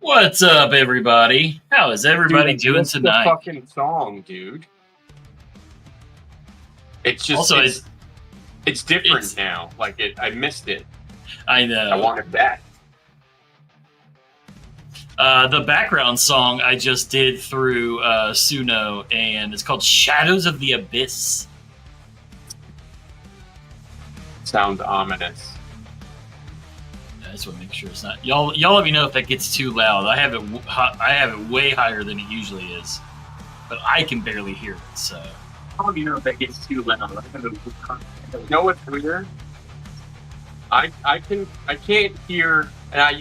What's up, everybody? How is everybody doing tonight? The fucking song, dude. It's just Also, it's different now. Like I missed it. I know. I want it back. The background song I just did through Suno, and it's called "Shadows of the Abyss." Sounds ominous. I just want to make sure it's not. Y'all let me know if that gets too loud. I have it way higher than it usually is, but I can barely hear it. So. I'll let you know if that gets too loud. You know what's weird? I can't hear, and I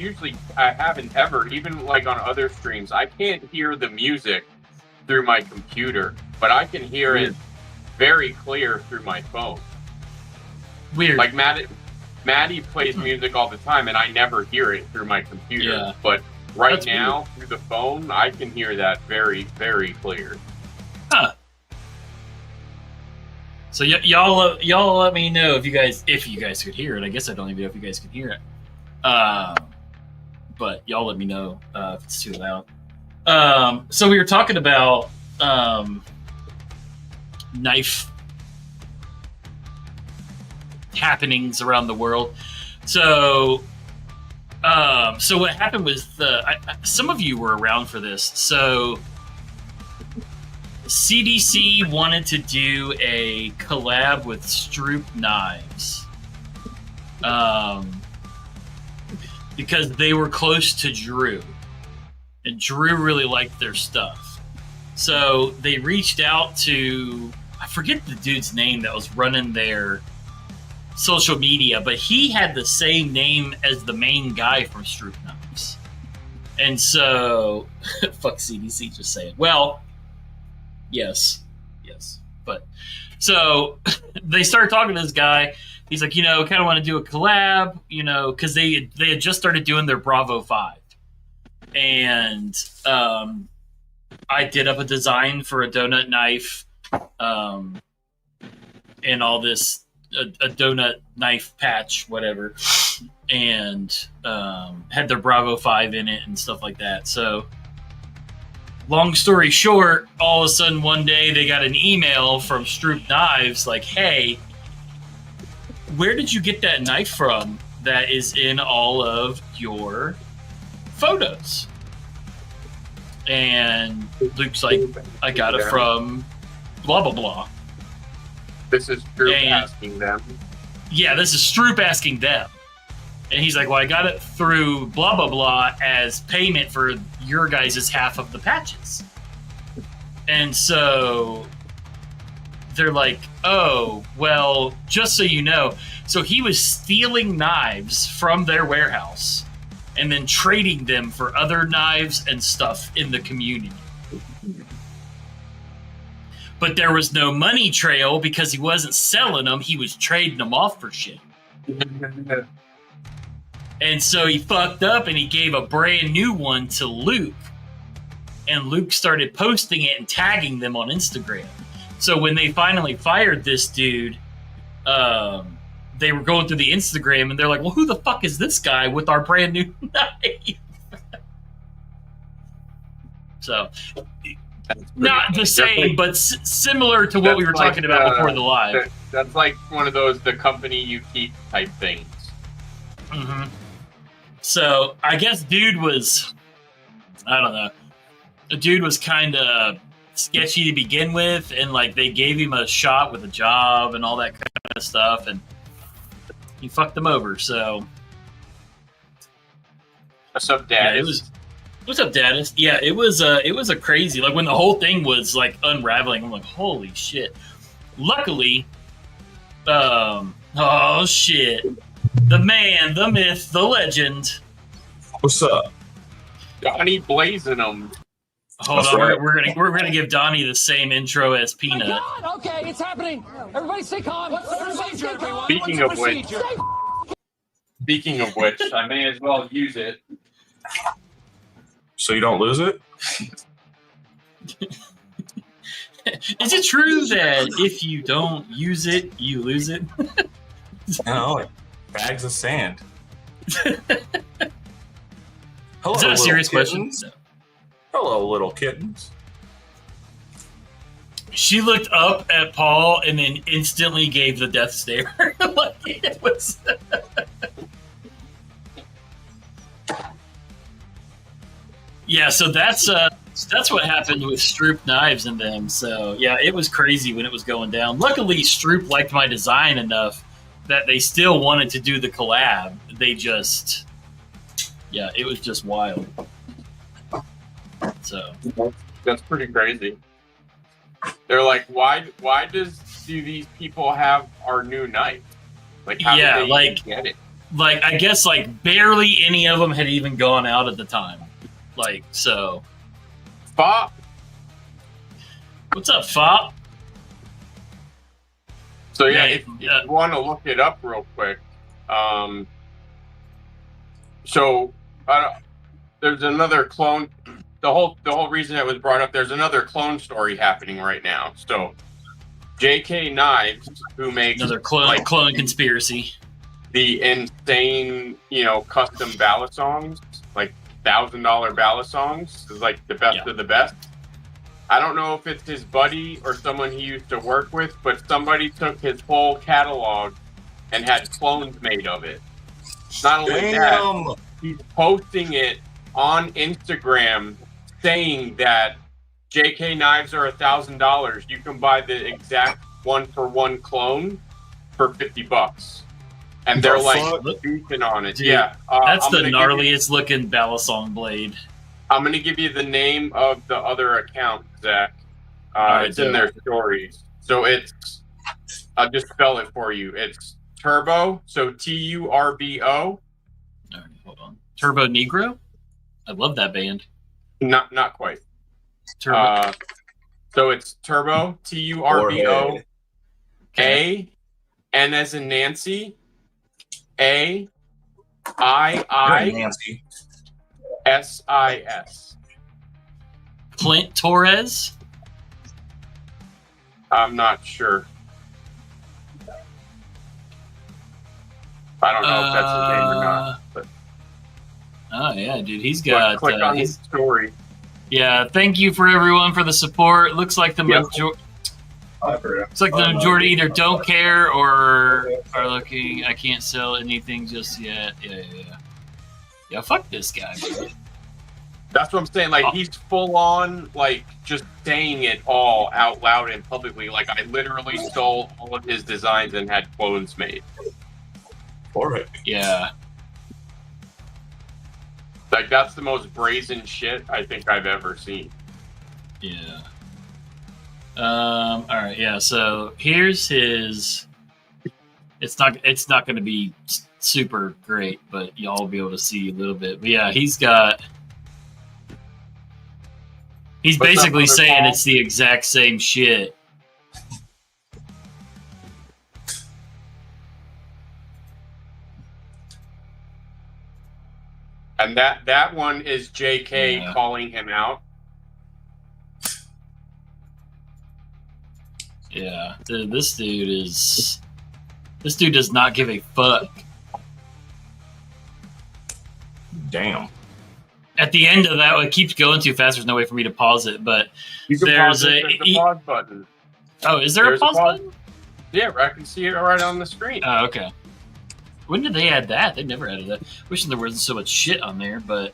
haven't ever, even like on other streams, I can't hear the music through my computer, but I can hear it very clear through my phone. Weird. Like Maddie plays music all the time, and I never hear it through my computer. Yeah. But right now, through the phone, I can hear that very, very clear. Huh. So y'all let me know if you guys could hear it. I guess I don't even know if you guys can hear it. But y'all let me know if it's too loud. So we were talking about knife happenings around the world. So what happened was some of you were around for this. So CDC wanted to do a collab with Stroop Knives because they were close to Drew, and Drew really liked their stuff. So they reached out to, I forget the dude's name that was running their social media, but he had the same name as the main guy from Stroop Knives. And so, fuck CDC just saying. Well, yes. But so they started talking to this guy. He's like, kind of want to do a collab, because they had just started doing their Bravo 5. And I did up a design for a donut knife and all this, a donut knife patch, whatever, and had their Bravo 5 in it and stuff like that. So long story short, all of a sudden one day they got an email from Stroop Knives like, hey, where did you get that knife from that is in all of your photos? And Luke's like, I got it from blah, blah, blah. This is Stroop asking them. Yeah, this is Stroop asking them. And he's like, well, I got it through blah, blah, blah as payment for your guys' half of the patches. And so they're like, oh, well, just so you know. So he was stealing knives from their warehouse and then trading them for other knives and stuff in the community. But there was no money trail because he wasn't selling them. He was trading them off for shit. And so he fucked up and he gave a brand new one to Luke. And Luke started posting it and tagging them on Instagram. So when they finally fired this dude, they were going through the Instagram and they're like, well, who the fuck is this guy with our brand new knife? So, not the same, but similar to what we were talking about before the live. That's like one of those the company you keep type things. Mm-hmm. So I guess dude was, I don't know, the dude was kind of sketchy to begin with, and like they gave him a shot with a job and all that kind of stuff, and he fucked them over. So what's up, Dad? Yeah, what's up, Dadis? Yeah, it was a crazy, like when the whole thing was like unraveling, I'm like, holy shit. Luckily, oh shit. The man, the myth, the legend. What's up? Donnie blazing them. Hold on, right. we're gonna give Donnie the same intro as Peanut. Oh my God, okay, it's happening. Everybody stay calm. Everybody stay calm. Speaking of which, I may as well use it. So you don't lose it? Is it true that if you don't use it, you lose it? No, like bags of sand. Hello, Is that a little serious kittens. question? Hello, little kittens. She looked up at Paul and then instantly gave the death stare. Like it was. Yeah, so that's what happened with Stroop Knives and them. So yeah, it was crazy when it was going down. Luckily, Stroop liked my design enough that they still wanted to do the collab. They just, yeah, it was just wild. So That's pretty crazy. They're like, why do these people have our new knife? Like, how Yeah, did they like- even get it? like I guess like barely any of them had even gone out at the time. Like so. Fop. What's up, Fop? So yeah, Yeah, if yeah. you want to look it up real quick, so there's another clone. The whole reason it was brought up, there's another clone story happening right now. So J.K. Knives, who makes Another clone conspiracy. the insane, custom ballad songs, like $1,000 ballad songs, is like the best of the best. I don't know if it's his buddy or someone he used to work with, but somebody took his whole catalog and had clones made of it. Not only that, he's posting it on Instagram saying that JK knives are $1,000. You can buy the exact 1-for-1 clone for $50. And they're like beefing on it. Dude, yeah. That's I'm the gonna gnarliest looking Balisong blade. I'm going to give you the name of the other account, Zach. Alright, It's in their stories. So I'll just spell it for you. It's Turbo, so Turbo. All right, hold on. Turbo Negro? I love that band. Not quite. Turbo. So it's Turbo, Turbo, A, N as in Nancy, A, I, Nancy. SIS. Clint Torres? I'm not sure. I don't know if that's his name or not. But Oh yeah, dude, he's got. click on his story. Yeah, thank you for everyone for the support. Looks like the majority either don't care or are looking. I can't sell anything just yet. Yeah, fuck this guy, man. That's what I'm saying. Like, he's full on, like, just saying it all out loud and publicly. Like, I literally stole all of his designs and had clones made. Yeah. Like, that's the most brazen shit I think I've ever seen. Yeah. All right. Yeah. So here's his. It's not going to be super great, but y'all will be able to see a little bit. But yeah, he's basically saying it's the exact same shit. And that one is JK calling him out. Yeah, dude, this dude does not give a fuck. Damn. At the end of that, it keeps going too fast. There's no way for me to pause it, but You can there's there's a pause button. Oh, is there There's a pause button? Yeah, I can see it right on the screen. Oh, okay. When did they add that? They never added that. Wishing there wasn't so much shit on there, but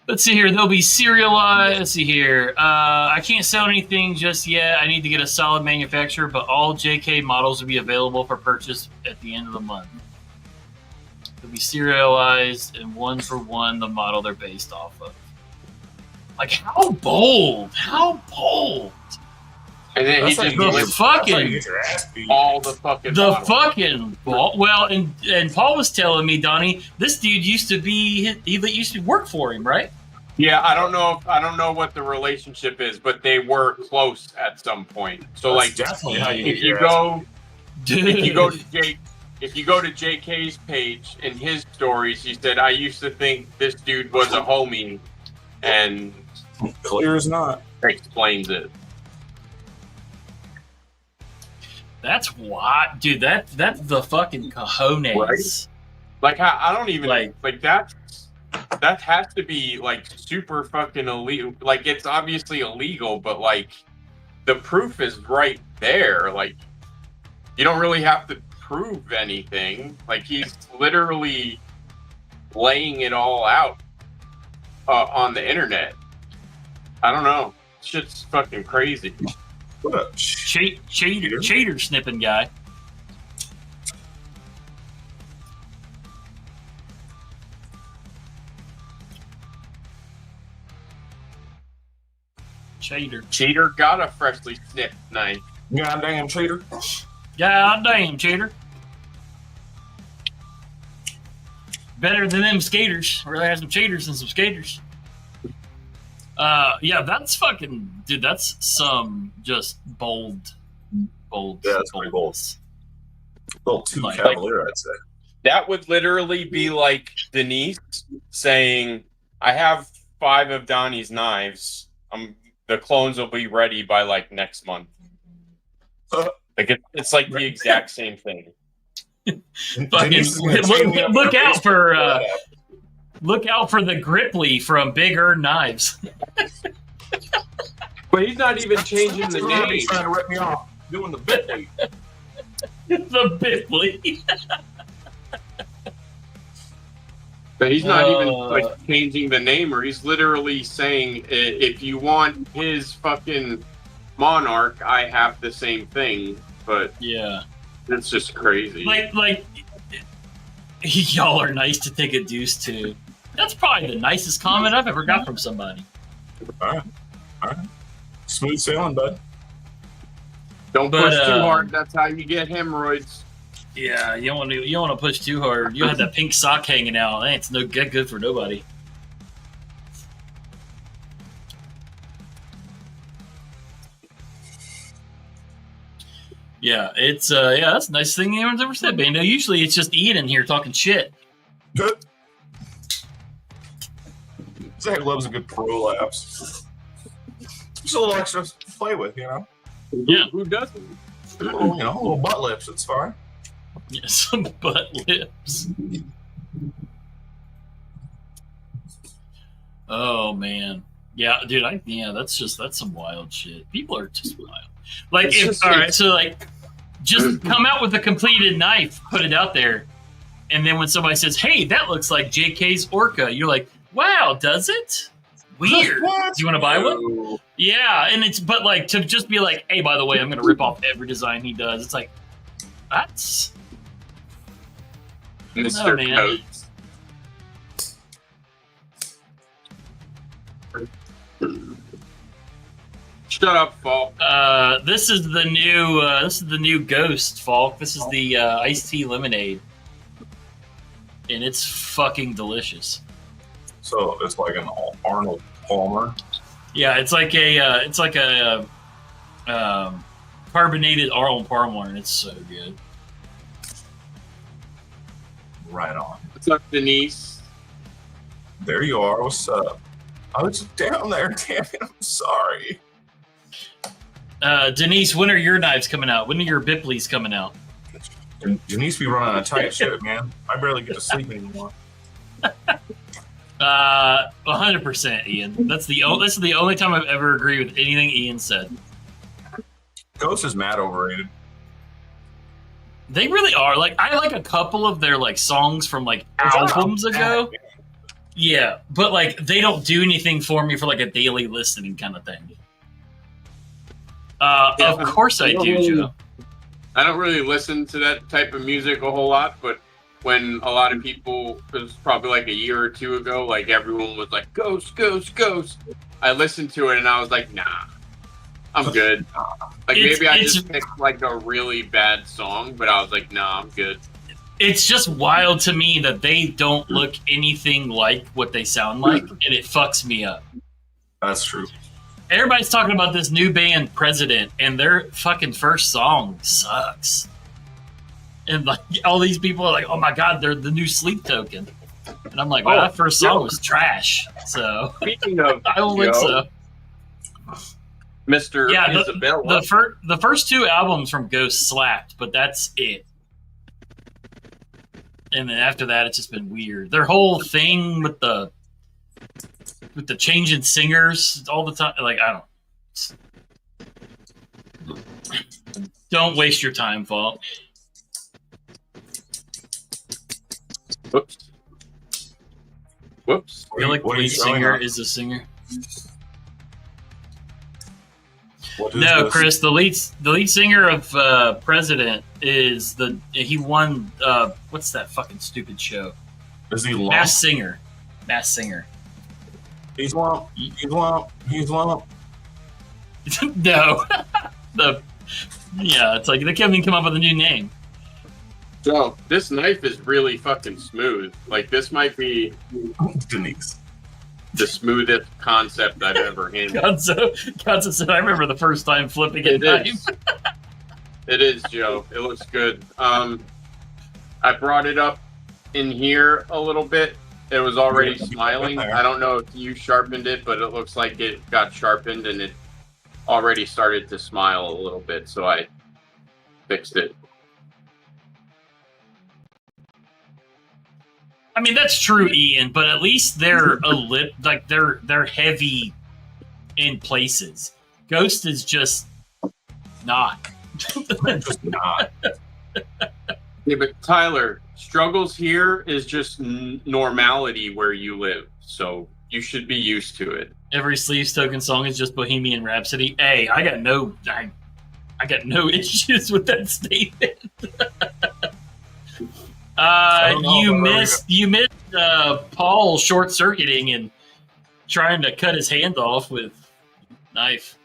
let's see here. They'll be serialized. Let's see here. I can't sell anything just yet. I need to get a solid manufacturer, but all JK models will be available for purchase at the end of the month. They'll be serialized and 1-for-1 the model they're based off of. Like, how bold? How bold? And then he That's just like the lists fucking all the fucking the models. fucking ball. Well, and Paul was telling me, Donnie, this dude used to work for him, right? Yeah, I don't know what the relationship is, but they were close at some point. So That's like, definitely how you if get you your go, Dude. if you go to JK's page in his stories, he said, "I used to think this dude was a homie," and clear as not. explains it. That's what, dude. That's the fucking cojones. Right? Like, I don't even Like- like that. that has to be like super fucking illegal. Like it's obviously illegal, but like the proof is right there. Like you don't really have to prove anything. Like he's literally laying it all out on the internet. I don't know. Shit's fucking crazy. What a Cheater snipping guy. Cheater got a freshly snipped knife. goddamn cheater. God damn, cheater. Better than them skaters. Really have some cheaters than some skaters. Yeah, that's fucking... Dude, that's some just bold. Yeah, that's pretty bold. A little too Like- cavalier, I'd say. That would literally be like Denise saying, I have 5 of Donnie's knives. The clones will be ready by like next month. Like it's like the exact same thing. Fucking, Denise is gonna chain me up look to out Facebook for that. look out for the Gripply from Big Earn Knives. But he's not even changing the name. He's trying to rip me off. Doing the bit. The Bitly. But he's not even like changing the name, or he's literally saying, if you want his fucking monarch, I have the same thing. But Yeah. it's just crazy. Like y'all are nice to take a deuce to. That's probably the nicest comment I've ever got from somebody. All right. Smooth sailing, bud. Don't but, push too hard. That's how you get hemorrhoids. Yeah, you don't want to push too hard. You have that pink sock hanging out. That ain't no good for nobody. Yeah, it's that's the nicest thing anyone's ever said, Bando. Usually it's just Ian in here talking shit. Good. Zach loves a good prolapse. Just a little extra to play with, you know? Yeah. Who doesn't? A little butt lips, it's fine. Yeah, some butt lips. Oh man, yeah, dude. That's some wild shit. People are just wild. Like, just come out with a completed knife, put it out there, and then when somebody says, "Hey, that looks like JK's Orca," you're like, "Wow, does it? Weird. Do you want to buy one?" Yeah, and but like to just be like, "Hey, by the way, I'm going to rip off every design he does." It's like, that's. Mr. man. Coates. Shut up, Falk. This is the new Ghost, Falk. This is the iced tea lemonade, and it's fucking delicious. So it's like an Arnold Palmer. Yeah, it's like a carbonated Arnold Palmer, and it's so good. Right on. What's up, Denise? There you are. What's up? I was down there. Damn it. I'm sorry. Denise, when are your knives coming out? When are your Biplys coming out? Denise be running a tight ship, man. I barely get to sleep anymore. 100%, Ian. This is the only time I've ever agreed with anything Ian said. Ghost is mad overrated. They really are. Like, I like a couple of their like songs from like albums ago. Yeah, but like they don't do anything for me for like a daily listening kind of thing. Of course I do, Joe. I don't really listen to that type of music a whole lot, but when a lot of people, it was probably like a year or two ago, like everyone was like, Ghost, Ghost, Ghost. I listened to it and I was like, nah, I'm good. Like maybe I just picked like a really bad song, but I was like, nah, I'm good. It's just wild to me that they don't look anything like what they sound like, and it fucks me up. That's true. Everybody's talking about this new band, President, and their fucking first song sucks. And like all these people are like, "Oh my god, they're the new Sleep Token," and I'm like, "Well, that first song was trash." So Speaking of, I don't think so. Mr. Yeah, Isabella. the first two albums from Ghost slapped, but that's it. And then after that, it's just been weird. Their whole thing with the changing singers all the time, like I don't waste your time, Fault. Whoops. I feel like the lead singer is the singer. No, Chris, the lead singer of President is he won what's that fucking stupid show? Is he lump? Masked Singer. He's lump. No. It's like they can't even come up with a new name. So this knife is really fucking smooth. Like this might be Denise. the smoothest concept I've ever handled. Gonzo said, I remember the first time flipping a knife. It is, Joe. It looks good. I brought it up in here a little bit. It was already smiling. I don't know if you sharpened it, but it looks like it got sharpened and it already started to smile a little bit, so I fixed it. I mean, that's true, Ian, but at least they're they're heavy in places. Ghost is just not. Just not. Yeah, but Tyler, struggles here is just normality where you live, so you should be used to it. Every Sleeves Token song is just Bohemian Rhapsody. Hey, I got no issues with that statement. You missed Paul short circuiting and trying to cut his hand off with knife.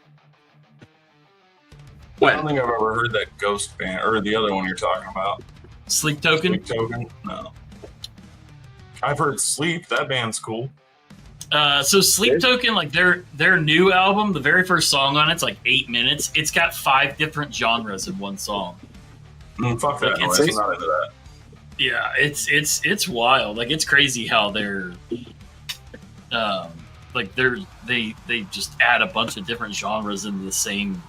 I don't think I've ever heard that Ghost band or the other one you're talking about. Sleep Token? Sleep Token? No. I've heard Sleep. That band's cool. So Sleep Token, like their new album, the very first song on it's like 8 minutes. It's got 5 different genres in one song. Fuck that. Like, I'm not into that. Yeah, it's wild. Like it's crazy how they're they just add a bunch of different genres into the same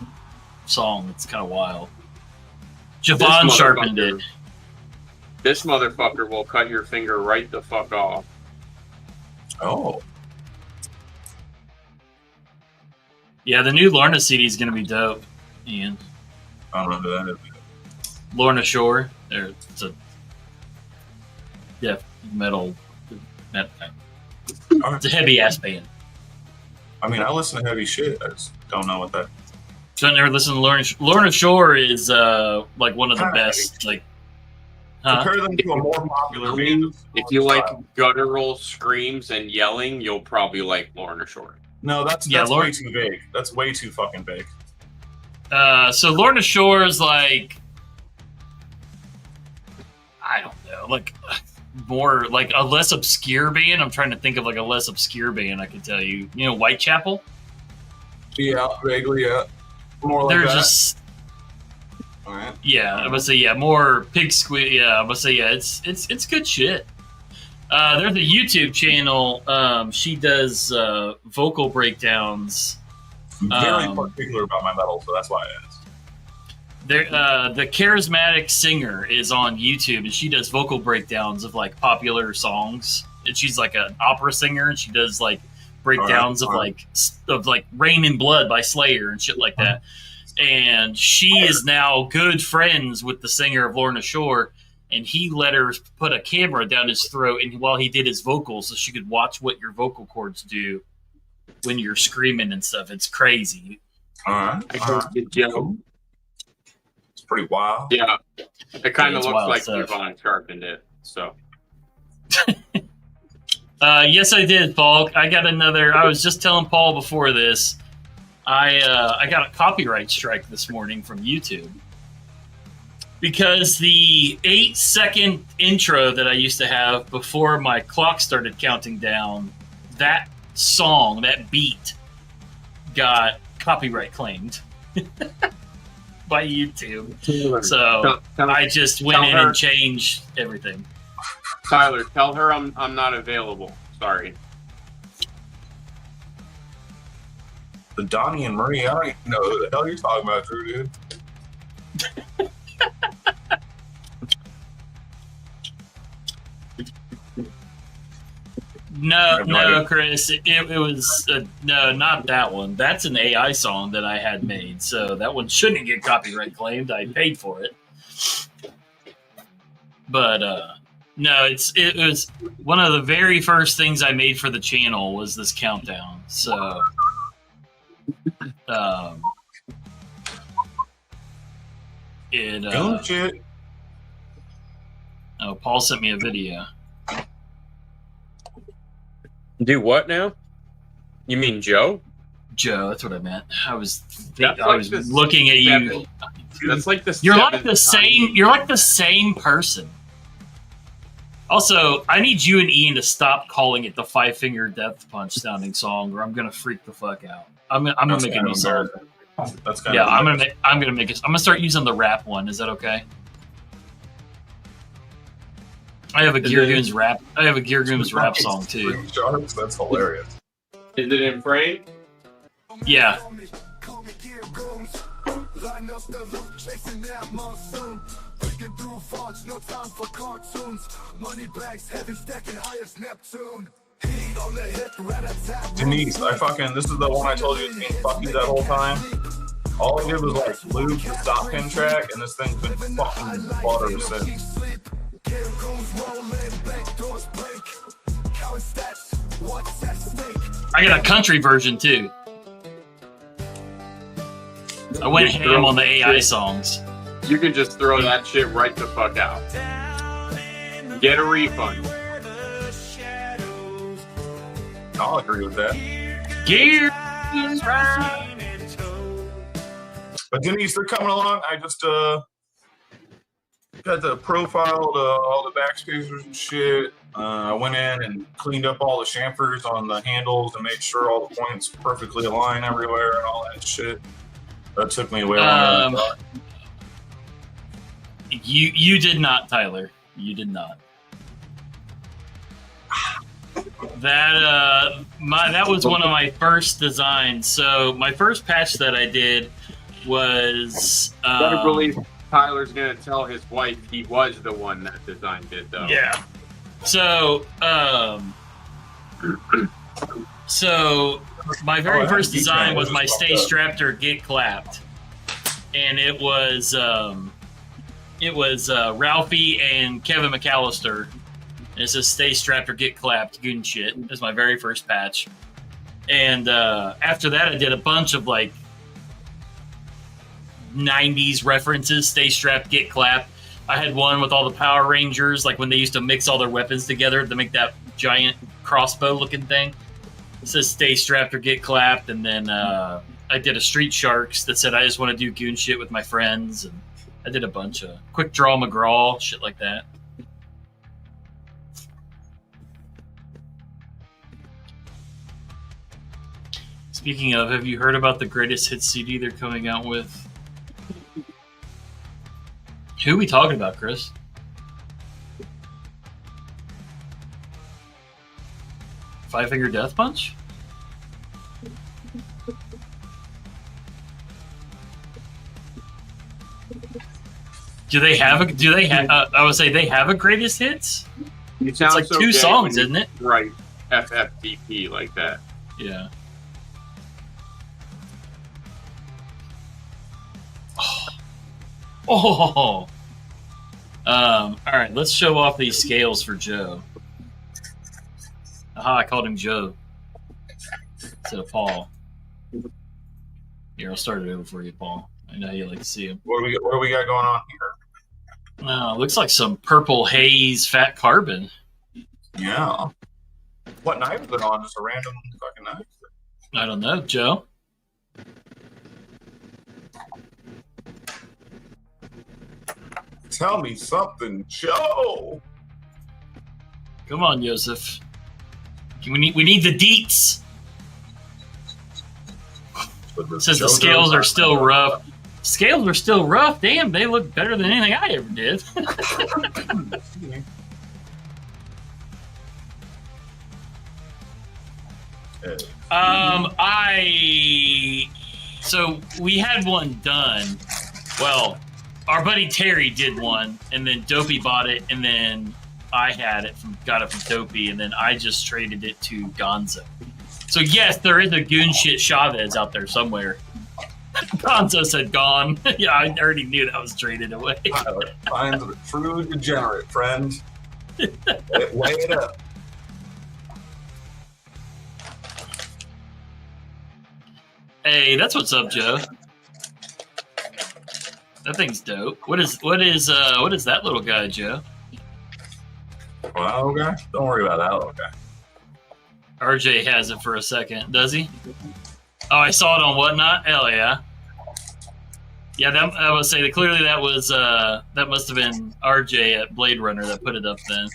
song. It's kind of wild. Javon sharpened it. This motherfucker will cut your finger right the fuck off. Oh. Yeah, the new Lorna CD is gonna be dope, Ian. I don't know who that is. Lorna Shore. It's a metal. It's a heavy ass band. I mean, I listen to heavy shit. I just don't know what that. So I never listened to Lorna Shore is like one of the best. Like, compare them to a more popular band. If you like guttural screams and yelling, you'll probably like Lorna Shore. No, that's way too big. That's way too fucking big. So Lorna Shore is like, I don't know, like more like a less obscure band. I'm trying to think of like a less obscure band I can tell you. You know, Whitechapel? Yeah, vaguely, yeah. More like they're that. Just all right. Yeah, I would say more pig squid. Yeah, I would say it's good shit. There's a YouTube channel. She does vocal breakdowns. I'm very particular about my metal, so that's why I asked. The Charismatic Singer is on YouTube, and she does vocal breakdowns of like popular songs. And she's like an opera singer, and she does like breakdowns of Rain in Blood by Slayer and shit like that. And she is now good friends with the singer of Lorna Shore, and he let her put a camera down his throat and while he did his vocals so she could watch what your vocal cords do when you're screaming and stuff. It's crazy. All right. It's pretty wild. Yeah. It kind of looks like stuff. Yvonne sharpened it. So. Yes, I did, Paul. I got another. I was just telling Paul before this. I got a copyright strike this morning from YouTube because the 8-second intro that I used to have before my clock started counting down, that song, that beat, got copyright claimed by YouTube. So I just went in and changed everything. Tyler, tell her I'm not available. Sorry. The Donnie and Marie, I don't even know who the hell you're talking about, Drew, dude. No, Chris. It was no, not that one. That's an AI song that I had made, so that one shouldn't get copyright claimed. I paid for it, but no, it was one of the very first things I made for the channel was this countdown. So, Goon shit. Oh, Paul sent me a video. Do what now? You mean Joe? Joe, that's what I meant. I was this looking at you. That's like the You're like the same. You're like the same person. Also, I need you and Ian to stop calling it the 5-Finger Death Punch sounding song, or I'm gonna freak the fuck out. I'm gonna make a new song. That's kind Yeah, of I'm gonna make it. I'm gonna start using the rap one. Is that okay? I have a GOONZ rap. I have a GOONZ rap song too. Sharks? That's hilarious. Is it in frame? Yeah. Denise, this is the one I told you was being fuck you that whole time. All I did was like lube the stop pin track, and this thing's been fucking water since. I got a country version too. I went ham on the AI songs. You can just throw that shit right the fuck out. Get a refund. I'll agree with that. Gear. But Denise, they're coming along. I just got the profile, all the backspacers and shit. I went in and cleaned up all the chamfers on the handles and made sure all the points perfectly align everywhere and all that shit. That took me way longer than I thought. You did not, Tyler. You did not. That was one of my first designs. So my first patch that I did was. Better believe Tyler's gonna tell his wife he was the one that designed it, though. Yeah. So, my very first design was my Stay Strapped or Get Clapped, and it was Ralphie and Kevin McAllister. It says Stay Strapped or Get Clapped, Goon shit. It was my very first patch, and after that, I did a bunch of like 90s references. Stay Strapped, Get Clapped. I had one with all the Power Rangers, like when they used to mix all their weapons together to make that giant crossbow-looking thing. It says "Stay Strapped or Get Clapped," and then I did a Street Sharks that said "I just want to do goon shit with my friends," and I did a bunch of Quick Draw McGraw shit like that. Speaking of, have you heard about the Greatest Hits CD they're coming out with? Who are we talking about, Chris? Five Finger Death Punch? Do they have? I would say they have a Greatest Hits. It sounds like so two gay songs, when isn't it? Right, FFDP like that. Yeah. Oh. All right, let's show off these scales for Joe. Aha, I called him Joe instead of Paul. Here, I'll start it over for you, Paul. I know you like to see him. What do we got going on here? Oh, looks like some purple haze fat carbon. Yeah. What knife is it on? Just a random fucking knife? I don't know, Joe. Tell me something, Joe. Come on, Joseph. We need the deets. It says the scales are still rough. Scales are still rough. Damn, they look better than anything I ever did. So we had one done. Well, our buddy Terry did one, and then Dopey bought it, and then I had it got it from Dopey, and then I just traded it to Gonzo. So yes, there is a goon shit Chavez out there somewhere. Gonzo said gone. Yeah, I already knew that was traded away. Find the true degenerate, friend. Weigh it up. Hey, that's what's up, Joe. That thing's dope. What is that little guy, Joe? Well, that little guy? Don't worry about that little guy. RJ has it for a second, does he? Oh, I saw it on Whatnot. Hell yeah. Yeah, I would say that clearly that was that must have been RJ at Blade Runner that put it up then.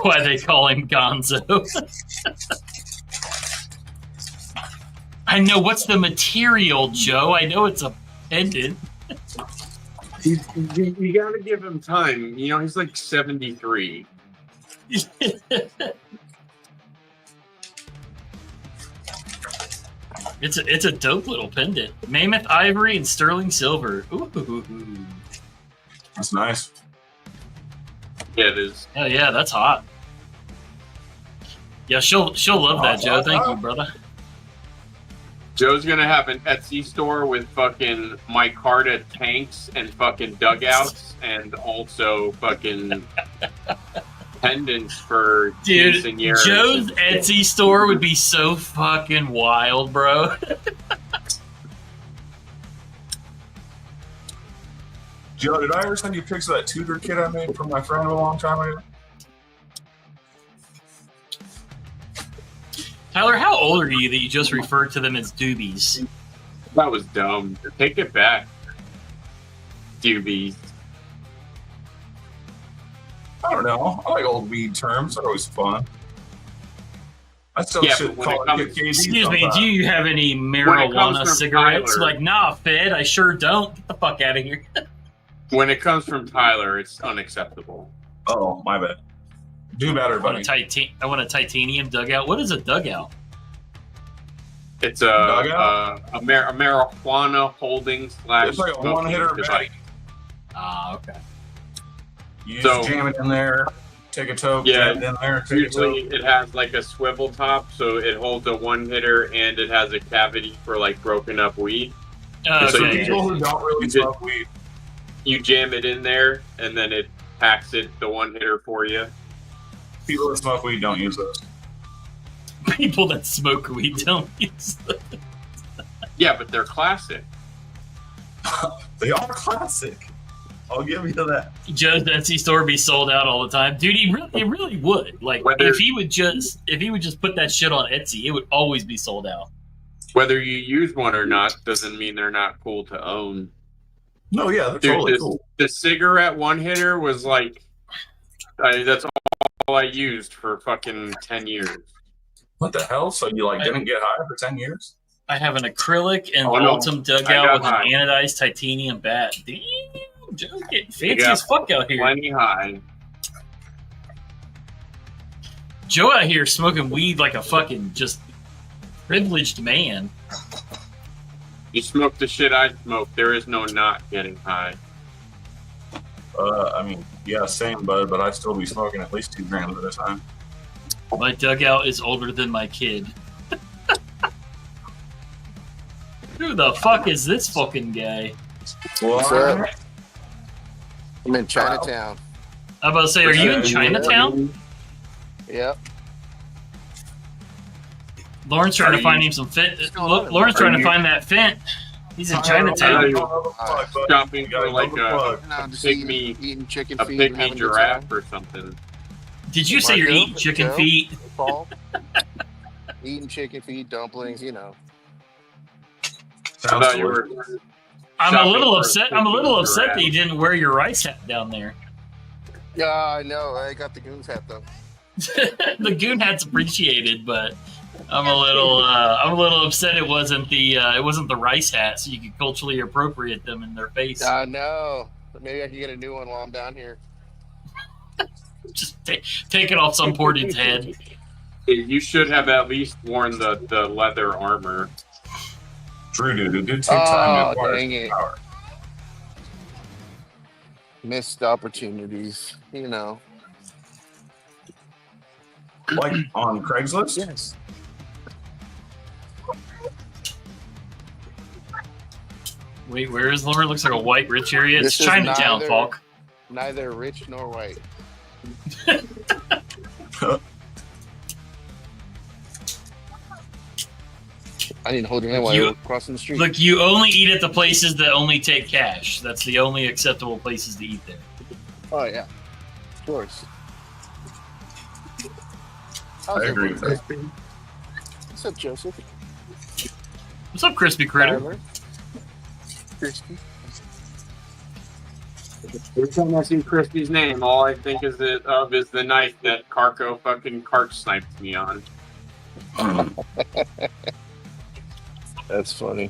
Why they call him Gonzo. I know, what's the material, Joe? I know it's a pendant. You gotta give him time. You know, he's like 73. It's a dope little pendant. Mammoth ivory and sterling silver. Ooh. That's nice. Yeah, it is. Hell yeah, that's hot. Yeah, she'll love that, Joe. Thank you, brother. Joe's gonna have an Etsy store with fucking micarta tanks and fucking dugouts and also fucking pendants for dude. quinceañeras. Joe's Etsy store would be so fucking wild, bro. Joe, did I ever send you pics of that Tudor kit I made for my friend a long time ago? Tyler, how old are you that you just referred to them as doobies? That was dumb. Take it back. Doobies. I don't know. I like old weed terms. They're always fun. I still Yeah, should but when call it comes- it KD Excuse me, sometime. do you have any When it marijuana comes from cigarettes? Tyler- Like, nah, Fed, I sure don't. Get the fuck out of here. When it comes from Tyler, it's unacceptable. Oh, my bad. Do better, I want buddy. I want a titanium dugout. What is a dugout? It's a marijuana holding / It's like a one-hitter device. bag. Ah, okay. You So- just jam it in there, take a toke, Yeah, jam it in there, take a Usually toke. it has like a swivel top, so it holds a one hitter, and it has a cavity for like broken up weed. Oh, So For okay. people who don't really You did- smoke weed, You jam it in there, and then it packs it the one hitter for you. people that smoke weed don't use those. People that smoke weed don't use them. Yeah, but they're classic. They are classic. I'll give you that. Joe's Etsy store be sold out all the time, dude. It really would. Like, Whether- if he would just put that shit on Etsy, it would always be sold out. Whether you use one or not doesn't mean they're not cool to own. No, yeah, they're Dude, totally this, cool. the cigarette one hitter was like, that's all I used for fucking 10 years. What the hell? So you like didn't get high for 10 years? I have an acrylic and Oh, no. Ultim I dugout got with high. an anodized titanium bat. Damn, Joe's getting fancy got as fuck out here. Plenty high. Joe out here smoking weed like a fucking just privileged man. You smoke the shit I smoke, there is no not getting high. I mean, yeah, same, bud, but I'd still be smoking at least 2 grams at a time. My dugout is older than my kid. Who the fuck is this fucking guy? What's up? I'm in Chinatown. I'm about to say, are you in Chinatown? Yep. Lauren's trying to find him some fit. Lauren's trying to find that Fent. He's in Chinatown. Shopping for like a No, just pygmy, eating chicken a feet. and having pygmy a good giraffe time. or something. Did you say you're Marco, eating chicken Joe? feet? Paul? Eating chicken feet, dumplings, you know. I thought you were. I'm a shopping little for upset. I'm a little pygmy upset that giraffe. you didn't wear your rice hat down there. Yeah, I know. I got the GOONZ hat though. The goon hat's appreciated, but I'm a little upset it wasn't the rice hat, so you could culturally appropriate them in their face. I know. But maybe I can get a new one while I'm down here. Just take it off some poor dude's head. You should have at least worn the leather armor. Drew, dude, it did take time to Oh, acquire dang it. power. Missed opportunities, you know. Like on Craigslist? Yes. Wait, where is Lauren? Looks like a white rich area. It's This is Chinatown, neither- Falk. Neither rich nor white. I need to hold your hand while You- you're crossing the street. Look, you only eat at the places that only take cash. That's the only acceptable places to eat there. Oh yeah, of course. I agree with that. What's up, Joseph? What's up, Crispy Critter? Tyler? Crispy? Every time I see Crispy's name, all I think is the knife that Carco fucking cart sniped me on. That's funny.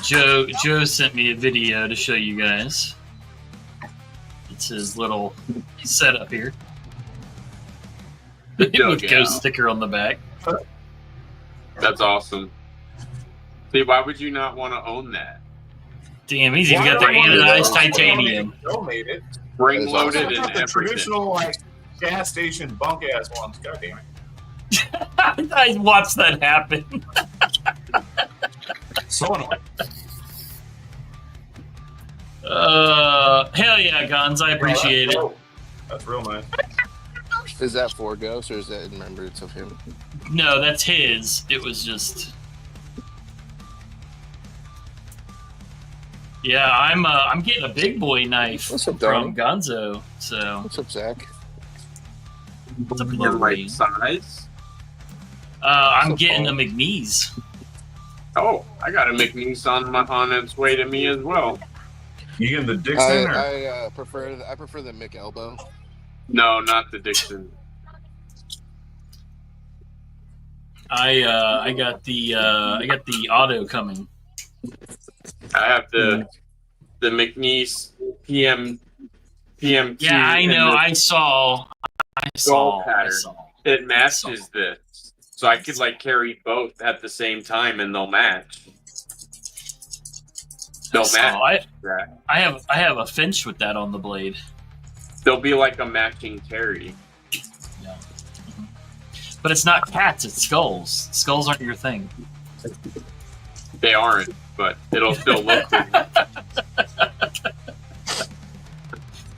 Joe sent me a video to show you guys. It's his little setup here. With Ghost sticker on the back. That's awesome. See, why would you not want to own that? Damn, he's even got the anodized titanium. Donate it. Spring That is loaded awesome. and Not the everything. traditional like gas station bunk ass ones. God damn it. I watched that happen. So annoying. Hell yeah, Guns. I appreciate it. That's real nice. Is that for Ghost or is that in remembrance of him? No, that's his. It was just. Yeah, I'm getting a big boy knife What's up, from Donnie? Gonzo. So What's up, Zach? what's up, Your little right buddy? size. I'm So getting a fun. McNeese. Oh, I got a McNeese on its way to me as well. You getting the Dixon or? I prefer the Mick elbow. No, not the Dixon. I got the auto coming. I have the McNeese PM. Yeah, I know. I saw. pattern. It matches this, so I could like carry both at the same time, and they'll match. They'll match. That. I have a Finch with that on the blade. They'll be like a matching carry. Yeah. But it's not cats, it's skulls. Skulls aren't your thing. They aren't, but it'll still look cool.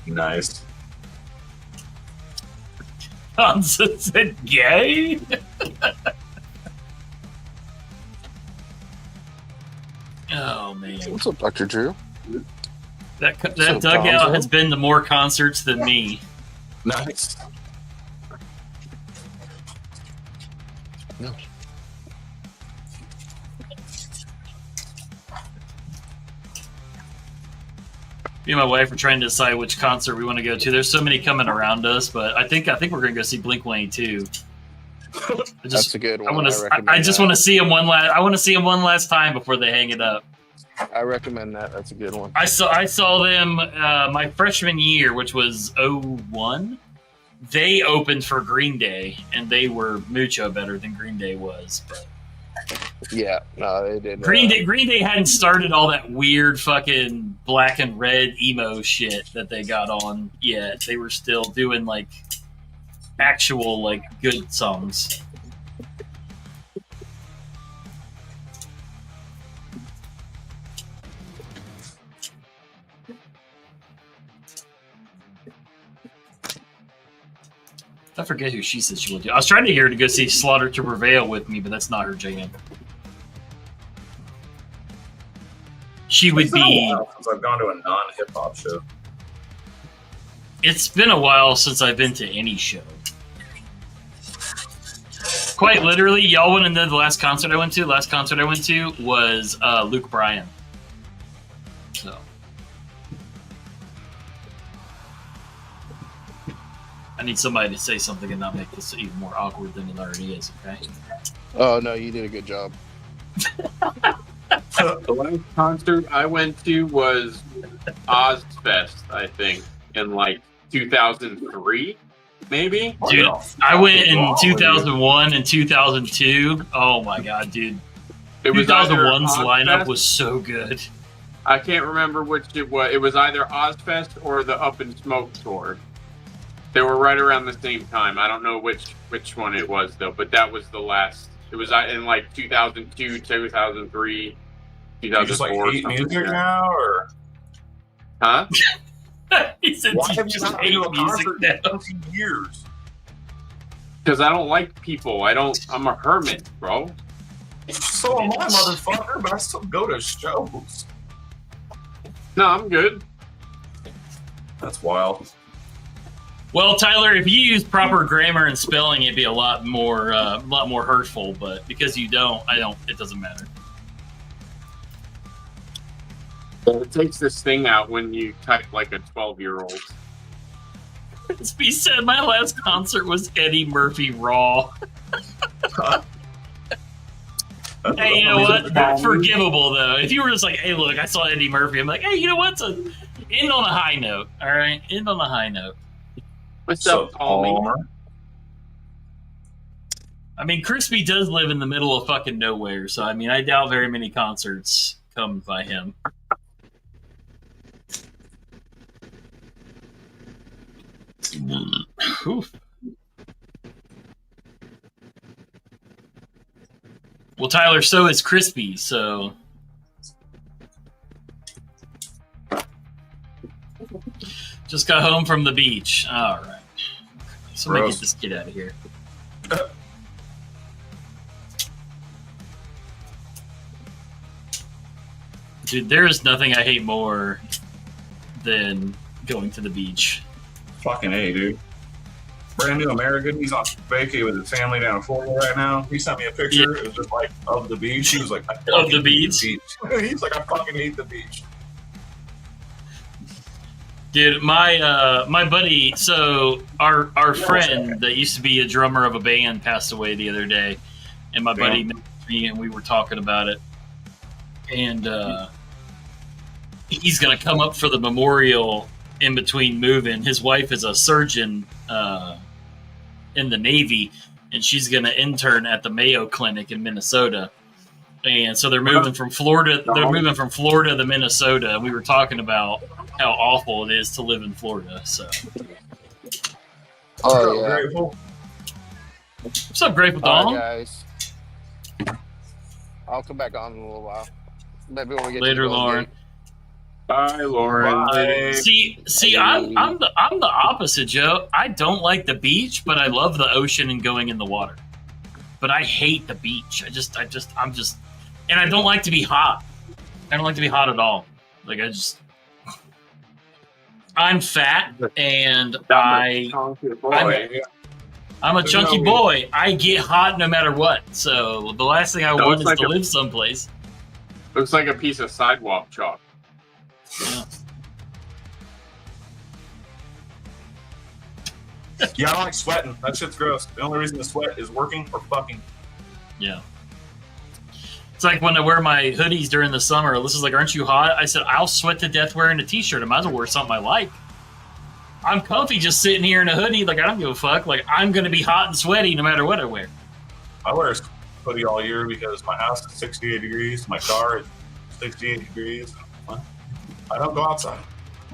Nice. Hansa said gay? Oh, man. What's up, Dr. Drew? That So, dugout Gonzo? has been to more concerts than me. Nice. No. Me and my wife are trying to decide which concert we want to go to. There's so many coming around us, but I think we're going to go see Blink-182. That's a good one. I just want to see them one last. I want to see them one last time before they hang it up. I recommend that. That's a good one. I saw them my freshman year, which was 2001. They opened for Green Day, and they were mucho better than Green Day was. But Yeah, no, they did. Green Day hadn't started all that weird fucking black and red emo shit that they got on yet. They were still doing like actual like good songs. I forget who she said she would do. I was trying to get her to go see Slaughter to Prevail with me, but that's not her jam. She would It's been a be. while since I've gone to a non-hip hop show. It's been a while since I've been to any show. Quite literally, y'all want to know the last concert I went to? Last concert I went to was Luke Bryan. So. I need somebody to say something and not make this even more awkward than it already is, okay? Oh no, you did a good job. The last concert I went to was Ozfest, I think, in like 2003, maybe. Dude, I went in 2001 and 2002. Oh my god, dude. It was 2001's either lineup Ozfest- was so good. I can't remember which it was. It was either Ozfest or the Up in Smoke tour. They were right around the same time. I don't know which one it was though, but that was the last. It was in like 2002, 2003, 2004. You just like hate music now, or huh? He said, why "You have you just not hate been to a music concert now." in 20 years? Because I don't like people. I'm a hermit, bro. So am I, motherfucker, but I still go to shows. No, I'm good. That's wild. Well, Tyler, if you use proper grammar and spelling, it'd be a lot more hurtful. But because you don't, it doesn't matter. It takes this thing out when you type like a 12-year-old. As B said, my last concert was Eddie Murphy Raw. Hey, you know what? Forgivable though. If you were just like, "Hey, look, I saw Eddie Murphy," I'm like, "Hey, you know what? End on a high note, all right? End on a high note." What's up, Palmer? I mean, Crispy does live in the middle of fucking nowhere, so I mean, I doubt very many concerts come by him. Oof. Well, Tyler, so is Crispy, so... Just got home from the beach. All right. So let me get this kid out of here. Dude, there is nothing I hate more than going to the beach. Fucking A, dude. Brand new American. He's on vacay with his family down in Florida right now. He sent me a picture. It was just like of the beach. He was like, I Of the beach? He's like, I fucking hate the beach. Dude, my buddy, so our friend that used to be a drummer of a band passed away the other day, and my buddy messaged me and we were talking about it, and he's gonna come up for the memorial in between moving. His wife is a surgeon in the Navy, and she's gonna intern at the Mayo Clinic in Minnesota. And so they're moving from Florida. They're moving from Florida to Minnesota. We were talking about how awful it is to live in Florida. So, Oh yeah. Grateful. what's up, Grateful All Dawn? right, guys. I'll come back on in a little while. Maybe when we get to Later, the goal Lauren. gate. Bye, Lauren. Bye. See, I'm the opposite, Joe. I don't like the beach, but I love the ocean and going in the water. But I hate the beach. And I don't like to be hot. I don't like to be hot at all. Like I'm fat and I'm a chunky boy. I get hot no matter what. So the last thing I want is to live someplace. Looks like a piece of sidewalk chalk. Yeah. Yeah, I don't like sweating. That shit's gross. The only reason to sweat is working or fucking. Yeah. It's like when I wear my hoodies during the summer. Alyssa's like, "Aren't you hot?" I said, "I'll sweat to death wearing a t-shirt. I might as well wear something I like. I'm comfy just sitting here in a hoodie. Like, I don't give a fuck. Like, I'm going to be hot and sweaty no matter what I wear." I wear a hoodie all year because my house is 68 degrees. My car is 68 degrees. I don't go outside.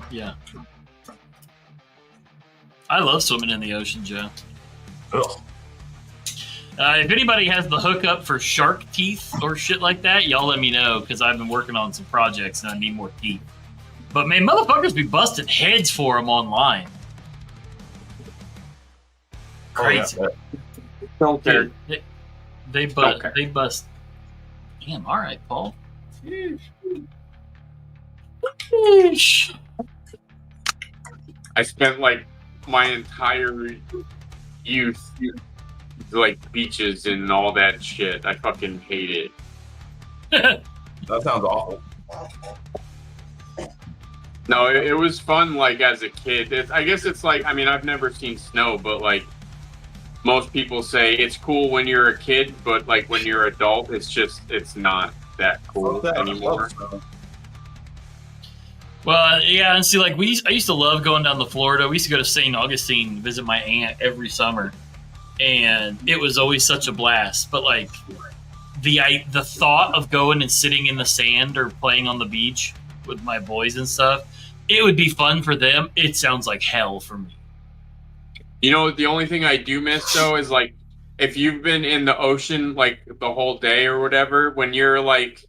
Yeah. I love swimming in the ocean, Joe. Ugh. If anybody has the hookup for shark teeth or shit like that, y'all let me know, because I've been working on some projects and I need more teeth. But man, motherfuckers be busting heads for them online. Crazy. Oh, Don't care. Dude, they bust. Damn, all right, Paul. Sheesh. I spent like my entire youth like beaches and all that shit. I fucking hate it. That sounds awful. No, it was fun like as a kid. I guess it's like, I mean, I've never seen snow, but like most people say it's cool when you're a kid, but like when you're an adult, it's not that cool anymore. Well, yeah, and see, like I used to love going down to Florida. We used to go to St. Augustine and visit my aunt every summer, and it was always such a blast. But like the thought of going and sitting in the sand or playing on the beach with my boys and stuff, it would be fun for them. It sounds like hell for me. You know, the only thing I do miss though is like if you've been in the ocean like the whole day or whatever, when you're like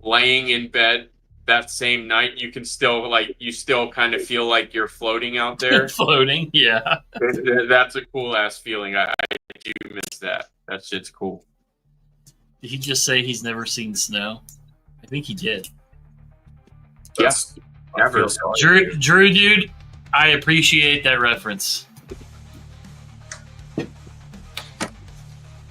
laying in bed that same night, you can still you still kind of feel like you're floating out there. Floating, yeah. That's a cool ass feeling. I do miss that. That shit's cool. Did he just say he's never seen snow? I think he did. Yes. Yeah, never. Drew, dude, I appreciate that reference.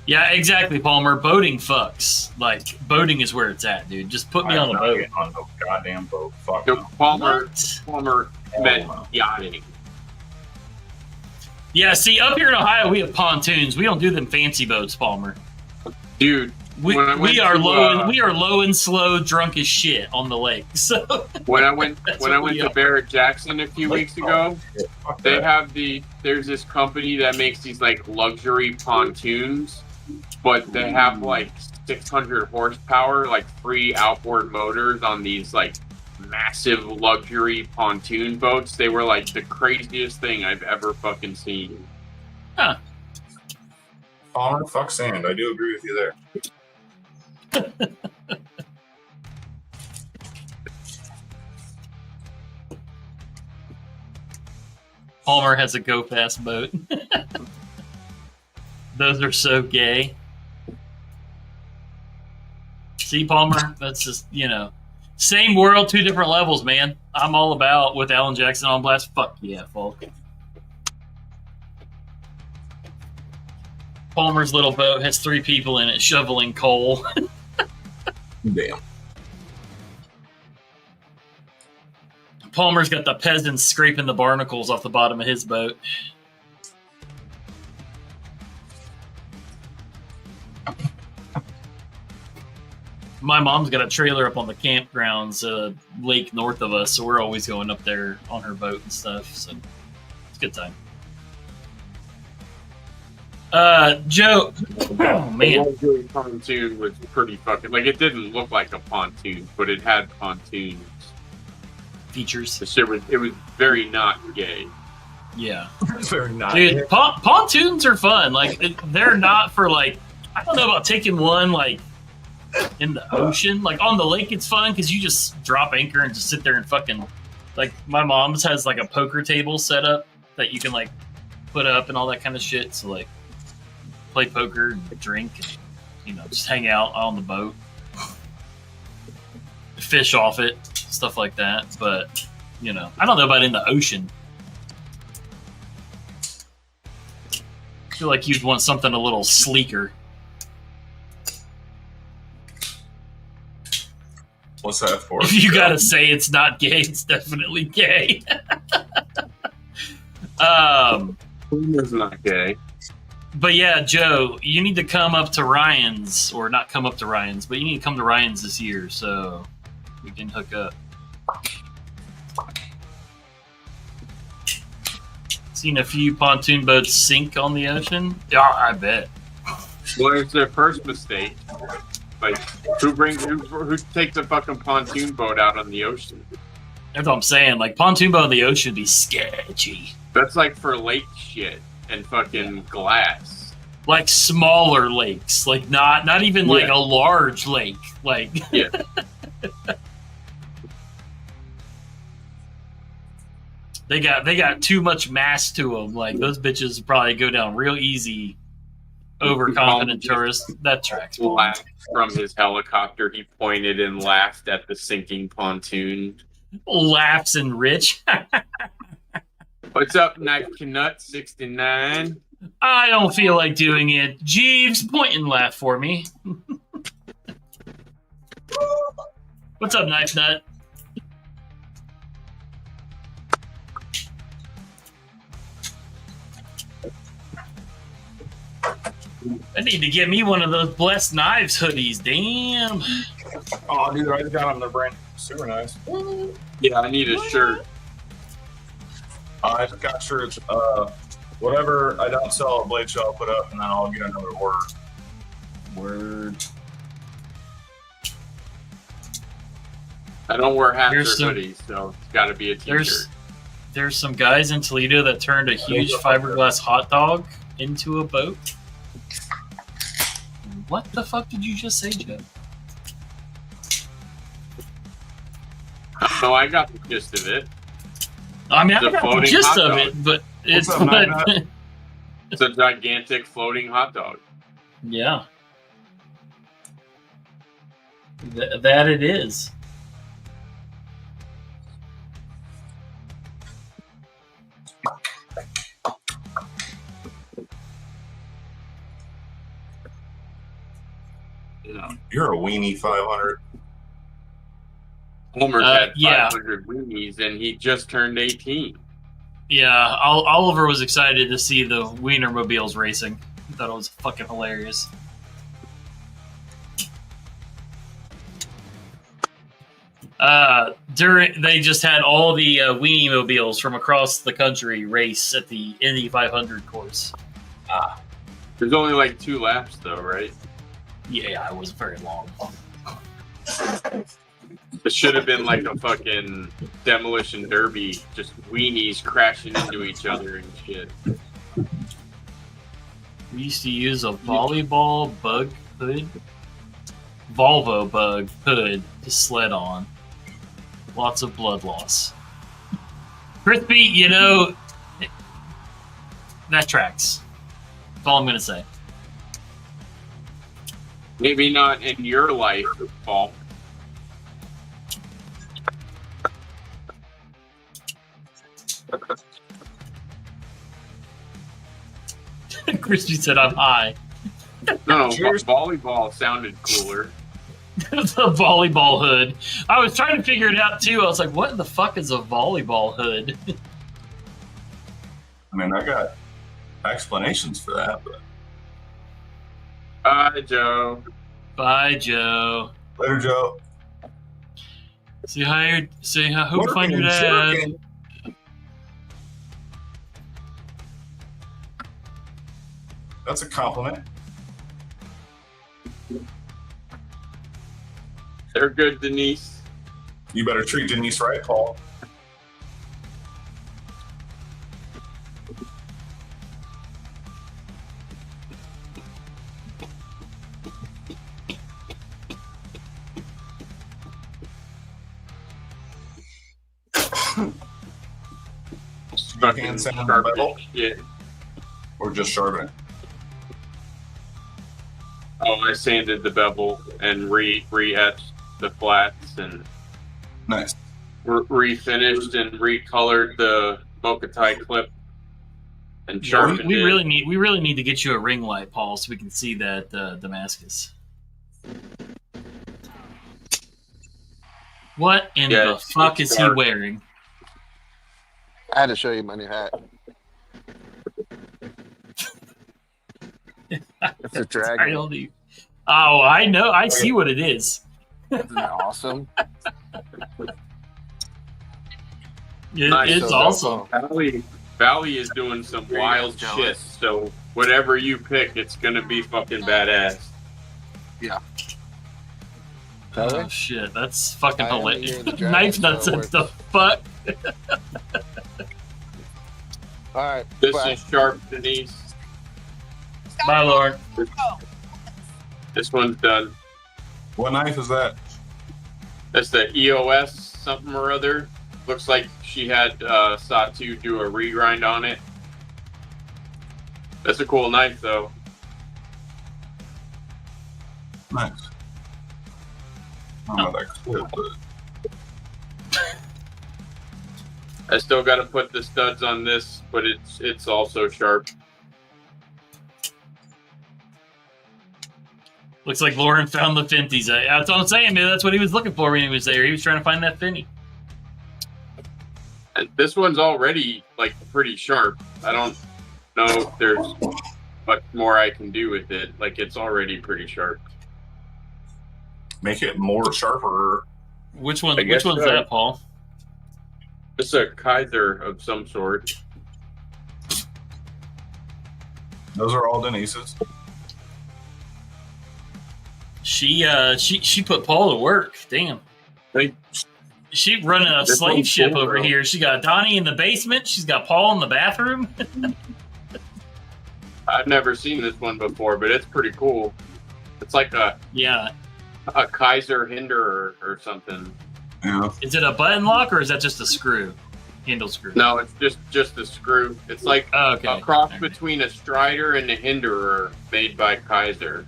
Yeah, exactly, Palmer. Boating fucks. Like, boating is where it's at, dude. Just put me on a boat. Getting on no goddamn boat. Fuck No, no. Palmer meant yachting. Yeah, see, up here in Ohio, we have pontoons. We don't do them fancy boats, Palmer. Dude, we are low and slow, drunk as shit on the lake. So when I went to Barrett Jackson a few weeks ago, there's this company that makes these like luxury pontoons, but they have like 600 horsepower, like 3 outboard motors on these like massive luxury pontoon boats. They were like the craziest thing I've ever fucking seen. Huh. Palmer, fuck sand. I do agree with you there. Palmer has a go fast boat. Those are so gay. See, Palmer, that's just, same world, 2 different levels, man. I'm all about with Alan Jackson on blast. Fuck yeah, Falk. Palmer's little boat has 3 people in it shoveling coal. Damn. Palmer's got the peasants scraping the barnacles off the bottom of his boat. My mom's got a trailer up on the campgrounds, lake north of us, so we're always going up there on her boat and stuff. So it's a good time. Joe, oh man, The pontoon was pretty fucking it didn't look like a pontoon, but it had pontoons features. The shit it was very not gay. Yeah, It's very nice. dude, pontoons are fun. They're not for I don't know about taking one in the ocean. On the lake, it's fun because you just drop anchor and just sit there and fucking my mom's has a poker table set up that you can put up and all that kind of shit. So play poker and drink and just hang out on the boat, fish off it, stuff like that. But I don't know about in the ocean. I feel like you'd want something a little sleeker. What's that for? If you gotta say it's not gay, it's definitely gay. It's not gay. But yeah, Joe, you need to come up to Ryan's, or not come up to Ryan's, but you need to come to Ryan's this year so we can hook up. Seen a few pontoon boats sink on the ocean? Yeah, I bet. Well, it's their first mistake. Who takes a fucking pontoon boat out on the ocean? That's what I'm saying. Pontoon boat on the ocean would be sketchy. That's for lake shit and fucking glass. Smaller lakes, not even a large lake. Yeah. They got too much mass to them. Those bitches probably go down real easy. Overconfident tourist. That tracks. Laughed from his helicopter. He pointed and laughed at the sinking pontoon. Laughs and rich. What's up, Knife Knut 69? I don't feel like doing it. Jeeves, point and laugh for me. What's up, Knife Nut? I need to get me one of those Blessed Knives hoodies. Damn. Oh, dude, I just got them. They're brand super nice. Yeah, I need a shirt. I just got shirts. Whatever I don't sell a blade shell, I'll put up, and then I'll get another order. Word. I don't wear hats There's or some- hoodies, so it's got to be a t-shirt. There's some guys in Toledo that turned a huge fiberglass hot dog into a boat. What the fuck did you just say, Joe? No, I got the gist of it. I mean, I It's a got the floating gist hot of dog. it, but it's up, Nine Nut? It's a gigantic floating hot dog. yeah. That it is. You're a weenie 500. Homer's had yeah. 500 weenies, and he just turned 18. Yeah, Oliver was excited to see the Wienermobiles racing. He thought it was fucking hilarious. They just had all the Wienermobiles from across the country race at the Indy 500 course. There's only like 2 laps, though, right? Yeah, it was very long. It should have been like a fucking demolition derby, just weenies crashing into each other and shit. We used to use a volleyball bug hood, Volvo bug hood to sled on. Lots of blood loss. Crispy, you know, that tracks. That's all I'm going to say. Maybe not in your life, Paul. Crispy said I'm high. No, Cheers. volleyball sounded cooler. The volleyball hood. I was trying to figure it out too. I was like, what the fuck is a volleyball hood? I mean, I got explanations for that, but Bye, Joe. Bye, Joe. later, Joe. Say hi. Say I hope to find your dad. Working. That's a compliment. They're good, Denise. You better treat Denise right, Paul. Fucking sand on the sharp bevel? as shit. Or just sharpen it. Oh, I sanded the bevel and re-etched the flats and Nice. refinished and recolored the Mokatai clip and sharpened we it. really need to get you a ring light, Paul, so we can see that Damascus. What in Yeah, the it's fuck is he dark. wearing? I had to show you my new hat. It's a Sorry, dragon. hold you. Oh, I know. I see what it is. Isn't that awesome? Nice. It's So awesome. Valley is doing some Very wild jealous. shit, so whatever you pick, it's gonna be fucking badass. Oh shit, that's fucking I am hilarious. eating the dragon, Knife so nuts, it what the fuck? All right. This bye. is sharp, Denise. Bye, Lauren. This one's done. What knife is that? That's the EOS something or other. Looks like she had Satu do a regrind on it. That's a cool knife, though. Nice. I don't know that cool, but I still got to put the studs on this, but it's also sharp. Looks like Lauren found the Finties. That's what I'm saying, man. That's what he was looking for when he was there. He was trying to find that Finny. And this one's already like pretty sharp. I don't know if there's much more I can do with it. Like it's already pretty sharp. make it more sharper. Which one? I Which guess one's so. that, Paul? It's a Kaiser of some sort. Those are all Denise's. She put Paul to work. Damn. They She running a This slave one's ship cool, over bro. here. She got Donnie in the basement. She's got Paul in the bathroom. I've never seen this one before, but it's pretty cool. It's like a Kaiser Hinder or something. Yeah. Is it a button lock or is that just a screw? Handle screw? No, it's just a screw. It's like Oh, okay. a cross Alright. between a Strider and a Hinderer made by Kaiser.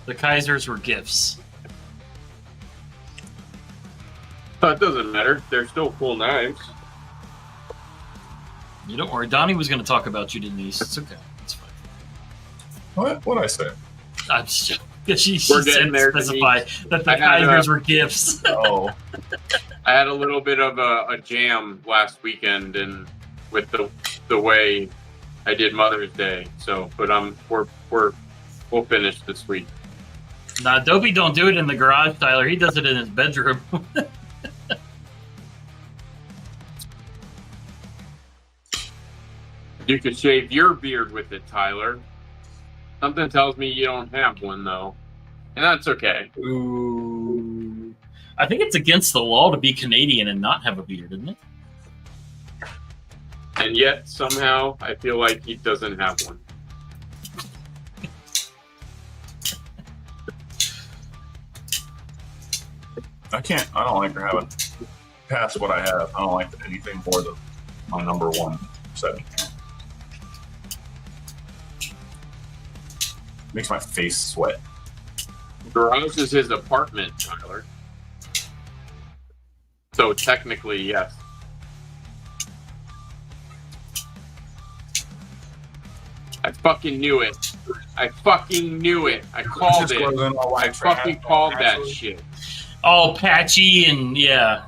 The Kaisers were gifts. But it doesn't matter. They're still cool knives. You don't worry. Donnie was going to talk about you, Denise. It's okay. It's fine. What'd I say? I'm just, she We're said getting there, specify that the I had, Kaisers were gifts. Oh, I had a little bit of a jam last weekend, and with the way I did Mother's Day. So, but we'll finish this week. Nah, Dopey don't do it in the garage, Tyler. He does it in his bedroom. You could shave your beard with it, Tyler. Something tells me you don't have one, though. And that's okay. Ooh. I think it's against the law to be Canadian and not have a beard, isn't it? And yet, somehow, I feel like he doesn't have one. I don't like her having past what I have. I don't like anything more than my number one setting. Makes my face sweat. Garage is his apartment, Tyler. So technically, yes. I fucking knew it. I fucking knew it. I called Just it. goes in all white I fucking trash, called that naturally. shit. All patchy and yeah.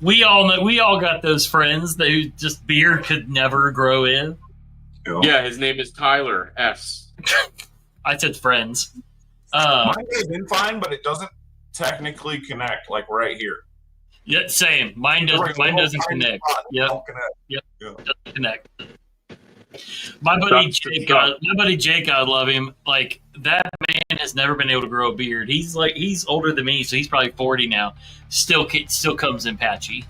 We all know. We all got those friends that who just beard could never grow in. Yeah, his name is Tyler S. I said friends. Mine is in fine, but it doesn't technically connect like right here. Yeah, same. Mine doesn't. Right, Mine the whole doesn't tiny connect. spot Yep. don't connect. Yep. Yeah. Doesn't connect. My buddy That's Jake, good stuff. my buddy Jake, I love him. Like that man has never been able to grow a beard. He's older than me, so he's probably 40 now. Still comes in patchy.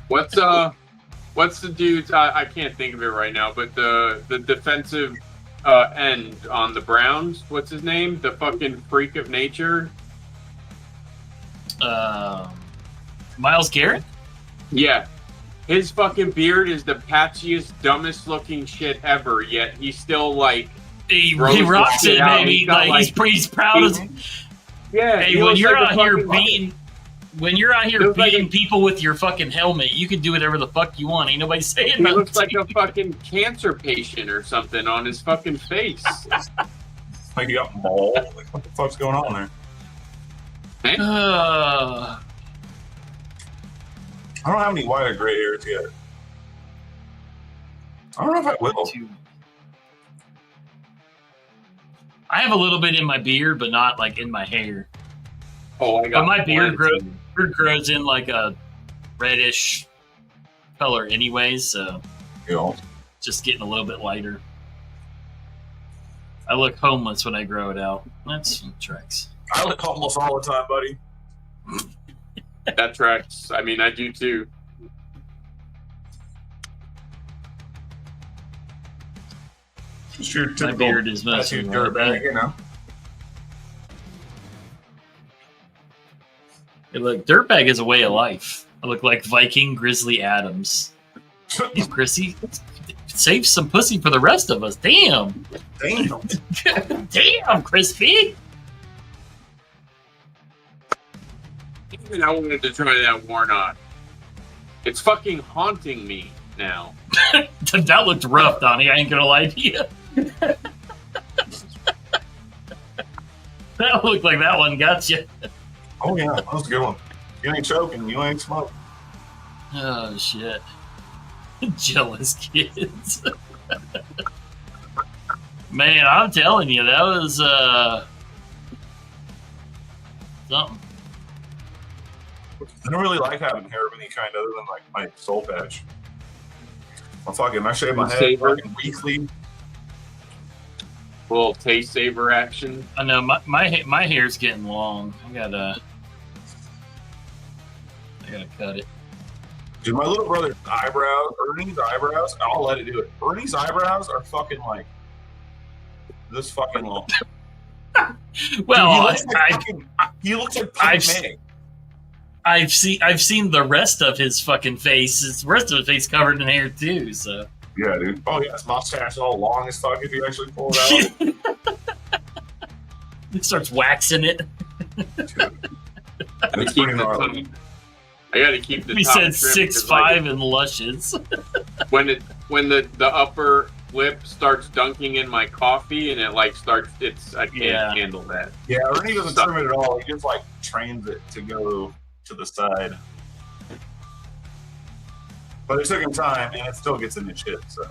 What's the dude's? I can't think of it right now, but the defensive end on the Browns. What's his name? The fucking freak of nature. Miles Garrett. Yeah. His fucking beard is the patchiest, dumbest looking shit ever, yet he's still like... He Rose rocks shit it, out. baby. He's got, Like, he's proud of. Yeah, Hey, he when looks you're like out a here fucking- beating, people with your fucking helmet, you can do whatever the fuck you want. Ain't nobody saying He nothing. looks like a fucking cancer patient or something on his fucking face. Like you got bald. Like what the fuck's going on there? I don't have any white or gray hairs yet. I don't know if I will. I have a little bit in my beard, but not like in my hair. Oh, I got But my beard plenty. grows in like a reddish color, anyways. So You know, just getting a little bit lighter. I look homeless when I grow it out. That's tricks. I look homeless all the time, buddy. That tracks. I mean, I do too. Just your My typical beard is mostly tattooed dirtbag, you know. Hey, look, dirtbag is a way of life. I look like Viking Grizzly Adams. Hey, Chrissy, save some pussy for the rest of us. Damn. Damn. Damn, Crispy. Even I wanted to try that Warnock. It's fucking haunting me now. That looked rough, Donnie. I ain't gonna lie to you. That looked like that one got you. Oh yeah, that was a good one. You ain't choking, you ain't smoking. Oh shit. Jealous kids. Man, I'm telling you, that was something. I don't really like having hair of any kind other than like my soul patch. I shave my head Saber. fucking weekly. Little taste saver action. I know my hair's getting long. I gotta. I gotta cut it. Dude, my little brother's eyebrows, Ernie's eyebrows, I'll let it do it. Ernie's eyebrows are fucking like this fucking long. Well, Dude, he looks like Pink May. I've seen the rest of his fucking face. His rest of his face covered in hair too. So yeah, dude. Oh yeah, his mustache is all long as fuck if you actually pull it out. He starts waxing it. It's pretty gnarly. I gotta keep the He top said trim, 6'5" and luscious. when the upper lip starts dunking in my coffee and it like starts, I can't handle that. Yeah, Ernie doesn't trim it at all. He just like trains it to go to the side. But it took him time, and it still gets in the shit. So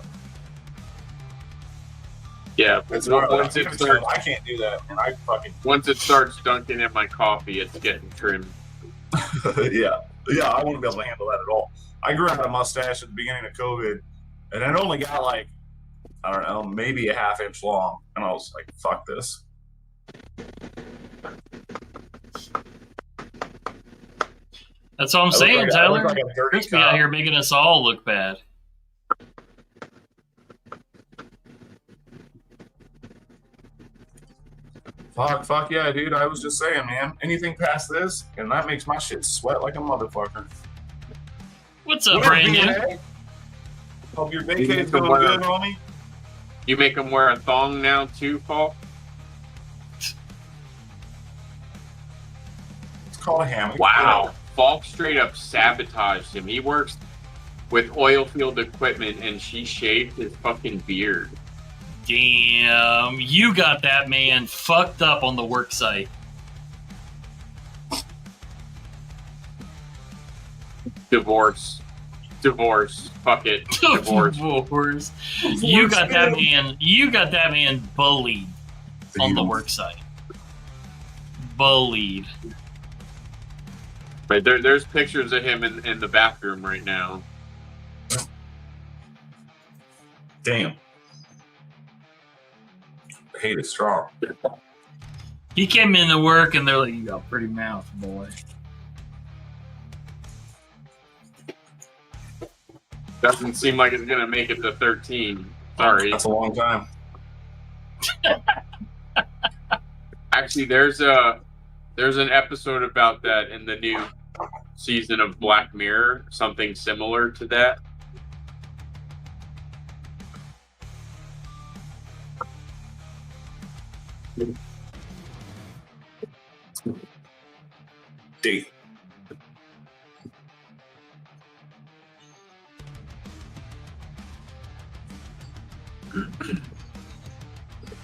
yeah, it's once it starts, I can't do that, and I fucking once it starts dunking in my coffee, it's getting trimmed. yeah, I wouldn't be able to handle that at all. I grew out a mustache at the beginning of COVID, and it only got like, I don't know, maybe a half inch long, and I was like, fuck this. That's what I'm saying, Tyler. Like a dirty Crispy out here making us all look bad. Fuck yeah, dude. I was just saying, man. Anything past this, and that makes my shit sweat like a motherfucker. What's up, Brandon? Hope your vacation's going good, homie. You make him wear a thong now too, Paul? It's called a hammock. Wow. Falk straight up sabotaged him. He works with oil field equipment and she shaved his fucking beard. Damn, you got that man fucked up on the work site. Divorce. Fuck it. Divorce. You got that man bullied on the work site. Bullied. Right, there's pictures of him in the bathroom right now. Damn. The hate is strong. He came into work and they're like, "You got a pretty mouth, boy." Doesn't seem like it's gonna make it to 13. Sorry. That's a long time. Actually, there's an episode about that in the new season of Black Mirror, something similar to that. Date.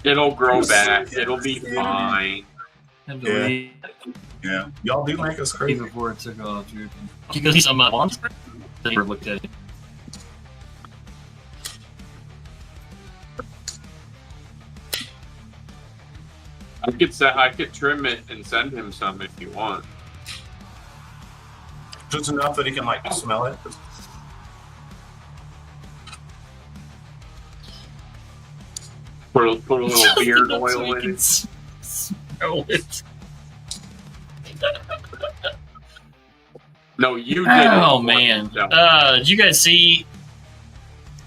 It'll grow back. It'll be fine. Yeah. Y'all do make us crazy. Before it took off, dude. You can see some bonds. Never looked at it. I could trim it and send him some if you want. Just enough that he can like smell it. Put a little beard oil in it. Smell it. No, you did. Oh man! Did you guys see?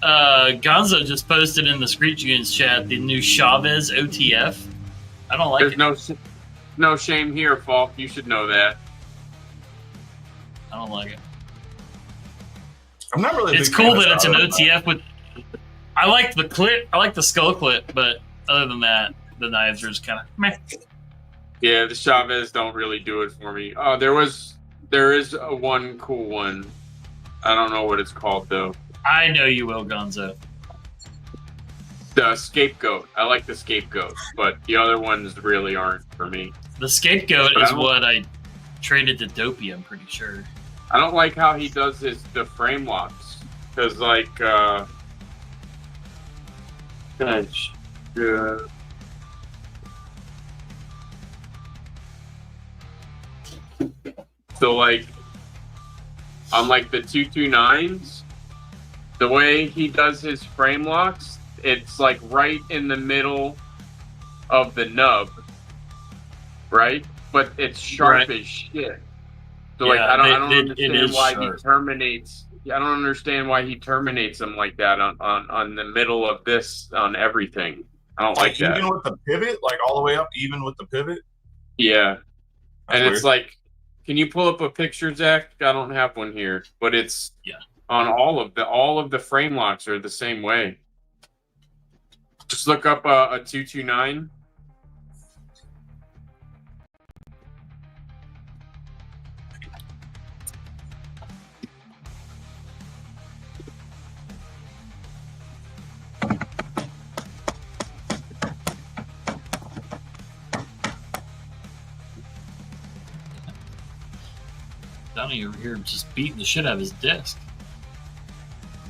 Gonzo just posted in the Screech Goons chat the new Chavez OTF. I don't like it. There's no shame here, Falk. You should know that. I don't like it. I'm not really. It's cool that it's an OTF with. I like the clip. I like the skull clip, but other than that, the knives are just kind of meh. Yeah, the Chavez don't really do it for me. There is a one cool one. I don't know what it's called though. I know you will, Gonzo. The Scapegoat. I like the Scapegoat, but the other ones really aren't for me. The Scapegoat is what I traded to Dopey, I'm pretty sure. I don't like how he does the frame locks. Because, like, so, like, on, like, the 229s, the way he does his frame locks, it's, like, right in the middle of the nub, right? But it's sharp as shit. So like, Yeah, I don't it understand is why sharp. he terminates. I don't understand why he terminates them like that on the middle of this on everything. I don't like that. Even with the pivot, like all the way up, even with the pivot. Yeah, That's and weird. it's like, can you pull up a picture, Zach? I don't have one here, but it's on all of the frame locks are the same way. Just look up a 229. Donnie over here just beating the shit out of his desk.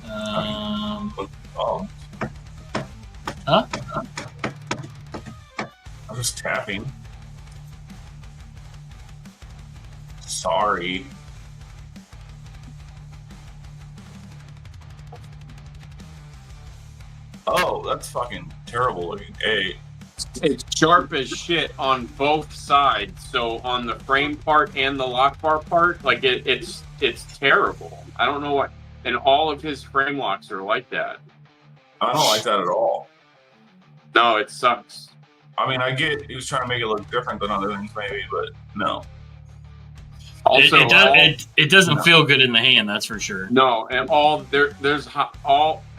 Oh. Huh? I'm just tapping. Sorry. Oh, that's fucking terrible looking. Hey. It's sharp as shit on both sides. So on the frame part and the lock bar part, like it's terrible. I don't know what. And all of his frame locks are like that. I don't like that at all. No, it sucks. I mean, I get he was trying to make it look different than other things, maybe, but no. Also, it doesn't feel good in the hand, that's for sure. No, and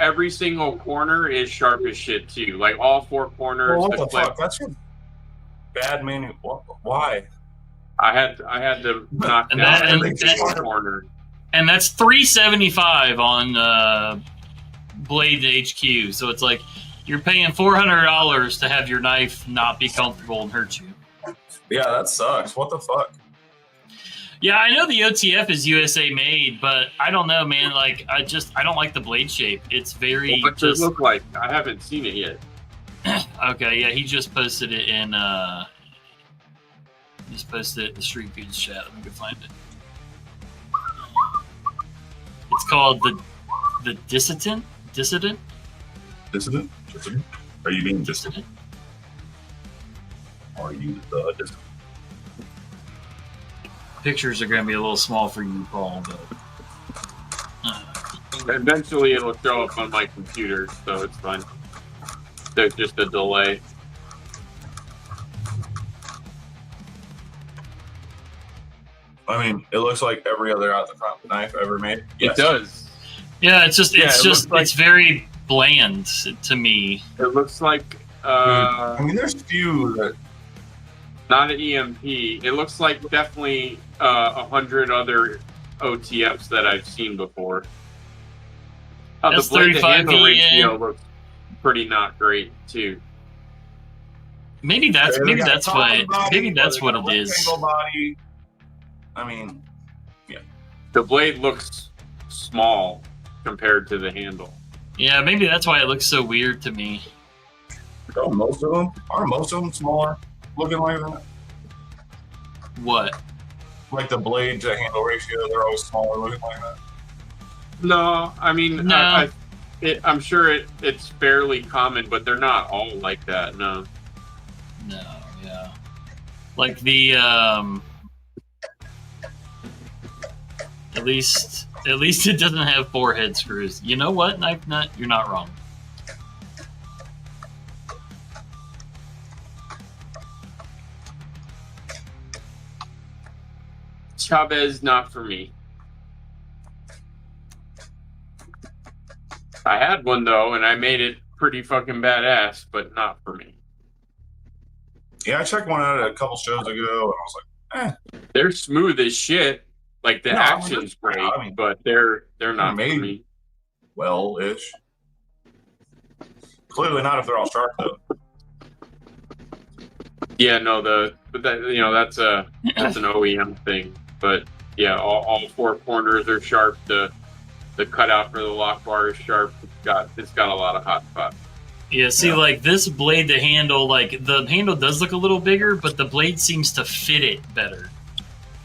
every single corner is sharp as shit too. Like all four corners. Well, what the fuck? That's your bad menu. Why? I had to knock And down that- every and single that- corner. And that's $375 on Blade HQ. So it's like you're paying $400 to have your knife not be comfortable and hurt you. Yeah, that sucks. What the fuck? Yeah, I know the OTF is USA made, but I don't know, man. Like, I don't like the blade shape. It's very What does it look like? I haven't seen it yet. Okay, yeah, he just posted it in the Street GOONZ chat. Let me go find it. It's called the Dissident. Dissident? Are you being dissident? Are you the dissident? Pictures are going to be a little small for you, Paul, but Eventually, it'll show up on my computer, so it's fine. There's just a delay. I mean, it looks like every other out the front knife ever made. It does. yeah, it's just Yeah, it it's looks like- it's very bland to me. It looks like I mean, there's few that. not an EMP. It looks like definitely 100 other OTFs that I've seen before. The That's blade to 35 handle ratio VN. looks pretty not great too. Maybe that's They got what solid body, maybe that's they what got it is. rectangle body. I mean, The blade looks small compared to the handle. Yeah, maybe that's why it looks so weird to me. are most of them smaller looking like that? What? Like the blade to handle ratio, they're always smaller looking like that. No, I mean, No. I'm sure it's fairly common, but they're not all like that. No. No, yeah. Like the at least it doesn't have 4 head screws. You know what? Knife Nut, you're not wrong. Chavez, not for me. I had one though, and I made it pretty fucking badass, but not for me. Yeah, I checked one out a couple shows ago, and I was like, They're smooth as shit. Like the No, action's great, I mean, but they're not for maybe. me. well-ish. Clearly not if they're all sharp though. Yeah, no, that's an OEM thing. But yeah, all 4 corners are sharp. The cutout for the lock bar is sharp. It's got a lot of hot spots. Yeah, see, like this blade, the handle does look a little bigger, but the blade seems to fit it better.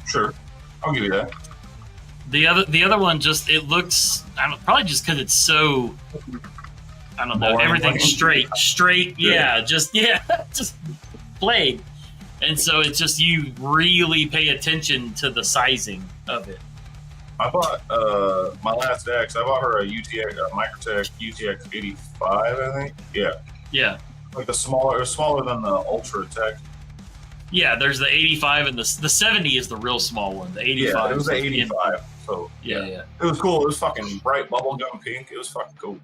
Sure, I'll give you that. The other one it looks, probably just because it's so, I don't know, Boring everything's looking. straight, just blade. And so it's just, you really pay attention to the sizing. of it. I bought my last ex. I bought her a UTX, a Microtech UTX 85, I think. Yeah. Yeah. Like the smaller than the Ultra Tech. Yeah, there's the 85 and the 70 is the real small one. The 85. Yeah, it was the 85. So yeah. It was cool. It was fucking bright bubblegum pink. It was fucking cool.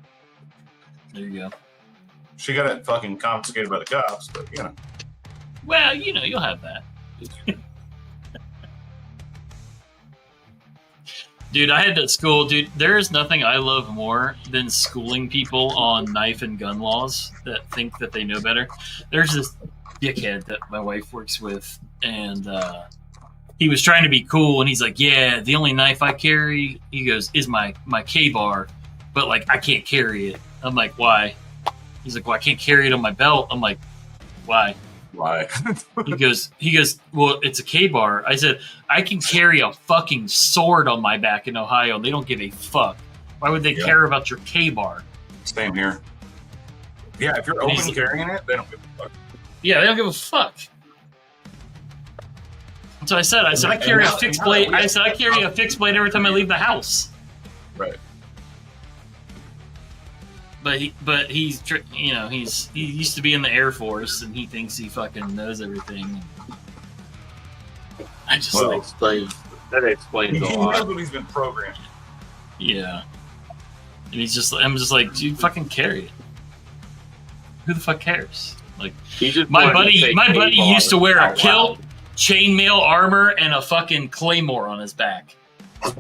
There you go. She got it fucking confiscated by the cops, but you know. Well, you know, you'll have that. Dude, I had to school. Dude, there is nothing I love more than schooling people on knife and gun laws that think that they know better. There's this dickhead that my wife works with, and he was trying to be cool, and he's like, yeah, the only knife I carry, he goes, is my K-bar, but, like, I can't carry it. I'm like, why? He's like, well, I can't carry it on my belt. I'm like, why? Why? He goes, well, it's a K-bar. I said, I can carry a fucking sword on my back in Ohio. They don't give a fuck. Why would they care about your K-bar? Same here. Yeah, if you're open carrying it, they don't give a fuck. Yeah, they don't give a fuck. So I said, I carry a fixed blade. I said, I carry a fixed blade every time I leave the house. Right. But he's you know, he used to be in the Air Force, and he thinks he fucking knows everything. I just that explains a He lot. knows what he's been programmed. Yeah. And I'm just like, dude, fucking carry it. Who the fuck cares? Like, my buddy used to wear a kilt, chainmail armor, and a fucking claymore on his back,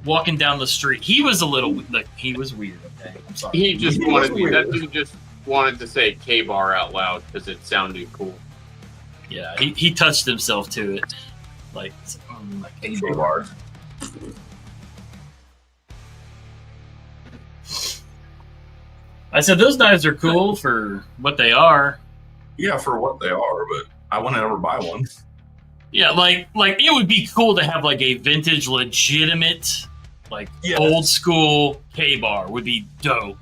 walking down the street. He was a little, like, he was weird. Okay, I'm sorry. He just wanted to say K-bar out loud because it sounded cool. Yeah, he touched himself to it, like K-bar. I said those knives are cool for what they are. Yeah, for what they are, but I wouldn't ever buy one. Yeah, like it would be cool to have like a vintage, legitimate, like old school K-bar would be dope.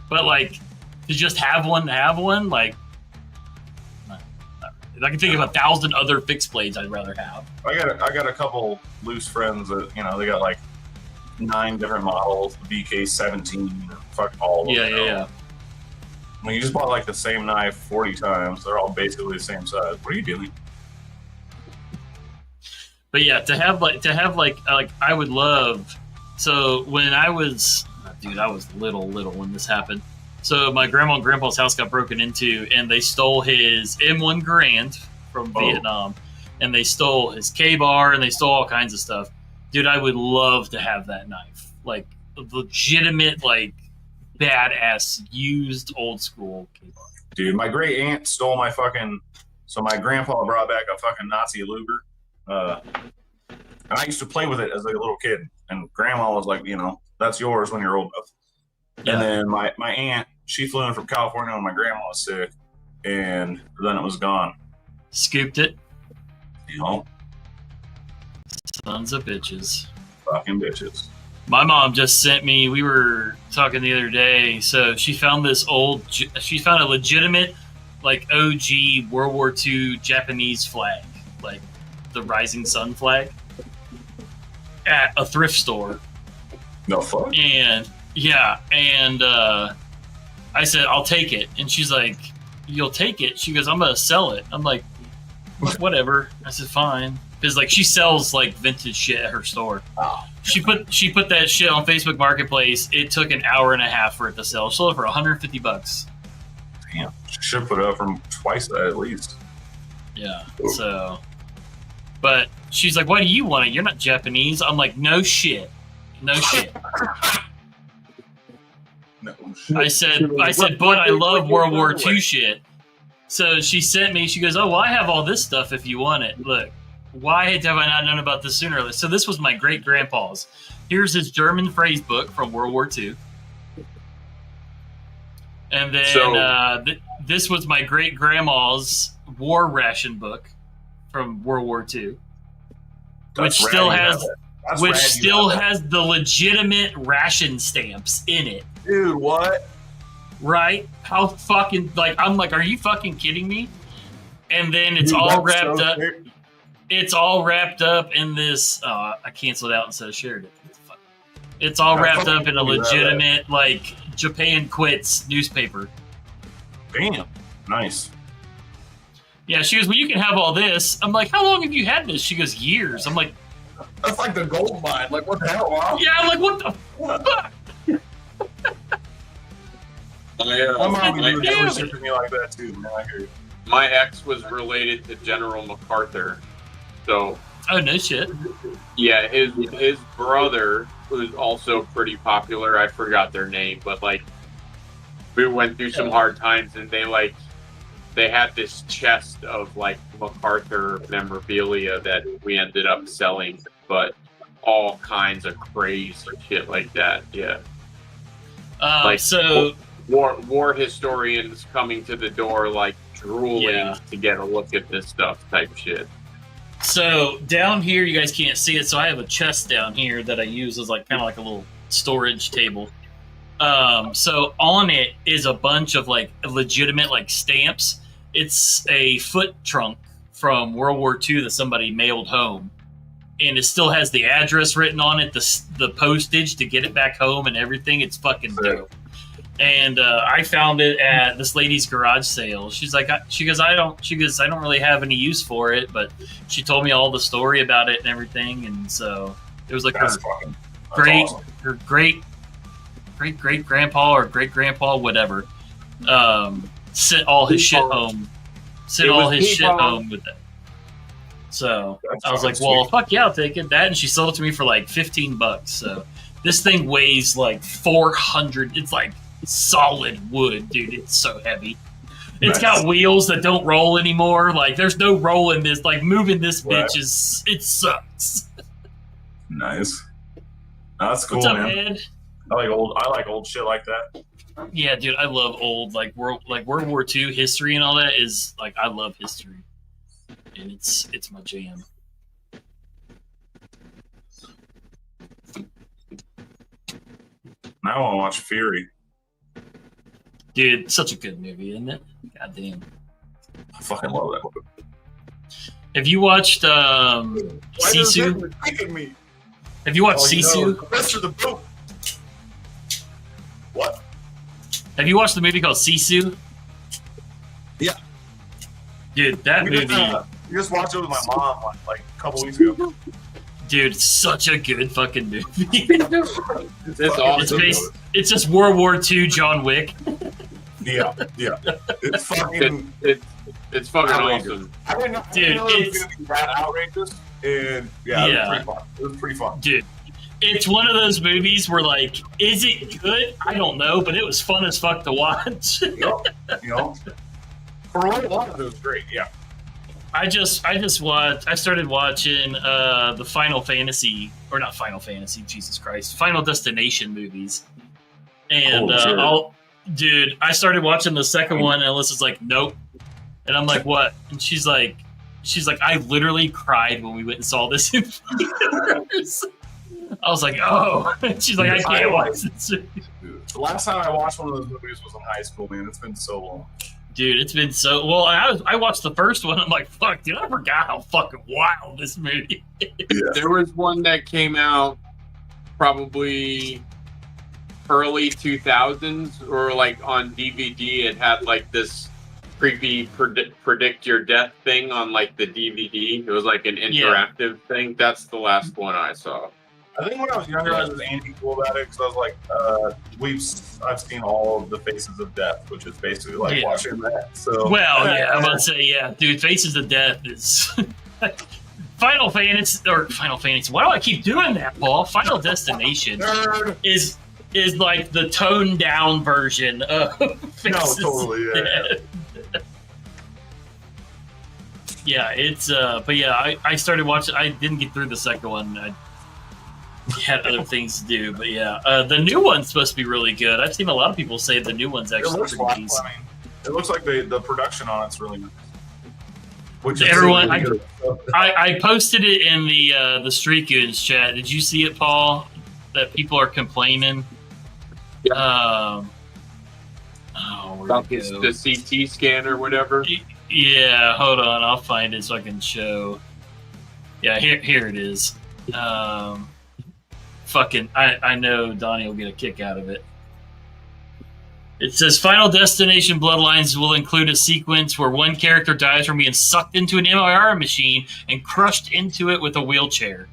But like to just have one, like I can think of 1,000 other fixed blades I'd rather have. I got a couple loose friends that, you know, they got like 9 different models, the BK-17, fuck all of them. Yeah. When you just bought like the same knife 40 times, they're all basically the same size. What are you doing? But yeah, to have like I would love. So when I was little when this happened. So my grandma and grandpa's house got broken into, and they stole his M1 Garand from Vietnam, and they stole his K-bar, and they stole all kinds of stuff. Dude, I would love to have that knife, like a legitimate, like badass used old school K-bar. Dude, my great aunt stole my fucking. So my grandpa brought back a fucking Nazi Luger. And I used to play with it as a little kid, and grandma was like, you know, that's yours when you're old enough. Yeah. And then my aunt, she flew in from California when my grandma was sick, and then it was gone. Scooped it. You know? Sons of bitches. Fucking bitches. My mom just sent me, we were talking the other day, so she found she found a legitimate, like, OG World War II Japanese flag, like the Rising Sun flag, at a thrift store. No fuck? And, yeah, and I said, I'll take it. And she's like, you'll take it? She goes, I'm going to sell it. I'm like, whatever. I said, fine. Because, like, she sells, like, vintage shit at her store. Oh. She put that shit on Facebook Marketplace. It took an hour and a half for it to sell. She sold it for $150. Damn. She should put it up from twice that at least. Yeah. So, but she's like, why do you want it? You're not Japanese. I'm like, no shit. No shit. No shit. I said, but I love World War II shit. So she sent me, she goes, oh, well, I have all this stuff if you want it. Look, why have I not known about this sooner? So this was my great-grandpa's. Here's his German phrase book from World War II. And then this was my great-grandma's war ration book from World War II. Which still has the legitimate ration stamps in it. Dude, what? Right? How fucking, like, I'm like, are you fucking kidding me? And then it's all wrapped up. it's all wrapped up in this. I canceled out instead of shared it. It's all wrapped up in a legitimate, like, Japan Quits newspaper. Damn. Nice. Yeah, she goes, well, you can have all this. I'm like, how long have you had this? She goes, years. I'm like, That's like the gold mine. Like, what the hell, Mom? yeah, I'm like, what the fuck? My mom would Damn never it. ship to me like that, too, man. I hear you. My ex was related to General MacArthur, so Oh, no shit. yeah, his brother was also pretty popular. I forgot their name, but like we went through some hard times, and they had this chest of like MacArthur memorabilia that we ended up selling, but all kinds of crazy shit like that. Yeah, So war historians coming to the door like drooling Yeah. to get a look at this stuff type shit. So down here, you guys can't see it. So I have a chest down here that I use as like kind of like a little storage table. So on it is a bunch of like legitimate like stamps. It's a foot trunk from World War II that somebody mailed home, and it still has the address written on it, the postage to get it back home and everything. It's fucking dope. And I found it at this lady's garage sale. She goes, I don't really have any use for it, but she told me all the story about it and everything. And so it was like That's great grandpa or great grandpa, whatever, sent all his shit home. Sent all his shit home with it. So I was like, well, fuck yeah, I'll take it. That, and she sold it to me for like $15. So this thing weighs like 400. It's like solid wood, dude. It's so heavy. It's got wheels that don't roll anymore. Like, there's no rolling this. Like, moving this bitch it sucks. Nice. That's cool, What's up, man. Ed? I like old shit like that. Yeah, dude, I love old like World War II history and all that. Is like, I love history, and it's my jam. Now I want to watch Fury. Dude, such a good movie, isn't it? God damn. I fucking love that movie. Have you watched Why does Sisu? it kicking me? Have you watched Oh, you know, Sisu? the rest of the boat. What? Have you watched the movie called Sisu? Yeah. Dude, that movie, We just watched it with my mom like a couple weeks ago. dude, such a good fucking movie. It's awesome. It's just World War II John Wick. Yeah. It's fucking. It's fucking outrageous. awesome. I didn't know, Dude, it was gonna be that outrageous, and Yeah. it was pretty fun. Dude, it's one of those movies where, like, is it good? I don't know, but it was fun as fuck to watch. You know, for a lot of it was great. Yeah. I started watching the Final Fantasy, or not Final Fantasy, Jesus Christ, Final Destination movies. And dude, I started watching the second one, and Alyssa's like, nope. And I'm like, what? And she's like, I literally cried when we went and saw this in theaters. I was like, oh. And she's like, I can't watch this. The last time I watched one of those movies was in high school, man. It's been so long. Dude, it's been so... Well, I watched the first one. I'm like, fuck, dude, I forgot how fucking wild this movie is. There was one that came out probably early 2000s, or like on DVD. It had like this creepy predict your death thing on like the DVD. It was like an interactive thing. That's the last one I saw. I think when I was younger, I was anti-cool about it because I was like, I've seen all of the Faces of Death, which is basically like watching that. So well, yeah, I'm about to say, yeah, dude, Faces of Death is Final Fantasy. Why do I keep doing that, Paul? Final Destination is like the toned down version of Faces totally, of Death. Yeah, it's but yeah, I started watching. I didn't get through the second one. I had other things to do, but yeah, the new one's supposed to be really good. I've seen a lot of people say the new one's actually pretty decent. It looks like the production on it's really nice. Which Everyone, really good. I posted it in the Street Goons chat. Did you see it, Paul? That people are complaining. Yeah. About the CT scan or whatever. Yeah, hold on, I'll find it so I can show. Yeah, here it is. Fucking, I know Donnie will get a kick out of it. It says Final Destination Bloodlines will include a sequence where one character dies from being sucked into an MRI machine and crushed into it with a wheelchair.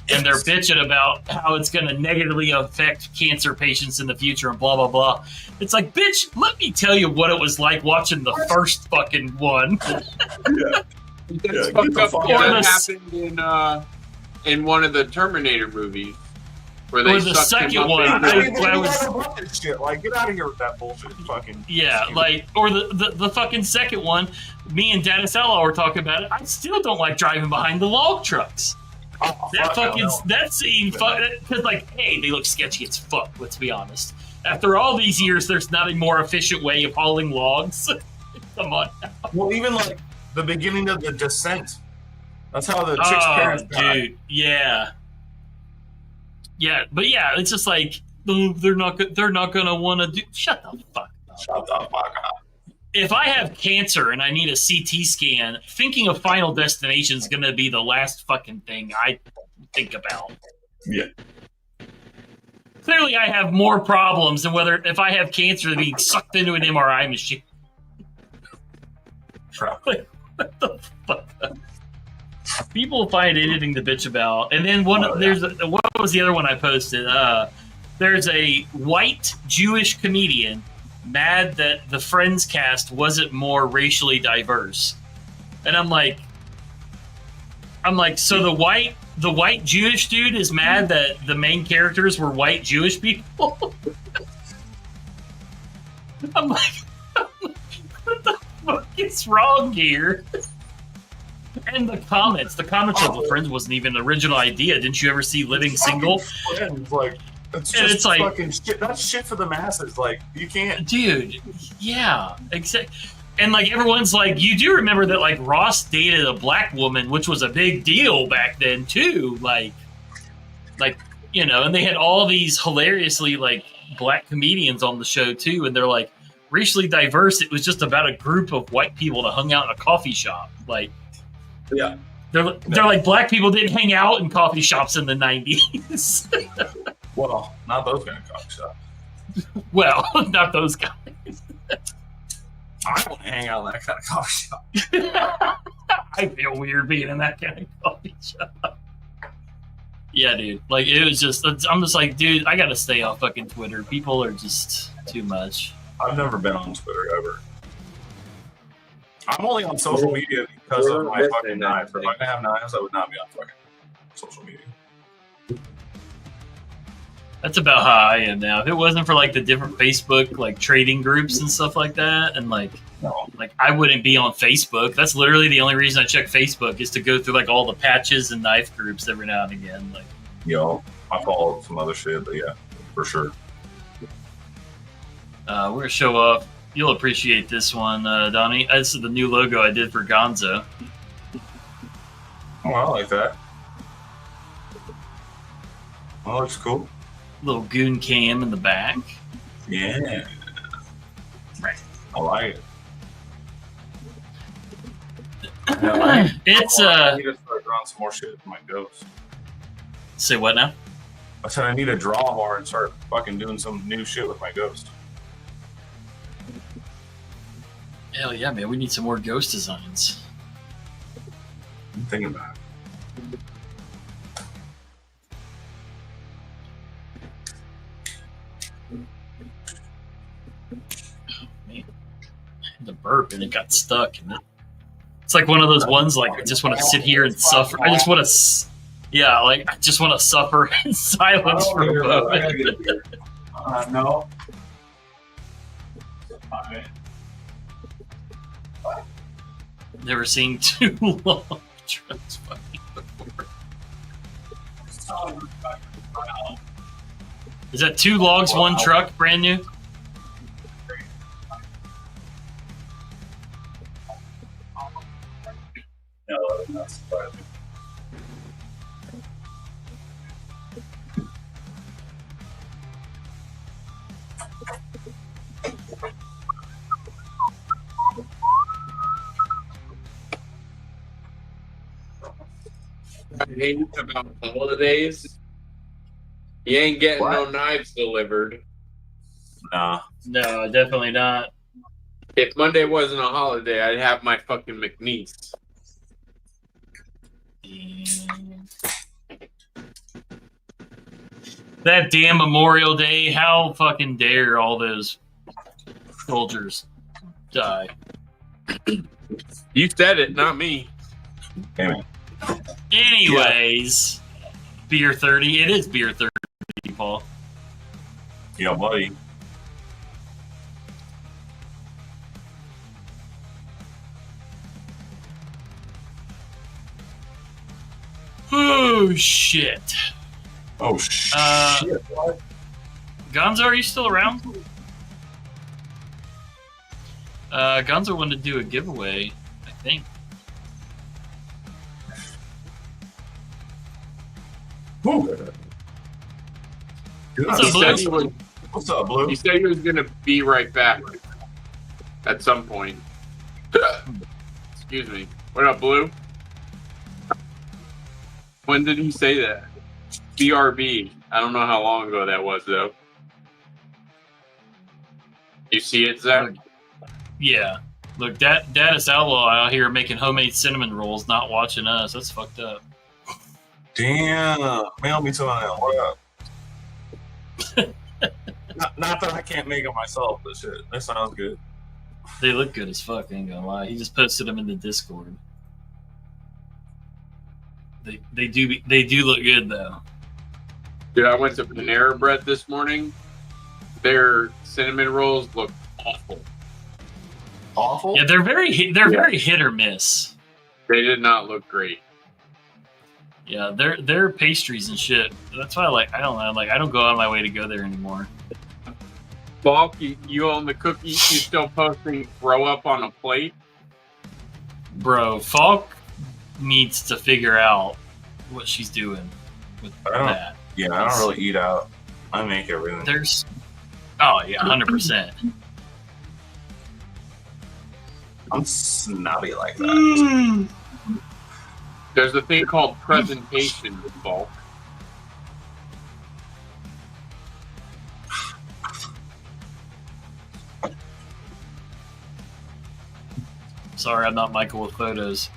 And they're bitching about how it's going to negatively affect cancer patients in the future and blah, blah, blah. It's like, bitch, let me tell you what it was like watching the first fucking one. Yeah. That's fucked up. What happened in one of the Terminator movies. Where they or the second one. I was shit. Like, get out of here with that bullshit. Fucking. Yeah, like, or the fucking second one, me and Dennis Ella were talking about it. I still don't like driving behind the log trucks. Oh, That fucking that scene, because like, hey, they look sketchy as fuck. Let's be honest. After all these years, there's not a more efficient way of hauling logs. Come on. Well, even like the beginning of the descent. That's how the chick's parents died. Dude, yeah, but yeah, it's just like they're not gonna want to do. Shut the fuck up. Shut the fuck up. If I have cancer and I need a CT scan, thinking of Final Destination is going to be the last fucking thing I think about. Yeah. Clearly, I have more problems than whether if I have cancer than being sucked into an MRI machine. Like, what the fuck? People find anything to bitch about, and then what was the other one I posted? There's a white Jewish comedian mad that the Friends cast wasn't more racially diverse, and I'm like, so the white Jewish dude is mad that the main characters were white Jewish people. I'm like, what the fuck is wrong here? And the comments of the Friends wasn't even an original idea. Didn't you ever see Living Single? Friends, like, it's like fucking shit. That's shit for the masses. Like, you can't, dude. Yeah, exactly. And like everyone's like, you do remember that like Ross dated a black woman, which was a big deal back then too. Like you know, and they had all these hilariously like black comedians on the show too, and they're like racially diverse. It was just about a group of white people that hung out in a coffee shop. Like, yeah. They're like, black people didn't hang out in coffee shops in the 90s. Well, not those kind of coffee shops. Well, not those guys. I don't hang out in that kind of coffee shop. I feel weird being in that kind of coffee shop. Yeah, dude. Like, it was just, I'm just like, dude, I gotta stay off fucking Twitter. People are just too much. I've never been on Twitter ever. I'm only on social media because of my fucking knives. If I didn't have knives, I would not be on fucking social media. That's about how I am now. If it wasn't for like the different Facebook like trading groups and stuff like that, and like I wouldn't be on Facebook. That's literally the only reason I check Facebook is to go through like all the patches and knife groups every now and again. Like, yo, I follow some other shit, but yeah, for sure. We're gonna show off. You'll appreciate this one, Donnie. This is the new logo I did for Gonzo. Oh, I like that. That looks cool. Little goon cam in the back. Yeah. I like it. It's I need to start drawing some more shit with my ghost. Say what now? I said I need to draw more and start fucking doing some new shit with my ghost. Hell yeah, man. We need some more ghost designs. I'm thinking about it. The burp and it got stuck. And it's like one of those ones like I just want to sit here and suffer. I just want to, yeah, like I just want to suffer in silence for a moment. No. Never seen two long trucks fucking before. Is that two logs, one truck, brand new? No, that's not surprising. I hate about holidays. You ain't getting no knives delivered. Nah. No, definitely not. If Monday wasn't a holiday, I'd have my fucking McNeese. That damn Memorial Day, how fucking dare all those soldiers die? You said it, not me. Damn it. Anyways, beer 30. It is beer 30, Paul. Yeah, buddy. Oh shit. Oh shit. What? Gonzo, are you still around? Gonzo wanted to do a giveaway, I think. Ooh. What's up, Blue? What's up, Blue? He said he was gonna be right back at some point. Excuse me. What up, Blue? When did he say that? BRB. I don't know how long ago that was, though. You see it, Zach? Yeah. Look, Dadis Outlaw out here making homemade cinnamon rolls, not watching us. That's fucked up. Damn. Mail me some of that. What up? not that I can't make it myself, but shit. That sounds good. They look good as fuck, ain't gonna lie. He just posted them in the Discord. They do look good though. Dude, I went to Panera Bread this morning. Their cinnamon rolls look awful. Awful? Yeah, they're very hit or miss. They did not look great. Yeah, they're pastries and shit. That's why I don't know, I don't go out of my way to go there anymore. Balk, you own the cookies. You still posting throw up on a plate? Bro, Falk needs to figure out what she's doing with that. Yeah, I don't really eat out. I make everything. Oh yeah, 100%. I'm snobby like that. There's a thing called presentation with Balk. Sorry, I'm not Michael with photos.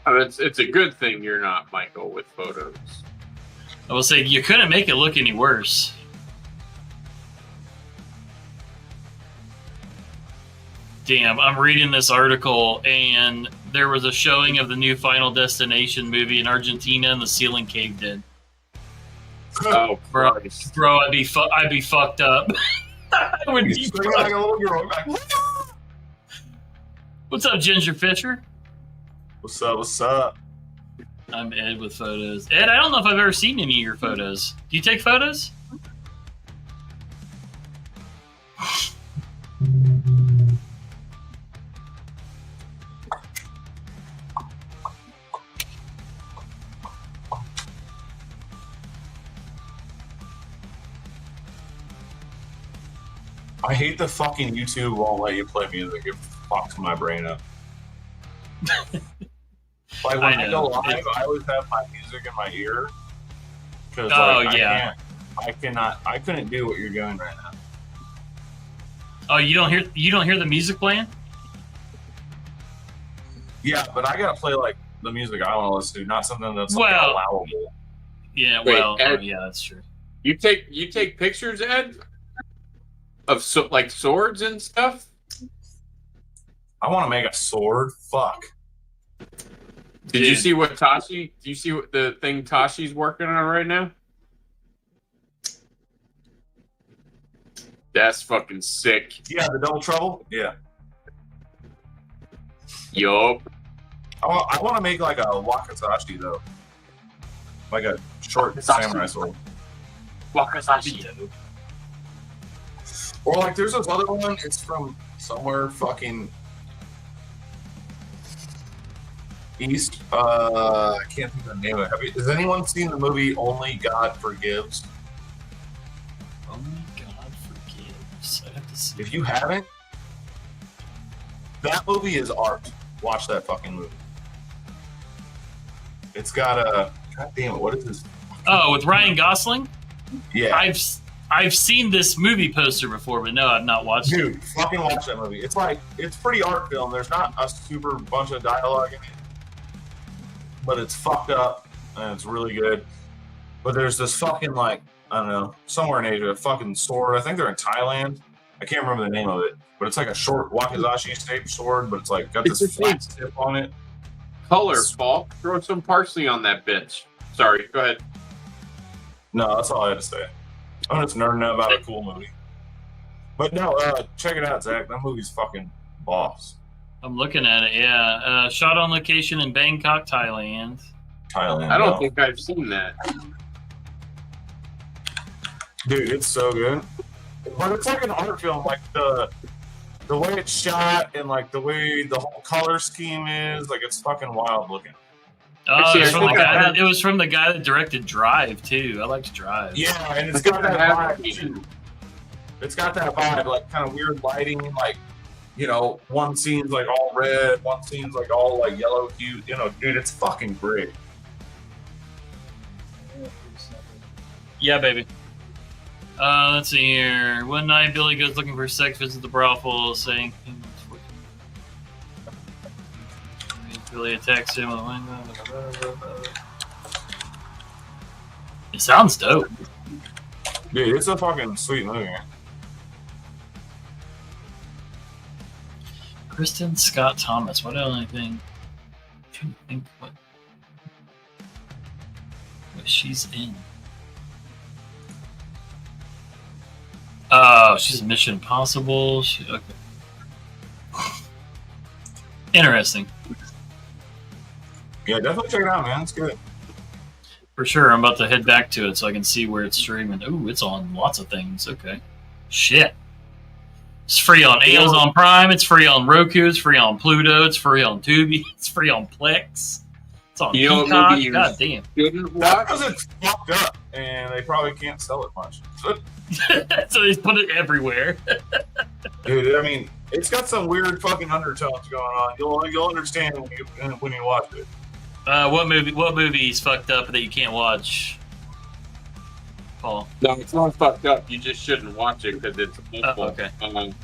It's a good thing you're not Michael with photos. I will say you couldn't make it look any worse. Damn, I'm reading this article and there was a showing of the new Final Destination movie in Argentina and the ceiling caved in. Oh, bro, Christ. I'd be fucked up. I would be like a little girl. What's up, Ginger Fisher? What's up? What's up? I'm Ed with photos. Ed, I don't know if I've ever seen any of your photos. Do you take photos? I hate the fucking YouTube won't let you play music. It fucks my brain up. Like when I go live, I always have my music in my ear. Cause I couldn't do what you're doing right now. Oh, you don't hear the music playing? Yeah, but I gotta play like the music I want to listen to, not something that's like, allowable. Yeah, Wait, Ed, yeah, that's true. You take pictures, Ed, of like swords and stuff. I want to make a sword. Fuck. Did you see what Tashi? Do you see what the thing Tashi's working on right now? That's fucking sick. Yeah, the double trouble. Yeah. Yup. I want to make like a Wakasashi though, like a short samurai sword. Wakasashi. Or like there's this other one. It's from somewhere fucking east. I can't think of the name of it. Has anyone seen the movie Only God Forgives? Only God Forgives. I have to see. If you haven't, that movie is art. Watch that fucking movie. It's got God damn it! What is this? Oh, with Ryan Gosling. Yeah, I've seen this movie poster before, but no, I've not watched it. dude, fucking watch that movie. It's like it's pretty art film. There's not a super bunch of dialogue in it, but it's fucked up and it's really good. But there's this fucking like I don't know somewhere in Asia, a fucking sword. I think they're in Thailand. I can't remember the name of it, but it's like a short wakizashi shaped sword, but it's like got this flat tip on it. Color, Paul. Throw some parsley on that bitch. Sorry, go ahead. No, that's all I had to say. I'm just nerding out about a cool movie. But no, check it out, Zach. That movie's fucking boss. I'm looking at it. Yeah, shot on location in Bangkok, Thailand. Thailand. I don't think I've seen that. Dude, it's so good. But it's like an art film, like the way it's shot and like the way the whole color scheme is, like it's fucking wild looking. Oh, Actually, it's I from think the guy I have- it was from the guy that directed Drive too. I liked Drive. Yeah, and it's got that vibe too. It's got that vibe, like kind of weird lighting, like you know, one scene's like all red, one scene's like all like yellow hue. You know, dude, it's fucking great. Yeah, baby. Let's see here. One night, Billy goes looking for sex, visits the brothel, saying Billy attacks him. It sounds dope. Dude, it's a fucking sweet movie, man. Kristen Scott Thomas. What only thing? I'm trying to think what she's in. Oh, she's in Mission Impossible. Okay. Interesting. Yeah, definitely check it out, man. It's good. For sure. I'm about to head back to it so I can see where it's streaming. Ooh, it's on lots of things. Okay. Shit. It's free on Amazon Prime. It's free on Roku. It's free on Pluto. It's free on Tubi. It's free on Plex. It's on Peacock. God damn. Didn't That watch? because it's fucked up, and they probably can't sell it much. So they put it everywhere. Dude, I mean, it's got some weird fucking undertones going on. You'll understand when you watch it. What movie is fucked up that you can't watch, Paul? No, it's not fucked up. You just shouldn't watch it because it's awful. Okay.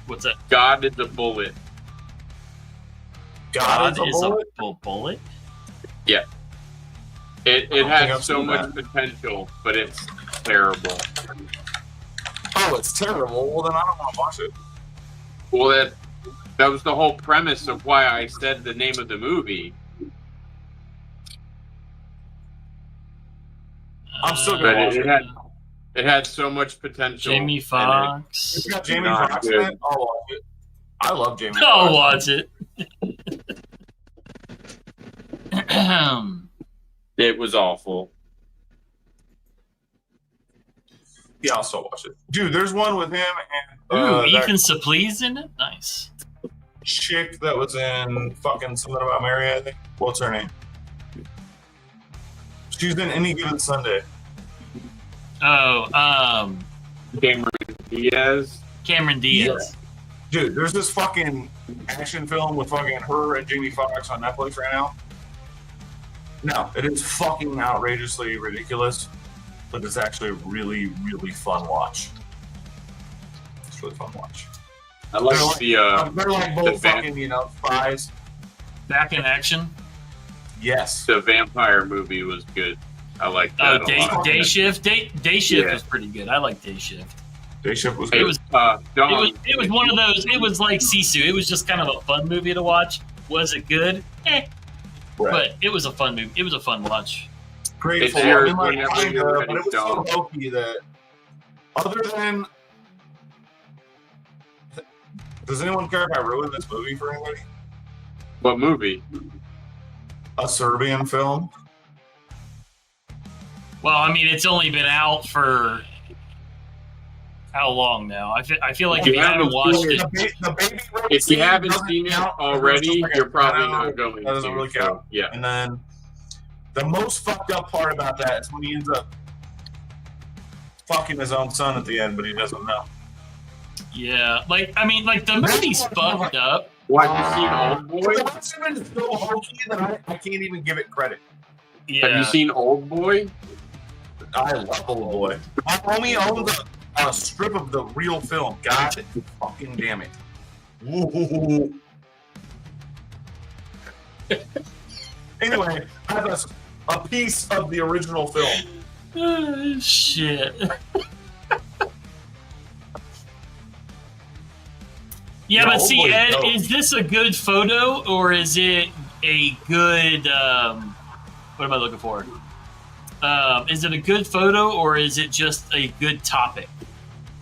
What's that? God is a bullet. God is a bullet? Yeah. It think has I've so seen much potential, but it's terrible. Oh, it's terrible. Well, then I don't want to watch it. Well, that was the whole premise of why I said the name of the movie. I'm still But gonna watch it. it had so much potential. Jamie and Foxx. It's got Jamie Not Foxx in good. it. I'll watch it. I love Jamie I'll Foxx. watch it. It was awful. Yeah, I'll still watch it. Dude, there's one with him and Ooh, that Ethan Suplee's in it? Nice. chick that was in fucking Something About Mary, I think. What's her name? She's in Any Given Sunday. Oh, Cameron Diaz. Cameron Diaz. Dude, there's this fucking action film with fucking her and Jamie Foxx on Netflix right now. No, it is fucking outrageously ridiculous, but it's actually a really, really fun watch. It's a really fun watch. I like They're like both the fucking, spies. Back in action. Yes. the vampire movie was good. I like Oh, that a lot. Day Shift. Day Shift Yeah. was pretty good. I like Day Shift. Day Shift was good. It was Dawn. it was one of those. It was like Sisu. It was just kind of a fun movie to watch. Was it good? Right. But it was a fun movie. It was a fun watch. Grateful. It's yours I mean, like, whenever kinda, you're but ready, it was so Dom. hokey that other than does anyone care if I ruin this movie for anybody? What movie? A Serbian film. Well, I mean, it's only been out for how long now? I feel like if you haven't watched it, The baby rape If you scene haven't doesn't seen it count, already, it's just like you're a probably cutout. not going That doesn't to. really so, count. yeah. And then the most fucked up part about that is when he ends up fucking his own son at the end, but he doesn't know. yeah. Like, I mean, like the movie's fucked up. What, you seen Old Boy? The rest of it is so hokey that I can't even give it credit. Yeah. Have you seen Old Boy? I love Old Boy. My homie owns a strip of the real film. God fucking damn it. Ooh. Anyway, I have a piece of the original film. Oh, shit. Yeah, but see, Old Boy's Ed, dope. is this a good photo or is it a good? What am I looking for? Is it a good photo or is it just a good topic?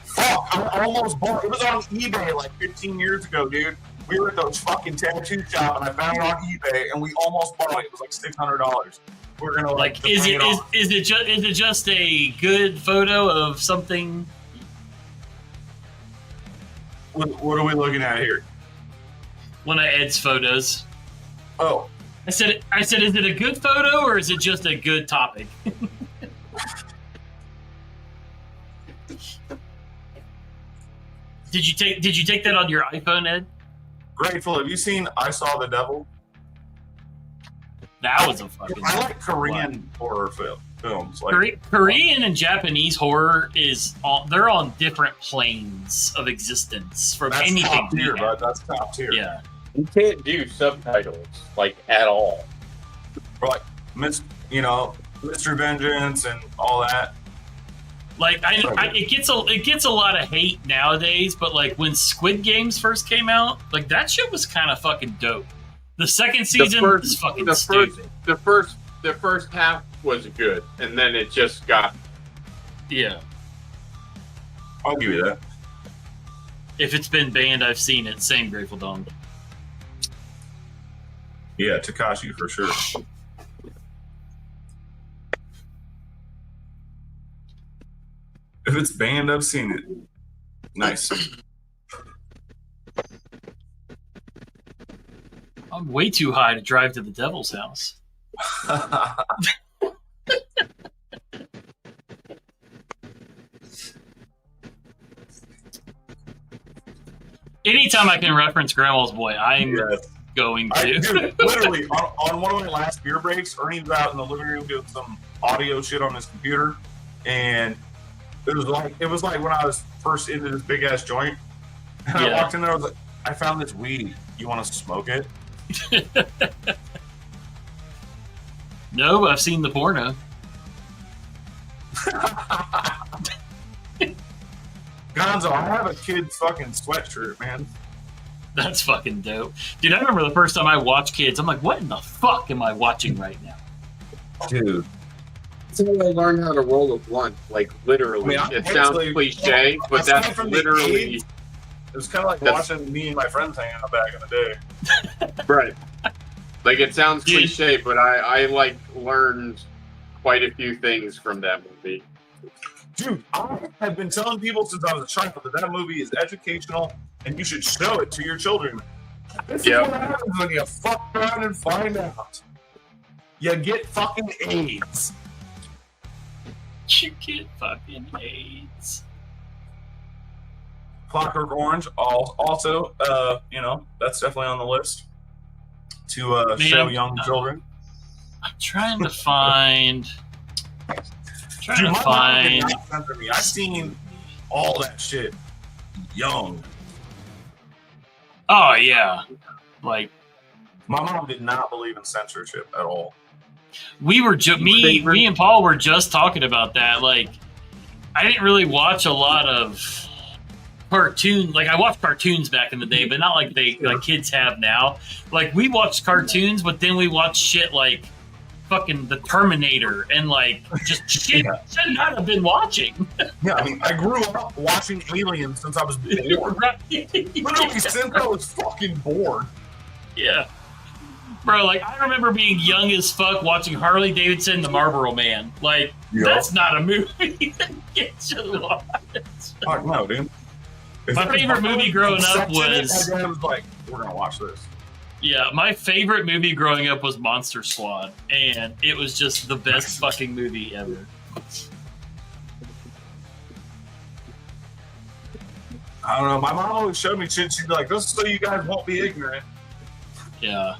Fuck, I almost bought it. It was on eBay like 15 years ago, dude. We were at the fucking tattoo shop and I found it on eBay and we almost bought it. It was like $600. We're gonna Like, is it just a good photo of something? What are we looking at here? One of Ed's photos. Oh, I said, is it a good photo or is it just a good topic? Did you take that on your iPhone, Ed? Grateful. Have you seen I Saw the Devil? That was a fucking. I like Korean horror films. Like Korean and Japanese horror they're on different planes of existence from that's anything. top tier, we bud. have. That's top tier. Yeah. You can't do subtitles like at all. Or like Mr. Vengeance and all that. Like it gets a lot of hate nowadays, but like when Squid Games first came out, like that shit was kind of fucking dope. The second season is fucking stupid. The first half was good, and then it just got. Yeah. I'll give you that. If it's been banned, I've seen it. Same Grateful Dawn. Yeah, Takashi for sure. If it's banned, I've seen it. Nice. I'm way too high to drive to the devil's house. Anytime I can reference Grandma's Boy, I'm going to. Dude, literally, on one of my last beer breaks, Ernie was out in the living room doing some audio shit on his computer, and it was like when I was first into this big ass joint, and I walked in there, I was like, I found this weed. You want to smoke it? No, but I've seen the porno. Gonzo, I have a kid's fucking sweatshirt, man. That's fucking dope. Dude, I remember the first time I watched Kids, I'm like, what in the fuck am I watching right now? Dude. That's how I learned how to roll a blunt. Like, literally. I mean, it sounds cliche, but that's literally... It was kind of like watching me and my friends hang out back in the day. Right. Like, it sounds cliche, but I like, learned quite a few things from that movie. Dude, I have been telling people since I was a child that movie is educational and you should show it to your children. This is what happens when you fuck around and find out. You get fucking AIDS. You get fucking AIDS. Clockwork Orange, also, that's definitely on the list to show young children. I'm trying to find. Dude, my mom did not censor me. I've seen all that shit young. Oh yeah, like my mom did not believe in censorship at all. We were me and Paul were just talking about that. Like, I didn't really watch a lot of cartoons. Like, I watched cartoons back in the day, but not like kids have now. Like, we watched cartoons, but then we watched shit like fucking the Terminator and like just shit should not have been watching. Yeah, I mean, I grew up watching Aliens since I was born. Right. Literally since I was fucking born. Yeah. Bro, like, I remember being young as fuck watching Harley Davidson, The Marlboro Man. Like, that's not a movie that gets you watch. Fuck no, dude. My favorite movie growing up was... My dad was like, we're going to watch this. Yeah, my favorite movie growing up was Monster Squad, and it was just the best fucking movie ever. I don't know. My mom always showed me shit. She'd be like, this is so you guys won't be ignorant. Yeah.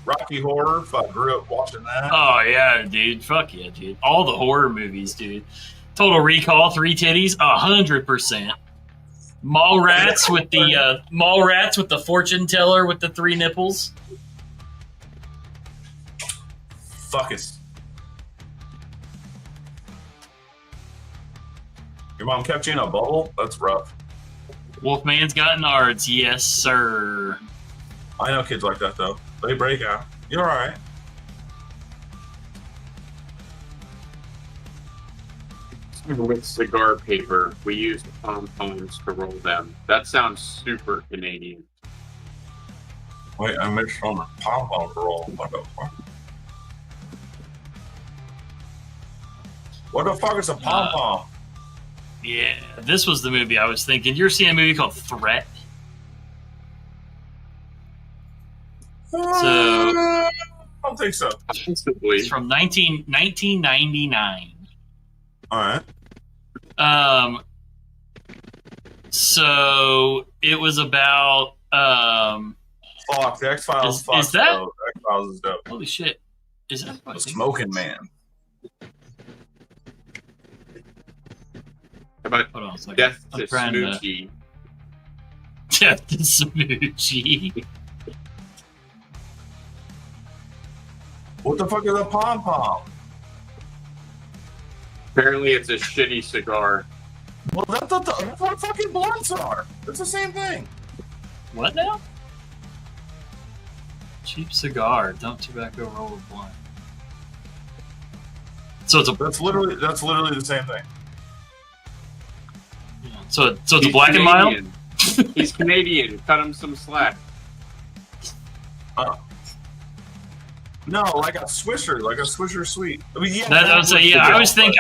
Rocky Horror. I grew up watching that. Oh yeah, dude. Fuck yeah, dude. All the horror movies, dude. Total Recall, 3 titties, 100%. Mallrats with the fortune teller with the 3 nipples. Fuck it. Your mom kept you in a bubble? That's rough. Wolfman's got nards, yes sir. I know kids like that though. They break out. You're alright. With cigar paper, we used pom-poms to roll them. That sounds super Canadian. Wait, I mixed on a pom-pom roll. What the fuck? What the fuck is a pom-pom? Yeah, this was the movie I was thinking. You're seeing a movie called Threat? So I don't think so. Possibly. it's from 1999. Alright. So it was about Fuck, the X-Files. Is that? Dope. X-Files is dope. Holy shit. Is that The Smoking Man. How about Hold on a second. Death I'm to trying to- Smoochie? Death to Smoochie. What the fuck is a pom-pom? Apparently, it's a shitty cigar. Well, that's what fucking blunts are. It's the same thing. What now? Cheap cigar, dump tobacco, roll of blunt. So it's a That's literally the same thing. so it's a He's black and mild. Canadian. He's Canadian. Cut him some slack. No, like a Swisher sweet. I mean, yeah. I was saying, yeah.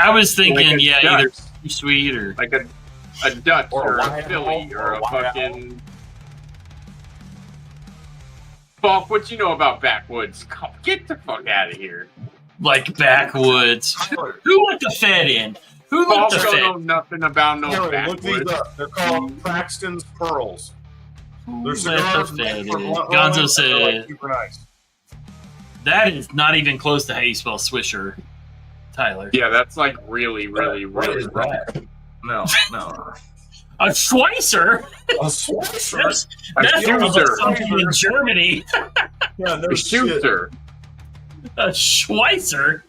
I was thinking, Like a yeah, either Dutch. too sweet or Like a Dutch Or or, a a Wild Philly or or a a Wild. fucking. Falk, what you know about backwoods? Come, get the fuck out of here. like backwoods. Who let the Fed in? Who let Falk the don't Fed? know nothing about no Taylor, look these backwoods. up. They're called Craxton's Pearls. Who They're let cigars the made Fed for in? blunt Gonzo rolling, and they're, said like, super nice. that is not even close to how you spell Swisher, Tyler. Yeah, that's like really, really, What really is wrong. that? No. A Schweitzer? A Swisher? That's A sounds like Schweitzer. something in Germany. Yeah, no A shit. shooter. A Schweitzer?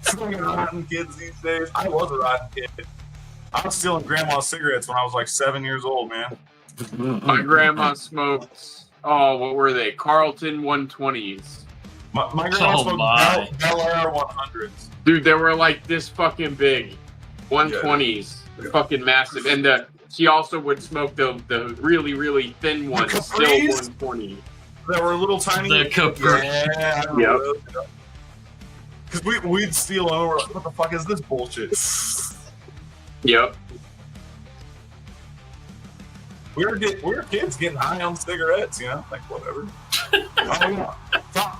Fucking rotten kids these days. I was a rotten kid. I was stealing grandma's cigarettes when I was like 7 years old, man. My grandma smoked. Oh, what were they? Carlton 120s. My grandma Oh, smoked my. Bel Air 100s. Dude, they were like this fucking big. 120s. Yeah. Fucking massive. And she also would smoke the really, really thin ones. Still Capris? 120. That were little tiny. The Capri. Yeah. Yep. Because we'd steal them. We're like, what the fuck is this bullshit? Yep. We were kids getting high on cigarettes, you know? Like, whatever. Oh, yeah.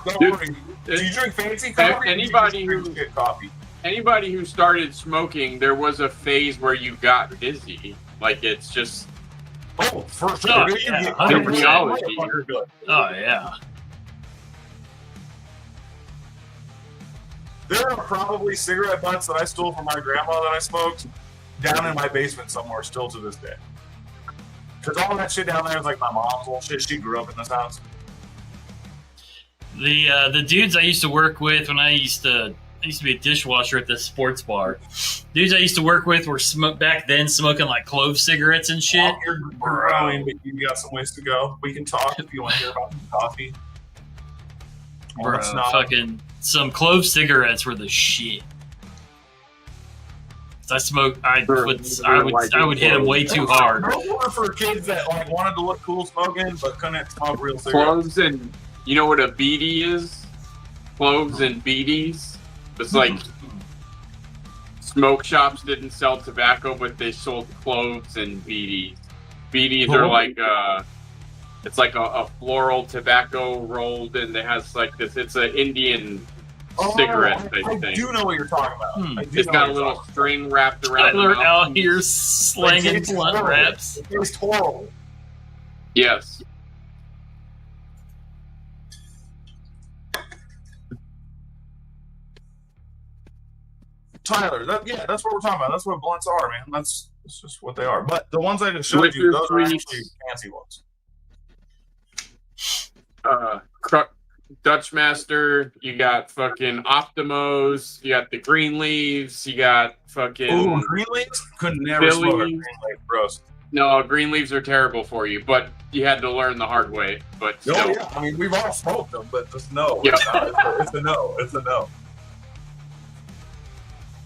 Don't Dude, worry. Do you drink fancy coffee? or do you anybody just drink who- shit coffee? Anybody who started smoking, there was a phase where you got dizzy. Like, it's just. Oh, for sure. Oh, Dude, yeah, you get 100%. motherfucker good. Oh, yeah. There are probably cigarette butts that I stole from my grandma that I smoked down in my basement somewhere still to this day. Because all that shit down there is like my mom's old shit. She grew up in this house. The dudes I used to work with when I used to be a dishwasher at this sports bar. Dudes I used to work with were back then smoking like clove cigarettes and shit. You're growing, but you got some ways to go. We can talk if you want to hear about coffee. Or Bro, it's not. fucking some clove cigarettes were the shit. I smoked. I would hit them way too hard. Those were for kids that like wanted to look cool smoking, but couldn't smoke real cigarettes. Cloves and. You know what a beady is? Cloves and beadies. It's like. Smoke shops didn't sell tobacco, but they sold cloves and beadies. Beadies are like it's like a floral tobacco rolled, and it has like this. It's an Indian cigarette type I thing. do know what you're talking about. I do It's know got what a you're little talking string wrapped around. Tyler the mouth. out here slanging It tastes blunt horrible. wraps. It tastes horrible. Yes. Tyler, that's what we're talking about. That's what blunts are, man. That's just what they are. But the ones I just showed you, those are actually fancy ones. Dutch Master, you got fucking Optimos, you got the green leaves, you got fucking. Ooh, green leaves? Could never smoke a green leaf, gross. No, green leaves are terrible for you, but you had to learn the hard way. But still. Oh, yeah. I mean, we've all smoked them, but just no. Yeah. It's a no. It's a no.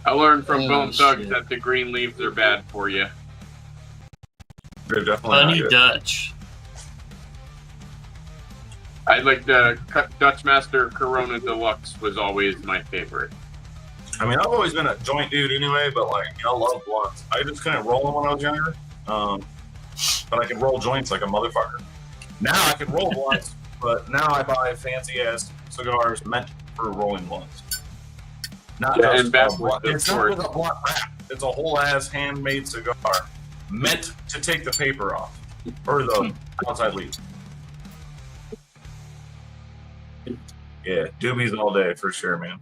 I learned from Bone Thugs that the green leaves are bad for you. They're definitely Honey not good. Dutch. I like the Dutch Master Corona Deluxe was always my favorite. I mean, I've always been a joint dude anyway, but like, I love blunts. I just couldn't roll them when I was younger, but I can roll joints like a motherfucker. Now I can roll blunts, but now I buy fancy ass cigars meant for rolling blunts. Not just a blunt. It's not just a blunt wrap. It's a whole ass handmade cigar meant to take the paper off or the outside leaf. Yeah, doobies all day for sure, man.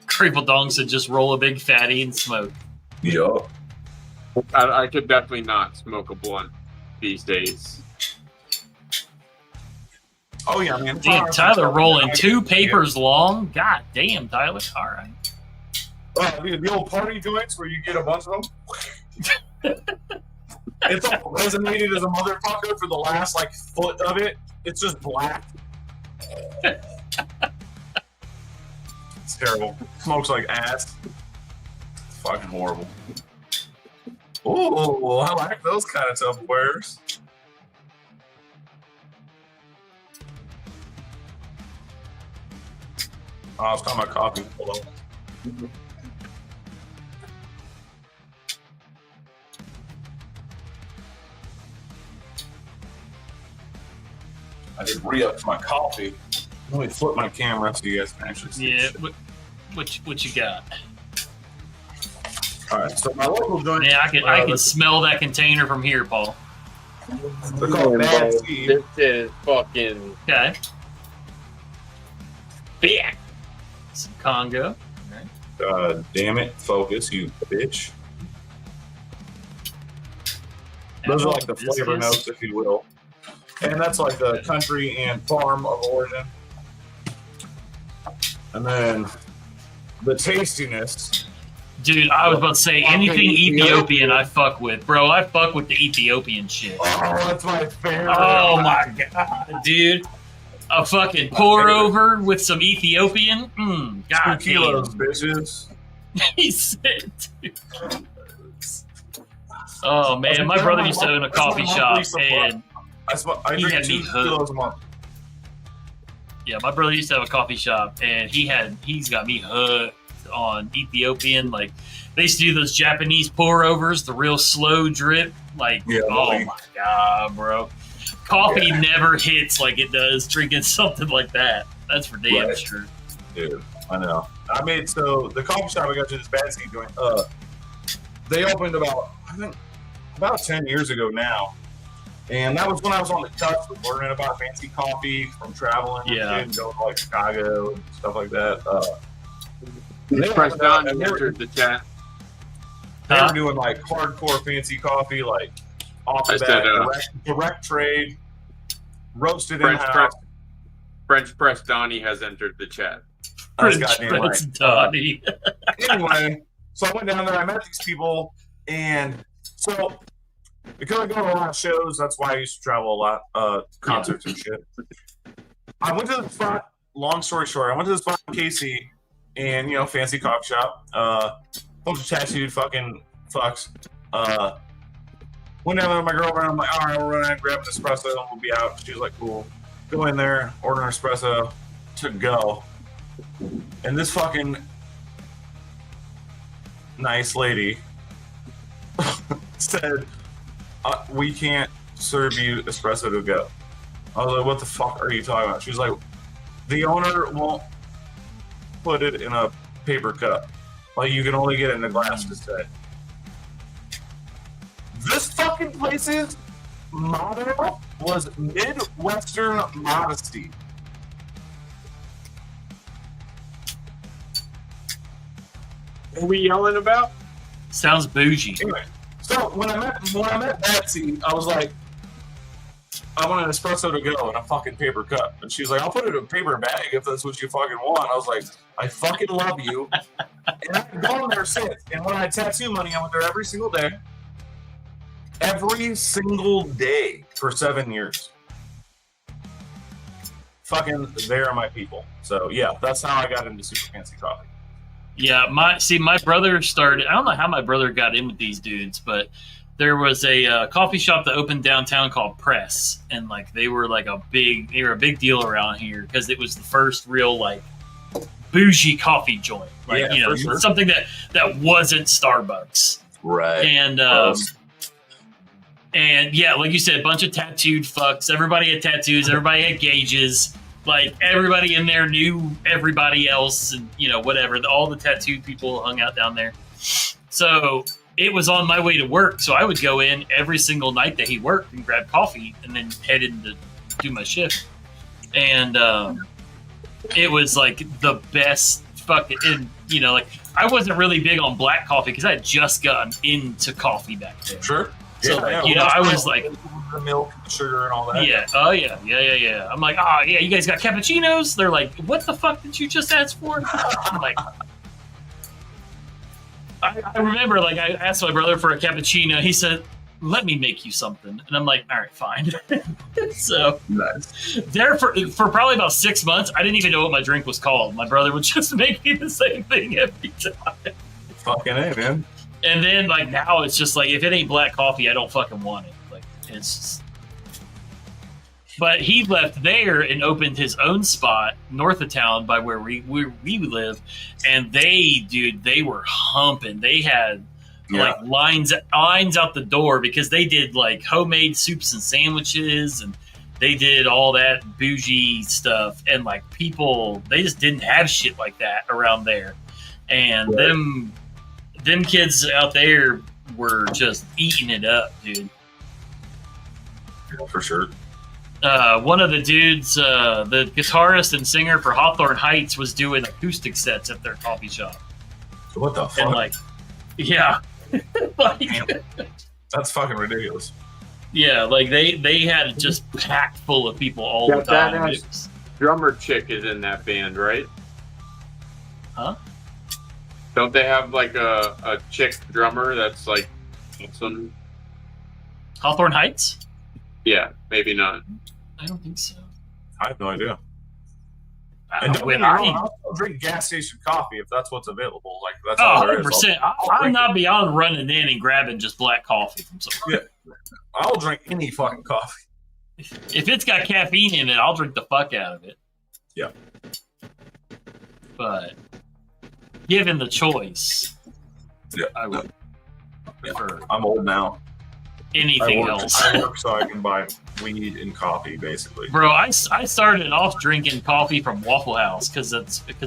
Creeple Dong said just roll a big fatty and smoke. Yup. I could definitely not smoke a blunt these days. Oh yeah, man. Damn, Tyler rolling 2 papers long. God damn, Tyler. All right. The old party joints where you get a bunch of them. It's all resonated as a motherfucker for the last like foot of it. It's just black. It's terrible. Smokes like ass. It's fucking horrible. Ooh, I like those kind of Tupperwares. Oh, I was talking about coffee. Hold on. I did re-up my coffee. Let me flip my camera so you guys can actually see. Yeah, what you got? All right, so my local joint. Yeah, I can smell that container from here, Paul. They're called Bad Seed. This is fucking. Okay. Yeah. Some Congo. Damn it, focus, you bitch. Those are like the flavor notes, if you will. And that's like the country and farm of origin. And then the tastiness. Dude, I was about to say anything Ethiopian I fuck with. Bro, I fuck with the Ethiopian shit. Oh, that's my favorite. Oh my god, dude. A fucking pour over with some Ethiopian? God 2 kilos, bitches. He said, dude. Oh man, my brother used to own a coffee shop and I he drink had 2 me hooked. kilos a month. Yeah, my brother used to have a coffee shop and he's got me hooked on Ethiopian. Like they used to do those Japanese pour overs, the real slow drip. Like, yeah, oh buddy. my god, bro. Coffee never hits like it does drinking something like that. That's for damn sure. Dude, I know. So the coffee shop I got to this Bad Seed joint, they opened about 10 years ago now. And that was when I was on the cusp of learning about fancy coffee from traveling and shit, and going to like Chicago and stuff like that. Press Don entered the chat. They were doing like hardcore fancy coffee, like off the bat, direct trade, roasted in-house. French Press Donnie has entered the chat. French Press Donnie. Anyway, so I went down there, I met these people, and so because I go to a lot of shows, that's why I used to travel a lot, concerts and shit. I went to the spot, long story short, I went to the spot in Casey, and, fancy coffee shop, bunch of tattooed fucking fucks. Went down there with my girlfriend, I'm like, all right, we'll run and grab an espresso, and we'll be out. She was like, cool. Go in there, order an espresso to go. And this fucking nice lady said, we can't serve you espresso to go. I was like, what the fuck are you talking about? She was like, the owner won't put it in a paper cup. Like, you can only get it in a glass to stay. This fucking place's motto was Midwestern modesty. What are we yelling about? Sounds bougie. Anyway, so when I met Betsy, I was like, I want an espresso to go in a fucking paper cup. And she's like, I'll put it in a paper bag if that's what you fucking want. I was like, I fucking love you. And I've gone there since. And when I had tattoo money, I went there every single day. Every single day for 7 years. Fucking, they're my people. So yeah, that's how I got into super fancy coffee. Yeah, my brother started. I don't know how my brother got in with these dudes, but there was a coffee shop that opened downtown called Press, and like they were a big deal around here because it was the first real like bougie coffee joint, like sure. something that wasn't Starbucks, Right. And yeah, like you said, a bunch of tattooed fucks. Everybody had tattoos. Everybody had gauges. Like everybody in there knew everybody else, and whatever. All the tattooed people hung out down there. So it was on my way to work. So I would go in every single night that he worked and grab coffee, and then head in to do my shift. And it was like the best fucking. And like I wasn't really big on black coffee because I had just gotten into coffee back then. Sure. So I was like, the milk, the sugar, and all that. Yeah. Oh yeah. I'm like, oh yeah, you guys got cappuccinos? They're like, what the fuck did you just ask for? I'm like, I remember like I asked my brother for a cappuccino. He said, let me make you something, and I'm like, all right, fine. So nice. There for probably about 6 months, I didn't even know what my drink was called. My brother would just make me the same thing every time. Fucking A, man. And then, like, now it's just like, if it ain't black coffee, I don't fucking want it. Like, it's just... But he left there and opened his own spot north of town by where we live. And they were humping. They had, like, lines out the door because they did, like, homemade soups and sandwiches. And they did all that bougie stuff. And, like, people, they just didn't have shit like that around there. And them kids out there were just eating it up, dude. Yeah, for sure. One of the dudes, the guitarist and singer for Hawthorne Heights, was doing acoustic sets at their coffee shop. What the fuck? And like, yeah. Like, that's fucking ridiculous. Yeah, like they had it just packed full of people all the time. Drummer chick is in that band, right? Huh? Don't they have like a chick drummer that's like awesome? Hawthorne Heights? Yeah, maybe not. I don't think so. I have no idea. I'll drink gas station coffee if that's what's available. Like that's all there is. 100%. I'm not beyond running in and grabbing just black coffee from somewhere. Yeah, I'll drink any fucking coffee. If it's got caffeine in it, I'll drink the fuck out of it. Yeah. But given the choice, I would prefer. I'm old now. Anything else. I work so I can buy weed and coffee, basically. Bro, I started off drinking coffee from Waffle House because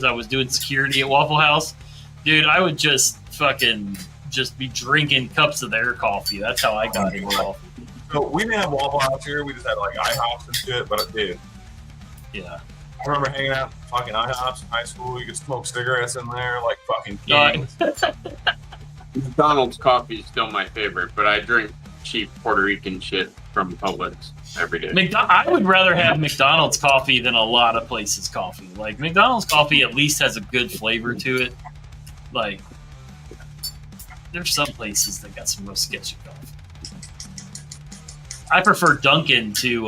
I was doing security at Waffle House. Dude, I would just be drinking cups of their coffee. That's how I got into coffee. So we didn't have Waffle House here. We just had like IHOPs and shit. But dude, yeah, I remember hanging out at fucking IHOPs in high school. You could smoke cigarettes in there like fucking kings. McDonald's coffee is still my favorite, but I drink cheap Puerto Rican shit from Publix every day. I would rather have McDonald's coffee than a lot of places' coffee. Like, McDonald's coffee at least has a good flavor to it. Like, there's some places that got some real sketchy coffee. I prefer Dunkin' to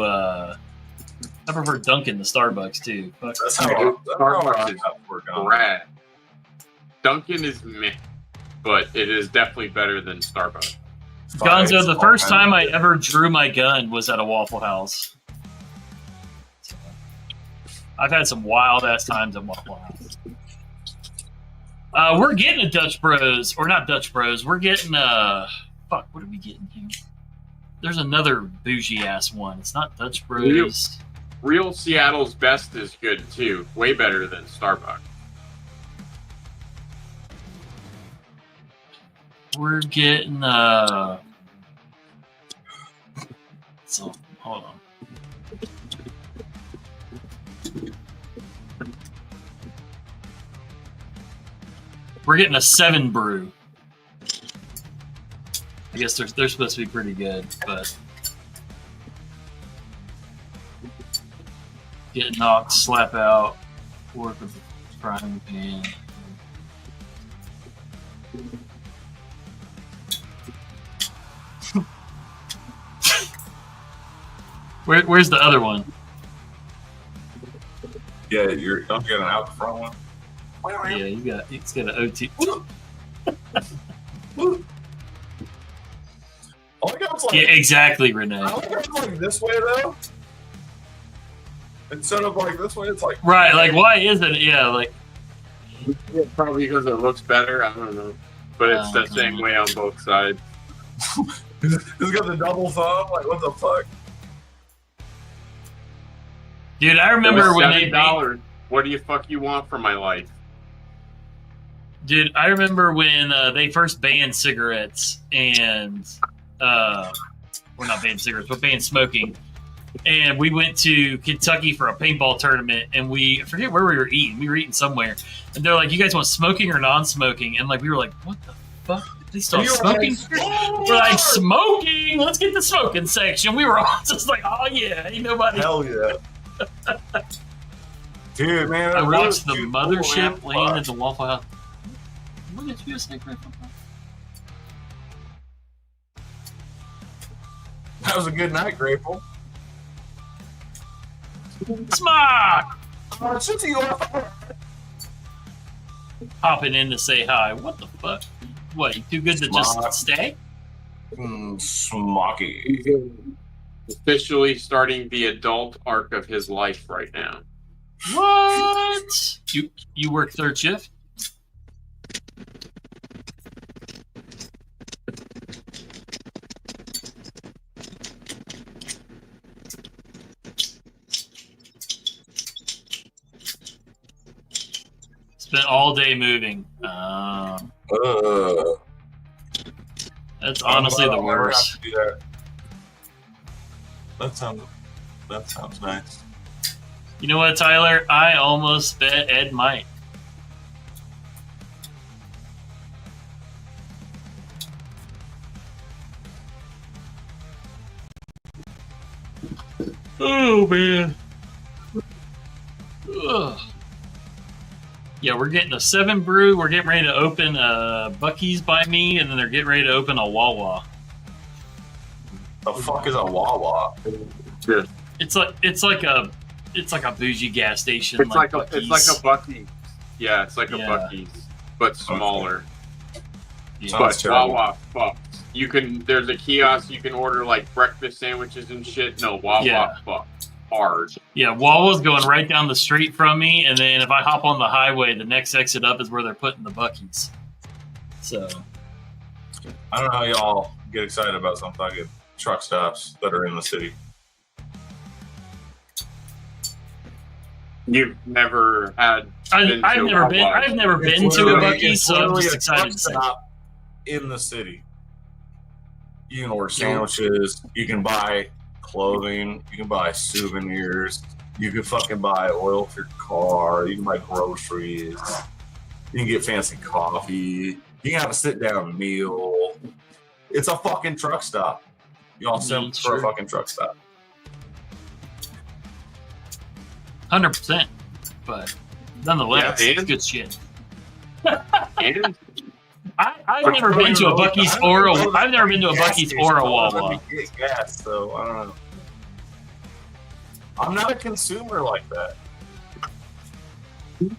Starbucks too. But that's how Starbucks is rad. Dunkin' is meh, but it is definitely better than Starbucks. Gonzo, the first time I ever drew my gun was at a Waffle House. So, I've had some wild ass times at Waffle House. We're getting a Dutch Bros, or not Dutch Bros. We're getting fuck. What are we getting here? There's another bougie ass one. It's not Dutch Bros. Real Seattle's Best is good too. Way better than Starbucks. We're getting so hold on. We're getting a 7 brew. I guess they're supposed to be pretty good, but get knocked, slap out, work with the frying pan. Where's the other one? Yeah, don't you get an out the front one? Yeah, it's got an OT. Like, yeah, exactly, Renee. I like it's like this way though. Instead of like this way, it's like right. Like, why isn't it? Yeah, like probably because it looks better. I don't know, but it's the same way on both sides. It's got the double thumb. Like, what the fuck? Dude, I remember when they $7. What do you fuck you want from my life? Dude, I remember when they first banned cigarettes and we're not banned cigarettes, but banned smoking. And we went to Kentucky for a paintball tournament, and I forget where we were eating. We were eating somewhere, and they're like, "You guys want smoking or non-smoking?" And like, we were like, "What the fuck? They start smoking?" We're like, "Smoking? Let's get the smoking section." We were all just like, "Oh yeah, ain't nobody." Hell yeah. Dude, man, I watched the mothership land at the Waffle House. What did you say, Griffin? That was a good night, Grateful. Smock! Since you are Hopping in to say hi. What the fuck? What, you too good to just stay? Smocky. Officially starting the adult arc of his life right now. What? You work third shift? Spent all day moving. That's honestly the worst. That sounds nice. You know what, Tyler? I almost bet Ed might. Oh man. Ugh. Yeah, we're getting a 7 brew. We're getting ready to open Buc-ee's by me, and then they're getting ready to open a Wawa. The fuck is a Wawa? It's like a bougie gas station. It's like a Buc-ee's. Yeah, it's like a Buc-ee's, but smaller. Yeah. But Wawa fucks. There's a kiosk you can order like breakfast sandwiches and shit. No, Wawa fucks hard. Yeah, Wawa's going right down the street from me, and then if I hop on the highway, the next exit up is where they're putting the Buc-ee's. So I don't know how y'all get excited about some fucking truck stops that are in the city. You've never had. I've never been to a Buc-ee's, so I'm just excited to say. In the city, you can order sandwiches. You can buy clothing. You can buy souvenirs. You can fucking buy oil for your car. You can buy groceries. You can get fancy coffee. You can have a sit-down meal. It's a fucking truck stop. You all send for a fucking truck stop. 100%, but nonetheless, it's good shit. And I've never been to a Buc-ee's or a Wawa. Gas, so I don't know. I'm not a consumer like that.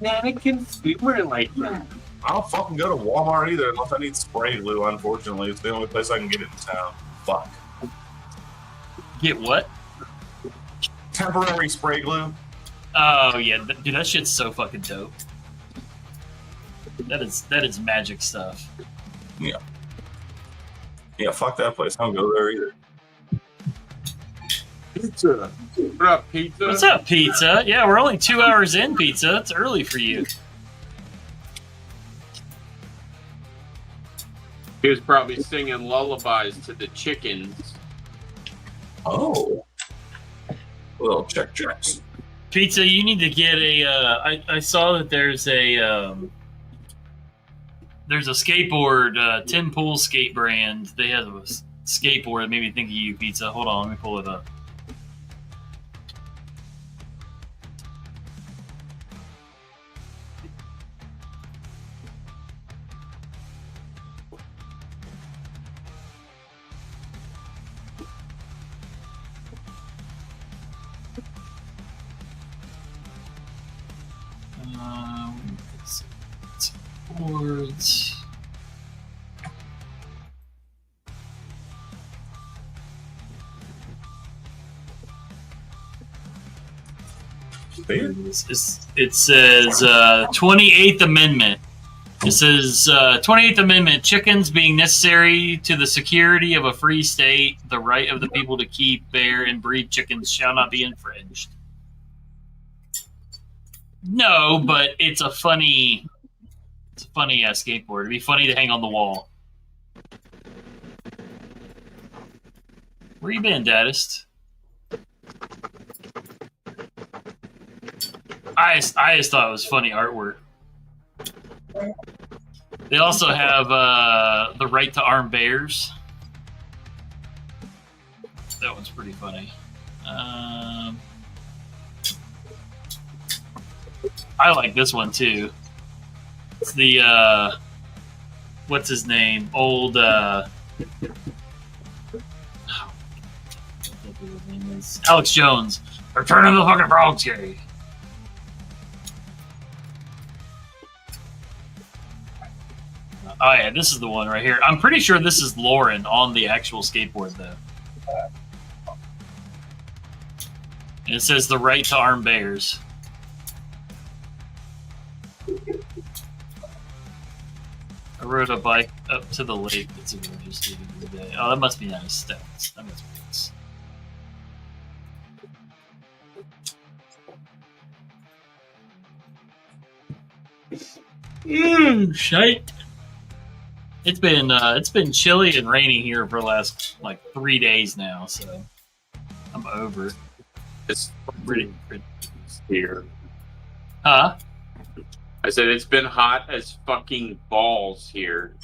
Not a consumer like that. I don't fucking go to Walmart either unless I need spray glue. Unfortunately, it's the only place I can get it in town. Fuck. Get what? Temporary spray glue. Oh yeah, dude, that shit's so fucking dope. That is magic stuff. Yeah. Yeah, fuck that place. I don't go there either. Pizza. What up, pizza? What's up, pizza? Yeah, we're only 2 hours in, pizza. It's early for you. He was probably singing lullabies to the chickens. Oh. Well, checks. Pizza, you need to get a. I saw that there's a There's a skateboard, Tim Pool skate brand. They have a skateboard that made me think of you, Pizza. Hold on, let me pull it up. Boards. It says 28th Amendment. It says 28th Amendment, chickens being necessary to the security of a free state, the right of the people to keep, bear, and breed chickens shall not be infringed. No, but it's a funny ass skateboard. It'd be funny to hang on the wall. Where you been, Daddist? I just thought it was funny artwork. They also have the right to arm bears. That one's pretty funny. I like this one too. It's the what's his name? Old Alex Jones. Return of the fucking Frogs Gay. Oh yeah, this is the one right here. I'm pretty sure this is Lauren on the actual skateboard though. And it says the right to arm bears. I rode a bike up to the lake that's interesting today. Oh, that must be nice steps. That must be nice. Shite. It's been chilly and rainy here for the last like 3 days now, so I'm over it. It's pretty here. Huh? I said it's been hot as fucking balls here.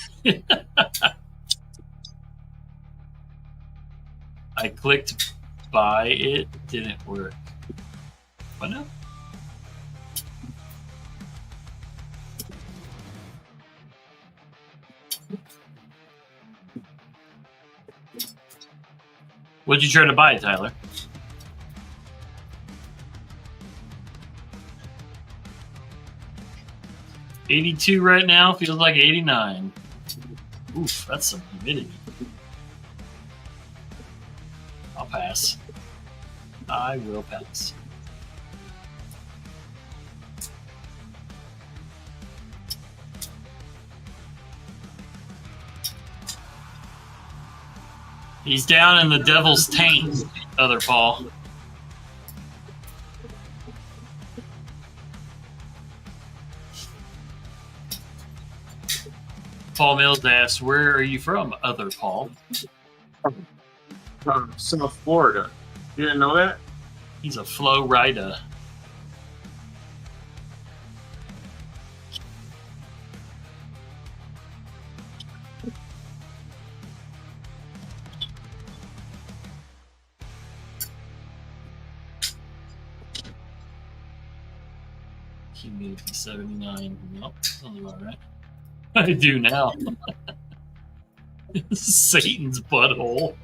I clicked buy it, didn't work. What now? What'd you try to buy, Tyler? $82 right now, feels like 89. Oof, that's some humidity. I'll pass. I will pass. He's down in the devil's taint, other Paul. Paul Mills asks, where are you from, other Paul? South Florida. You didn't know that? He's a flow rider. Humidity 79. Nope, sounds about right. I do now. Satan's butthole.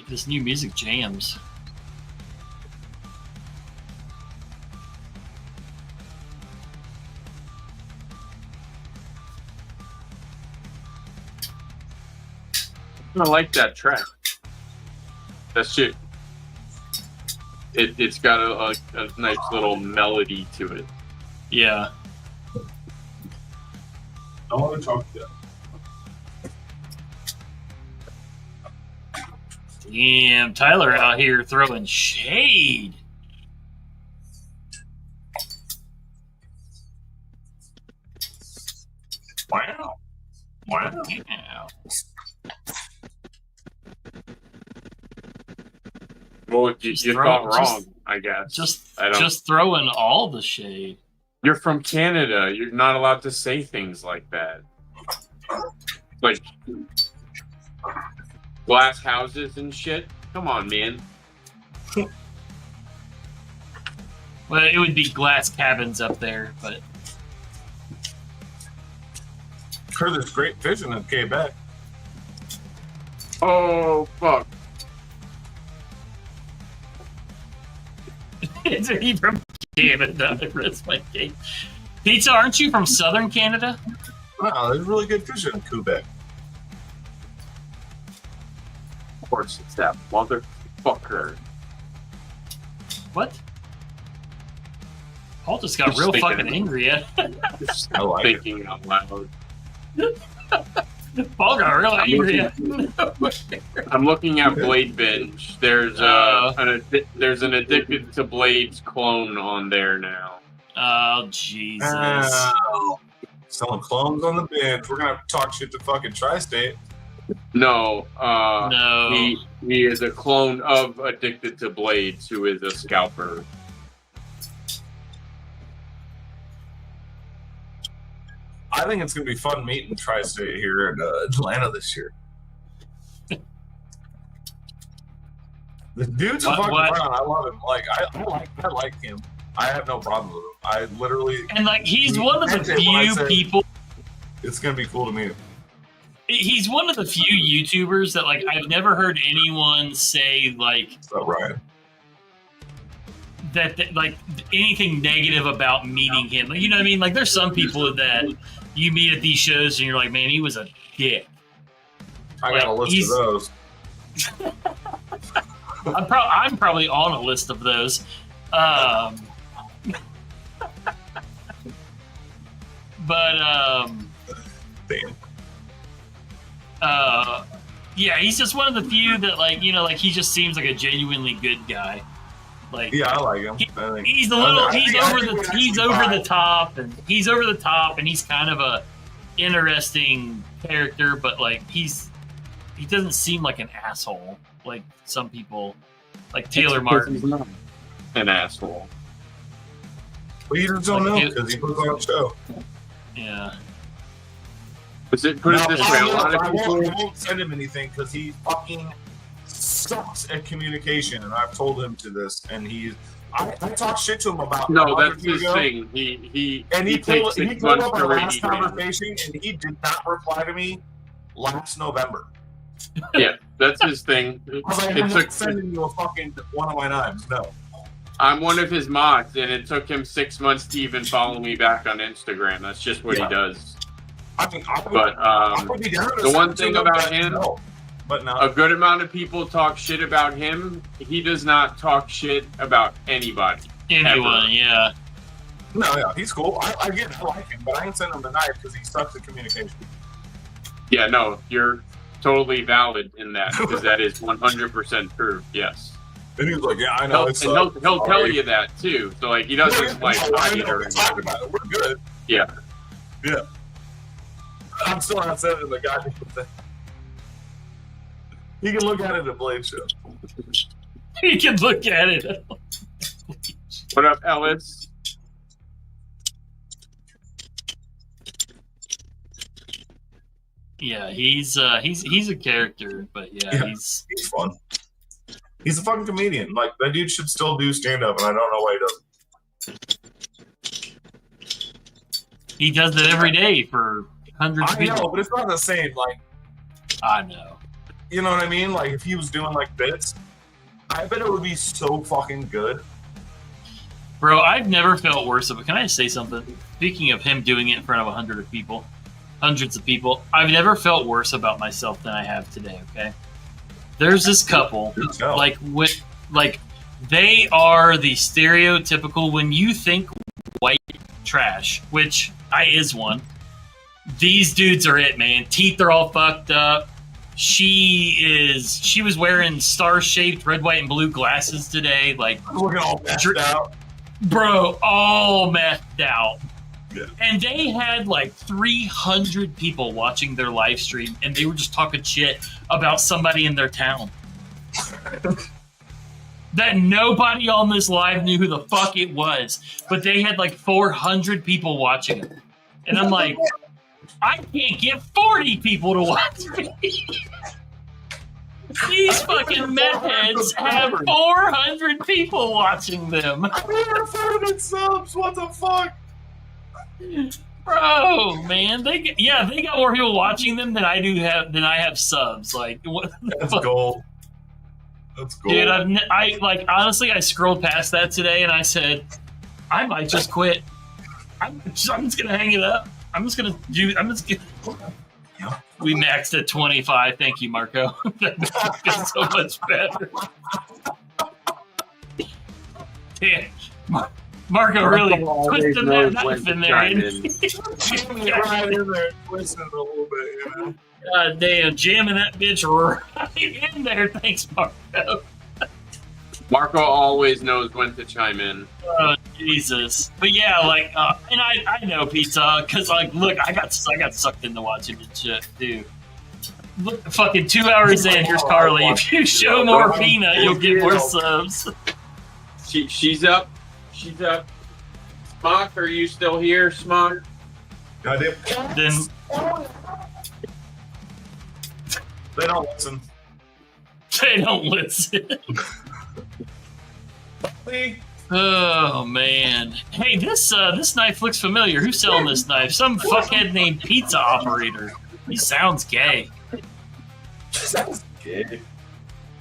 This new music jams. I like that track. That shit. It's got a nice little melody to it. Yeah. I want to talk to you. Damn, Tyler out here throwing shade. Wow. Wow. Yeah. Well, you thought wrong, I guess. Just throwing all the shade. You're from Canada. You're not allowed to say things like that. Like glass houses and shit. Come on, man. Well, it would be glass cabins up there, but Heard there's great fishing in Quebec. Oh fuck! Is he from Canada? I rest my case. Pizza, aren't you from southern Canada? Wow, there's really good fishing in Quebec. Of course, it's that motherfucker. What? Paul just got real fucking angry at. I like Thinking out loud. Paul got real angry at. I'm looking at Blade Binge. There's an Addicted to Blades clone on there now. Oh Jesus! Selling clones on the bench. We're gonna have to talk shit to fucking Tri-State. No, No. He is a clone of Addicted to Blades, who is a scalper. I think it's gonna be fun meeting Tri-State here in Atlanta this year. The dude's a fucking What? fun. I love him. Like I like him. I have no problem with him. I literally. And like he's one of the That's it, when I few said- people. It's gonna be cool to meet him. He's one of the few YouTubers that like I've never heard anyone say like What's up, Ryan? that like anything negative about meeting him. Like, you know what I mean? Like there's some people that you meet at these shows and you're like, man, he was a dick. I got a Like, list he's- of those. I'm probably on a list of those. But Damn. yeah, he's just one of the few that like, you know, like he just seems like a genuinely good guy. Like Yeah, I like him. he's a little he's over the top and he's kind of a interesting character, but like he doesn't seem like an asshole like some people, like Taylor Martin. He's not an asshole. Well, you just don't Like, know because he puts on a show. Yeah. Put it this way, a lot of I people. won't send him anything because he fucking sucks at communication, and I've told him to this, and I talked shit to him about No, a month that's or two his ago, thing. He and he takes pulled 6 up months to our last read. conversation, and he did not reply to me last November. Yeah, that's his thing. I was like, It I'm took- not sending you a fucking one of my knives. No. I'm one of his mods, and it took him 6 months to even follow me back on Instagram. That's just what he does. I mean, But would be down to the one send thing to him, about but him- no. But no. a good amount of people talk shit about him. He does not talk shit about anybody. Anyone, Ever. yeah. No, yeah, he's cool. I like him, but I ain't send him the knife because he sucks at communication. Yeah, no, you're totally valid in that because that is 100% true. Yes. And he was like, "Yeah, I know." He'll tell you that too. So like he doesn't like hide it or We're talking about it. We're good. Yeah. Yeah. I'm still not sending the goddamn thing. You can look at it at Blade Show. You can look at it. What up, Ellis? Yeah, he's a character, but Yeah. he's He's fun. He's a fucking comedian. Like, that dude should still do stand-up, and I don't know why he doesn't. he does it every day for hundreds of I know, people. but it's not the same. Like, I know. you know what I mean? Like, if he was doing, like, bits, I bet it would be so fucking good. Bro, I've never felt worse about. Can I just say something? Speaking of him doing it in front of hundreds of people, I've never felt worse about myself than I have today. Okay, there's this couple, No. like they are the stereotypical when you think white trash, which I is one. These dudes are it, man. Teeth are all fucked up. She was wearing star-shaped red, white, and blue glasses today. Like, looking all messed out. bro, all methed out. Yeah. And they had like 300 people watching their live stream, and they were just talking shit about somebody in their town. that nobody on this live knew who the fuck it was, but they had like 400 people watching it. And I'm like, I can't get 40 people to watch me. These fucking meth heads have 400 people watching them. 400 subs, what the fuck? Bro, man, they got more people watching them than I have subs. Like, what the That's fuck? gold. That's gold. Dude, I like honestly, I scrolled past that today and I said, I might just quit. I'm just gonna hang it up. We maxed at 25. Thank you, Marco. That feels so much better. Damn. Marco really twisting that knife in there. Right in there, twisting it a little bit, you know. God damn, jamming that bitch right in there. Thanks, Marco. Marco always knows when to chime in. Oh, Jesus. But yeah, like, and I know pizza, because, like, look, I got sucked into watching this shit, dude. Look, fucking 2 hours in, here's Carly. If you show more Peanut, you'll get more subs. She's up. She's up. Smock, are you still here, Smock? Goddamn. Then, They don't listen. they don't listen. Oh, man. Hey, this knife looks familiar. Who's selling this knife? Some fuckhead named Pizza Operator. He sounds gay. Sounds gay.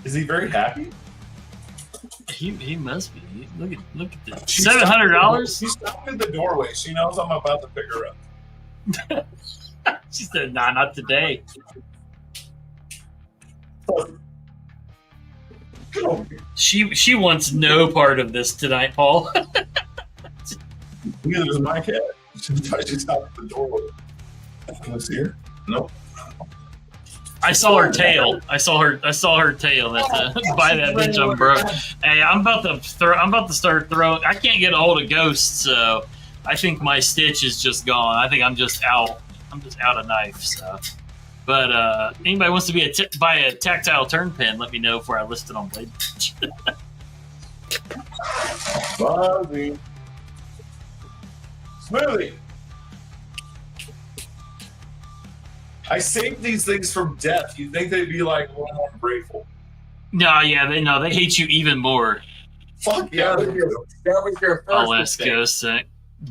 Is he very happy? He must be. Look at this. She's $700? She's stopped in the doorway. She knows I'm about to pick her up. She said, "Nah, not today." She wants no part of this tonight, Paul. Neither does my cat. She stopped at the doorway. Can I see her? Nope. I saw her tail. I saw her tail. That's by that bitch. I'm broke. Hey, I'm about to start throwing. I can't get a hold of ghosts, so I think my stitch is just gone. I think I'm just out. I'm just out of knife. So, but anybody wants to buy a tactile turn pin? Let me know before I list it on Blade. Buzzy. Smoothie. I saved these things from death. You think they'd be like a little more grateful? No, yeah, they hate you even more. Fuck yeah. That was your first I'll ask mistake. Ghost.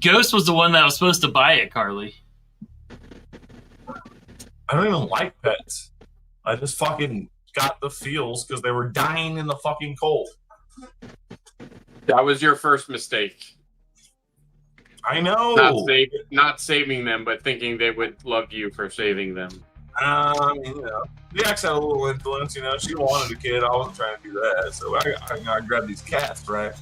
Ghost was the one that was supposed to buy it, Carly. I don't even like pets. I just fucking got the feels because they were dying in the fucking cold. That was your first mistake. I know. Not saving them, but thinking they would love you for saving them. You know, the ex had a little influence. You know, she wanted a kid. I wasn't trying to do that, so I grabbed these cats, right?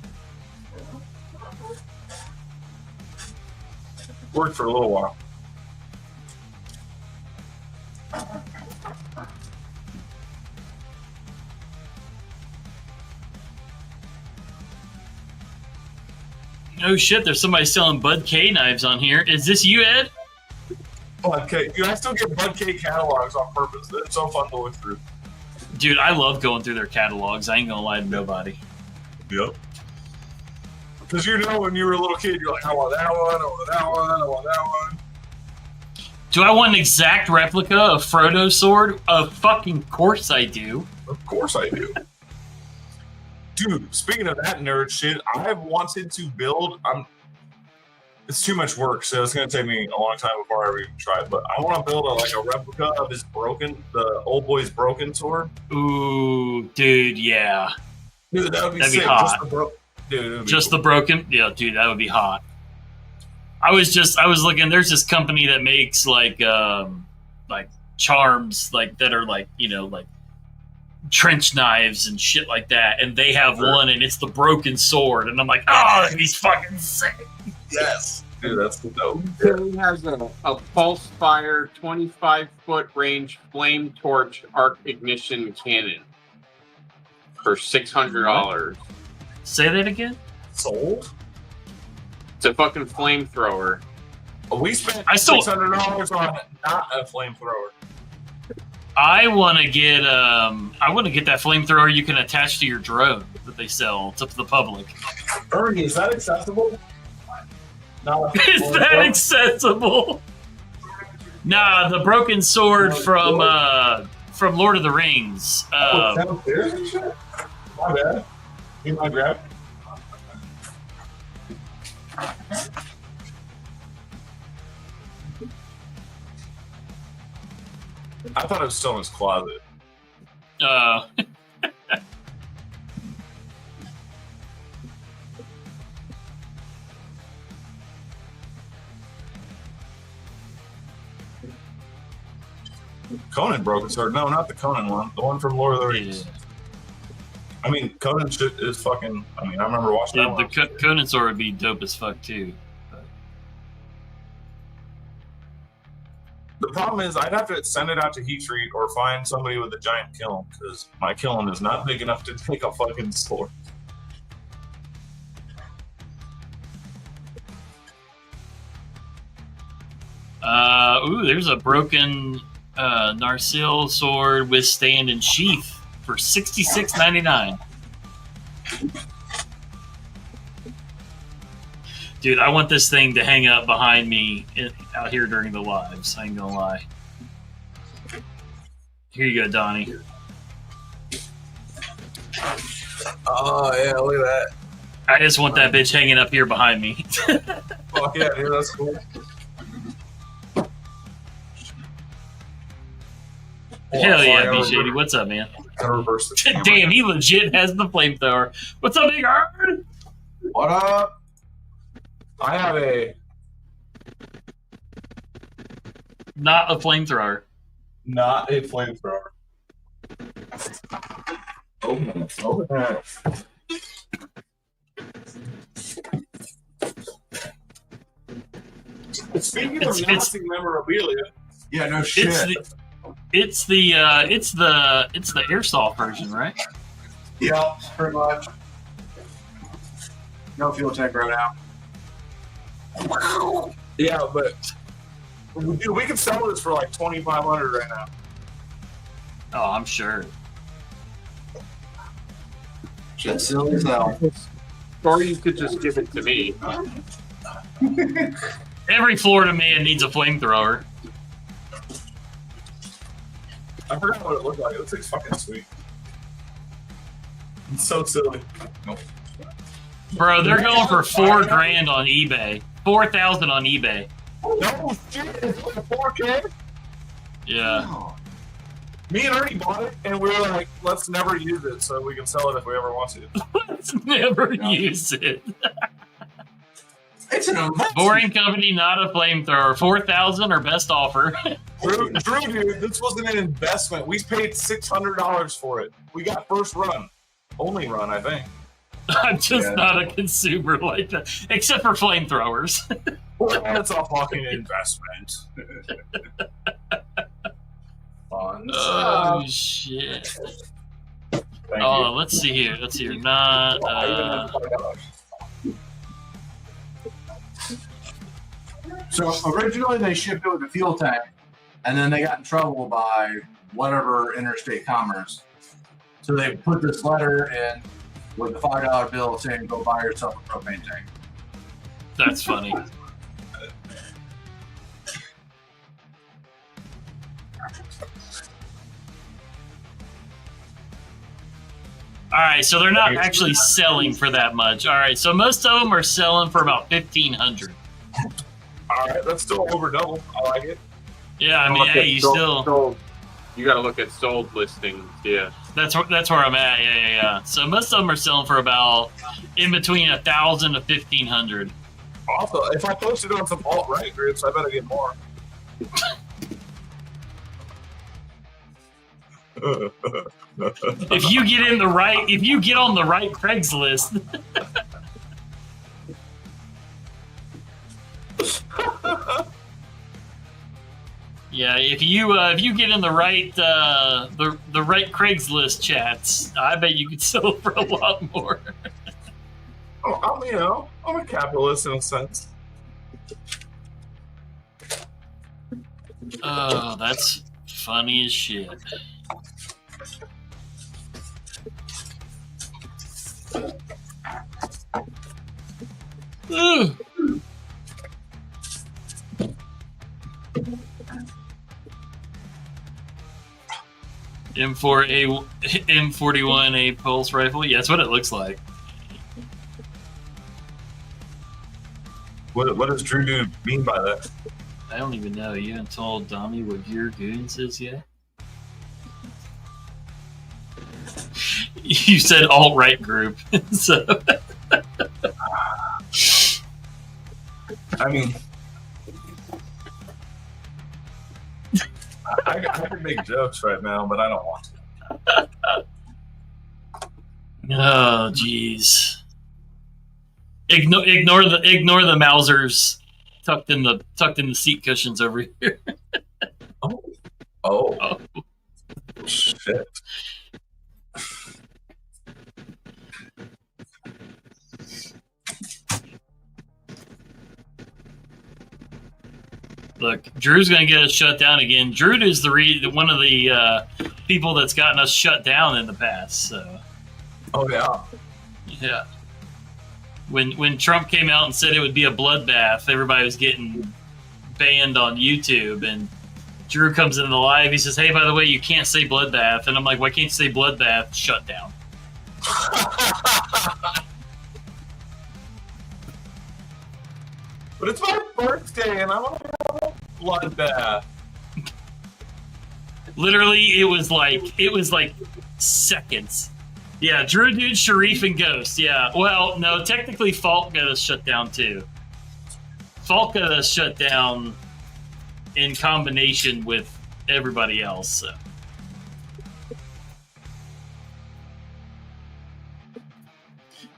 Worked for a little while. Oh shit, there's somebody selling Bud K knives on here. Is this you, Ed? Bud K. Dude, I still get Bud K catalogs on purpose. It's so fun to look through. Dude, I love going through their catalogs. I ain't gonna lie to nobody. Yep. Because you know when you were a little kid, you're like, I want that one, I want that one, I want that one. Do I want an exact replica of Frodo's sword? Of fucking course I do. Of course I do. Dude, speaking of that nerd shit, I've wanted to build. It's too much work, so it's gonna take me a long time before I ever even try it. But I want to build a replica of the old boy's broken sword. Ooh, dude, yeah. Dude, that'd be sick. hot. Just the broken, yeah, dude, that would be hot. I was looking. There's this company that makes like charms, like that are like, you know, like trench knives and shit like that, and they have one, and it's the broken sword, and I'm like, oh, he's fucking sick. Yes, dude, that's dope. He has a pulse fire 25-foot range flame torch arc ignition cannon for $600. Say that again. Sold? It's a fucking flamethrower. We spent I sold- $600 on not a flamethrower. I want to get that flamethrower you can attach to your drone that they sell to the public. Ernie, is that accessible? No. Is that accessible? Nah, the broken sword from Lord of the Rings. Downstairs and shit? My bad. You mind grab? I thought it was still in his closet. Conan broke his sword. No, not the Conan one. The one from Lord of the Rings. Yeah. I mean, Conan shit is fucking. I mean, I remember watching that one. The Conan sword would be dope as fuck too. The problem is, I'd have to send it out to heat treat or find somebody with a giant kiln because my kiln is not big enough to take a fucking sword. Ooh, there's a broken Narsil sword with stand and sheath for $66.99. Dude, I want this thing to hang up behind me out here during the lives. I ain't gonna lie. Here you go, Donnie. Oh, yeah, look at that. I just want that bitch hanging up here behind me. Fuck yeah, dude, that's cool. Hell yeah, B Shady. What's up, man? Gotta reverse the camera. Damn, he legit has the flamethrower. What's up, big Ard? What up? I have a Not a flamethrower. not a flamethrower. Open it. Speaking of Nazi memorabilia, yeah, no shit. It's the airsoft version, right? Yeah, pretty much. No fuel tank right now. Yeah, but dude, we can sell this for like $2,500 right now. Oh, I'm sure. Shit, silly as hell. Or you could just give it to me. Every Florida man needs a flamethrower. I forgot what it looked like. It looks like fucking sweet. It's so silly. Nope. Bro, they're going for $4,000 on eBay. 4,000 on eBay. No shit, it's like a 4K. Yeah. Oh. Me and Ernie bought it, and we were like, let's never use it so we can sell it if we ever want to. Let's never use it. It's an investment. Boring company, not a flamethrower. 4,000 or best offer. Drew, dude, this wasn't an investment. We paid $600 for it. We got first run. Only run, I think. I'm just not a consumer like that. Except for flamethrowers. Well, that's a fucking investment. Fun Oh, stuff. shit. Thank Oh, you. let's see here. Let's see here. Not, So originally they shipped it with a fuel tank, and then they got in trouble by whatever interstate commerce. So they put this letter in with a $5 bill saying, "Go buy yourself a propane tank." that's funny. All right, so they're not actually selling for that much. All right, so most of them are selling for about $1,500. All right, that's still over double. I like it. Yeah, I mean, hey, you still. Sold. You got to look at sold listings. Yeah. That's where I'm at. Yeah. So most of them are selling for about in between 1,000 to 1,500. Also, if I post it on some alt-right groups, I better get more. If you get on the right Craigslist. Yeah, if you get in the right the right Craigslist chats, I bet you could sell for a lot more. I'm a capitalist in a sense. Oh, that's Funny as shit. Ugh. M41A pulse rifle. Yeah, that's what it looks like. What does Drew do mean by that? I don't even know. You haven't told Dommy what your goons is yet? You said alt-right group, so... I mean... I can make jokes right now, but I don't want to. Oh, jeez. Ignore the Mausers tucked in the seat cushions over here. Oh. Shit. Look, Drew's gonna get us shut down again. Drew is one of the people that's gotten us shut down in the past. So. Oh yeah. Yeah. When Trump came out and said it would be a bloodbath, everybody was getting banned on YouTube, and Drew comes into the live. He says, "Hey, by the way, you can't say bloodbath," and I'm like, "Why can't you say bloodbath? Shut down." But it's my birthday, and I want to have a bloodbath. Literally, it was like seconds. Yeah, Drew, Dude, Sharif, and Ghost. Yeah, well, no, technically, Falk got us shut down too. Falk got us shut down in combination with everybody else. So.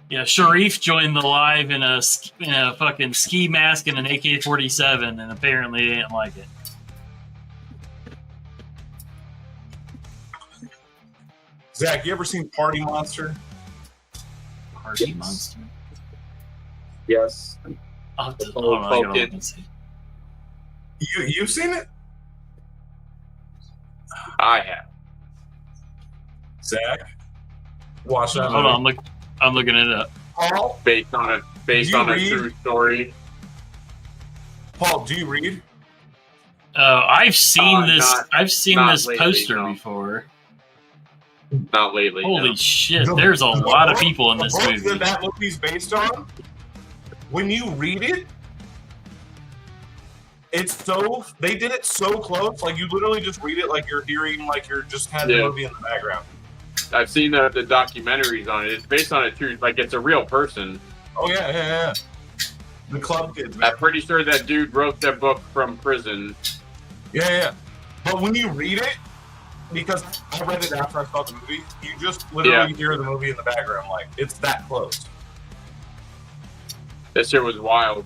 Yeah, Sharif joined the live in a fucking ski mask and an AK-47, and apparently they didn't like it. Zach, you ever seen Party Monster? Party Monster? Yes. Hold on, I gotta look and see. You've seen it? I have. Zach? Watch that Hold movie. on, I'm looking it up. Paul? Based on a true story. Paul, do you read? I've seen this. I've seen not this lately, poster no. before. Not lately. Holy no. shit! There's a lot of people in this the book movie. that movie's based on, when you read it, they did it so close. Like, you literally just read it like you're hearing, like you're just had the movie in the background. I've seen the documentaries on it. It's based on a true, like, it's a real person. Oh yeah. The club kids, man. I'm pretty sure that dude wrote that book from prison. Yeah. But when you read it, because I read it after I saw the movie, you just literally hear the movie in the background. Like, it's that close. That shit was wild.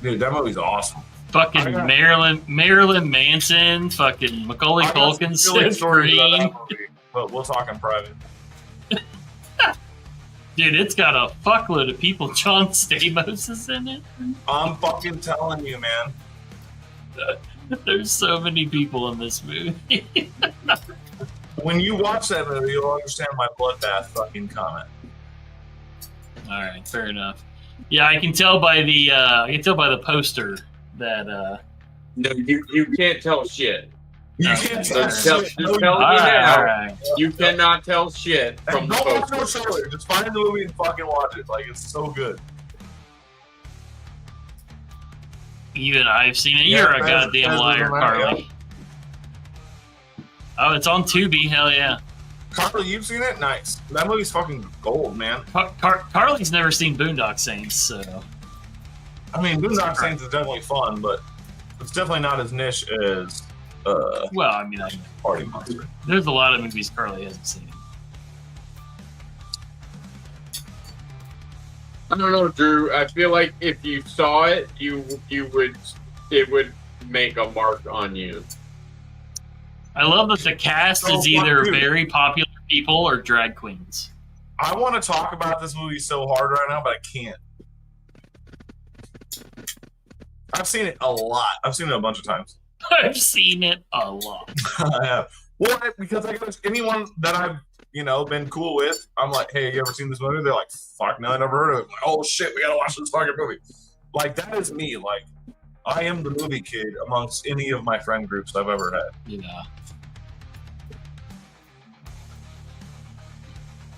Dude, that movie's awesome. Fucking Marilyn Manson, fucking Macaulay Culkin, Seth Green. But we'll talk in private. Dude, it's got a fuckload of people. John Stamos is in it. I'm fucking telling you, man. There's so many people in this movie. When you watch that movie, you'll understand my bloodbath fucking comment. All right, fair enough. Yeah, I can tell by the poster that. No, you can't tell shit. You can't tell shit. You cannot tell shit from the don't watch poster. no trailer. Just find the movie and fucking watch it. Like, it's so good. Even I've seen it. You're a goddamn liar, Carly. Oh, it's on Tubi. Hell yeah. Carly, you've seen it? Nice. That movie's fucking gold, man. Carly's never seen Boondock Saints, so. I mean, Boondock Saints is definitely fun, but it's definitely not as niche as. Well, I mean, Party Monster. There's a lot of movies Carly hasn't seen. I don't know, Drew. I feel like if you saw it, it would make a mark on you. I love that the cast is either very popular people or drag queens. I want to talk about this movie so hard right now, but I can't. I've seen it a lot. I've seen it a bunch of times. I've seen it a lot. Yeah. Well, because I guess anyone that I've been cool with, I'm like, hey, you ever seen this movie? They're like, fuck no, I never heard of it. I'm like, oh shit, we gotta watch this fucking movie. Like that is me. Like I am the movie kid amongst any of my friend groups I've ever had. Yeah.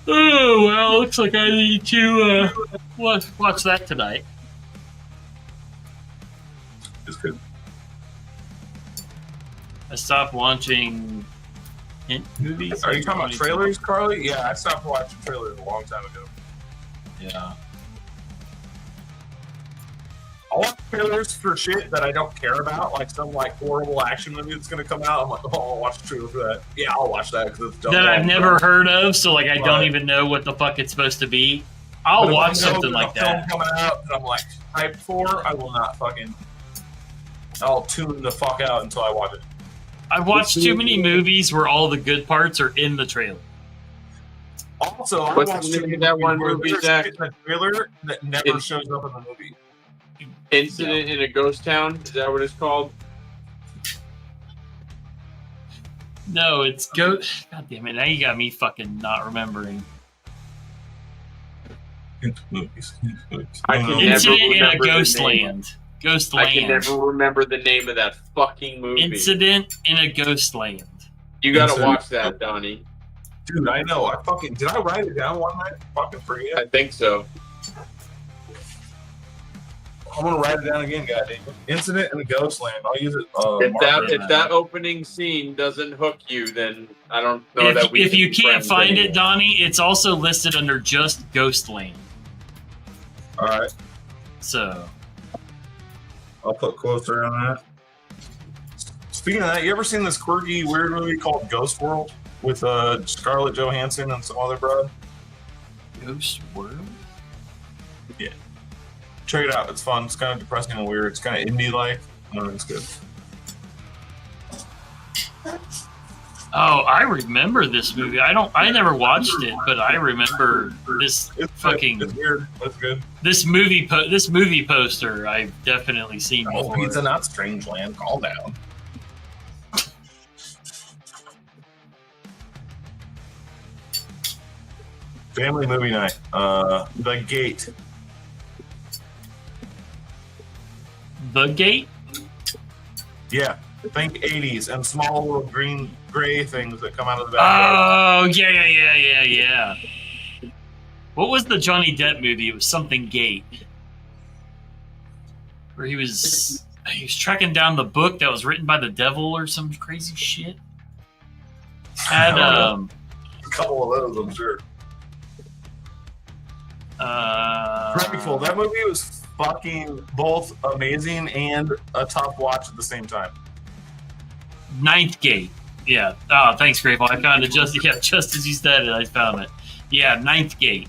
Oh well, looks like I need to watch that tonight. It's good. I stopped watching hint movies. Are you talking about trailers, Carly? Yeah, I stopped watching trailers a long time ago. Yeah. I watch trailers for shit that I don't care about, like some horrible action movie that's gonna come out. I'm like, oh, I'll watch the trailer for that. Yeah, I'll watch that because it's dumb. That I've never heard of, so I don't even know what the fuck it's supposed to be. I'll watch something like that. Film coming out that I'm like hyped for, I will not fucking. I'll tune the fuck out until I watch it. I've watched too many movies where all the good parts are in the trailer. Also, I What's watched the name of that one movie, Zach? in the trailer that never shows up in the movie. Incident in a Ghost Town? Is that what it's called? No, it's God damn it! Now you got me fucking not remembering. Movies. I can never Incident in a remember the Ghost name. Land. Ghost I can Land. never remember the name of that fucking movie. Incident in a Ghost Land. You gotta watch that, Donnie. Dude, I know. Did I write it down one night? Fucking forget. I think so. I'm gonna write it down again, goddamn. Incident in the Ghostland. I'll use it. If that opening scene doesn't hook you, then I don't know that we. If you can't friends find anymore. it, Donnie, it's also listed under just Ghostland. All right, So I'll put closer on that. Speaking of that, you ever seen this quirky, weird movie called Ghost World with Scarlett Johansson and some other broad? Ghost World. Yeah. Check it out. It's fun. It's kind of depressing and weird. It's kind of indie-like. It's good. Oh, I remember this movie. I never watched it, but I remember this fucking. It's weird. It's good. This movie poster. I've definitely seen Oh, before. pizza, not Strangeland. Calm down. Family movie night. The Gate. The Gate. Yeah. Think 80s and small little green, gray things that come out of the backyard. Oh yeah. What was the Johnny Depp movie? It was something Gate, where he was tracking down the book that was written by the devil or some crazy shit. Had A couple of those, I'm sure. Grateful. That movie was fucking both amazing and a tough watch at the same time. Ninth Gate. Yeah. Oh, thanks, Grateful. I found it just as you said it. I found it. Yeah, Ninth Gate.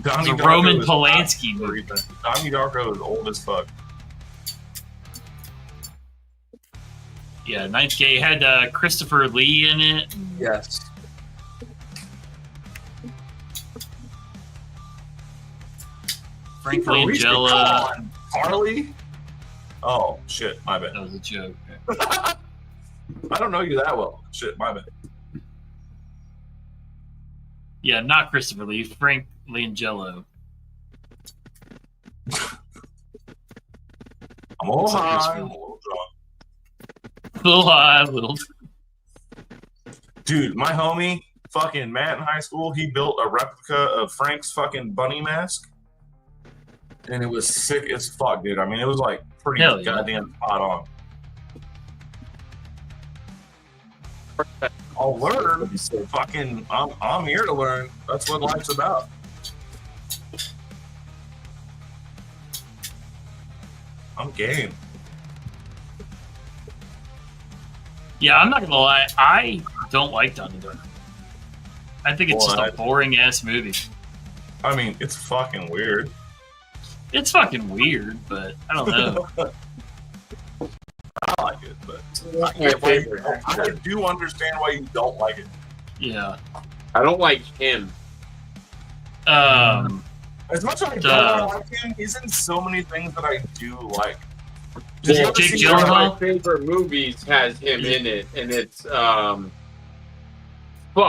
Donnie It's a Darko Roman is Polanski not- movie. Donnie Darko is old as fuck. Yeah, Ninth Gate had Christopher Lee in it. Yes. Frank Langella. Harley? Oh, shit. My bad. That was a joke. I don't know you that well. Shit, my bad. Yeah, not Christopher Lee. Frank Langella. I'm a little It's like high. this I'm a one. little drunk. Little high, little. Dude, my homie, fucking Matt in high school, he built a replica of Frank's fucking bunny mask. And it was sick as fuck, dude. I mean, it was like pretty Hell yeah. goddamn spot on. I'll learn. Fucking, I'm here to learn. That's what life's about. I'm game. Yeah, I'm not gonna lie. I don't like Donnie Darko. I think it's just a boring ass movie. I mean, it's fucking weird. It's fucking weird, but I don't know. I like it, but I get why I do understand why you don't like it. Yeah. I don't like him. As much as I don't like him, he's in so many things that I do like. Did you Well, ever Jake see One of Gyllenhaal? my favorite movies has him in it, and it's fuck.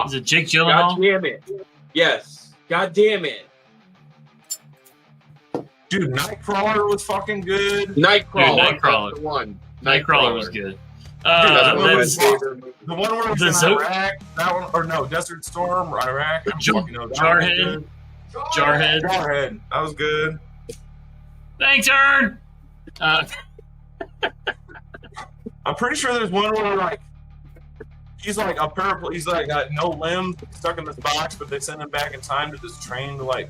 Is it Jake God Gyllenhaal? damn it. Yes. God damn it. Dude, Nightcrawler was fucking good. Nightcrawler. Dude, Nightcrawler. That's the one. Nightcrawler was good. that one That's was- The one where he's The in Zo- Iraq, that one, or no, Desert Storm, or Iraq. I don't Jar- fucking know. That Jarhead. one was Jarhead. good. Jarhead. That was good. Thanks, Ern. I'm pretty sure there's one where like he's like a paraplegic. He's like got no limbs, stuck in this box, but they send him back in time to this train to like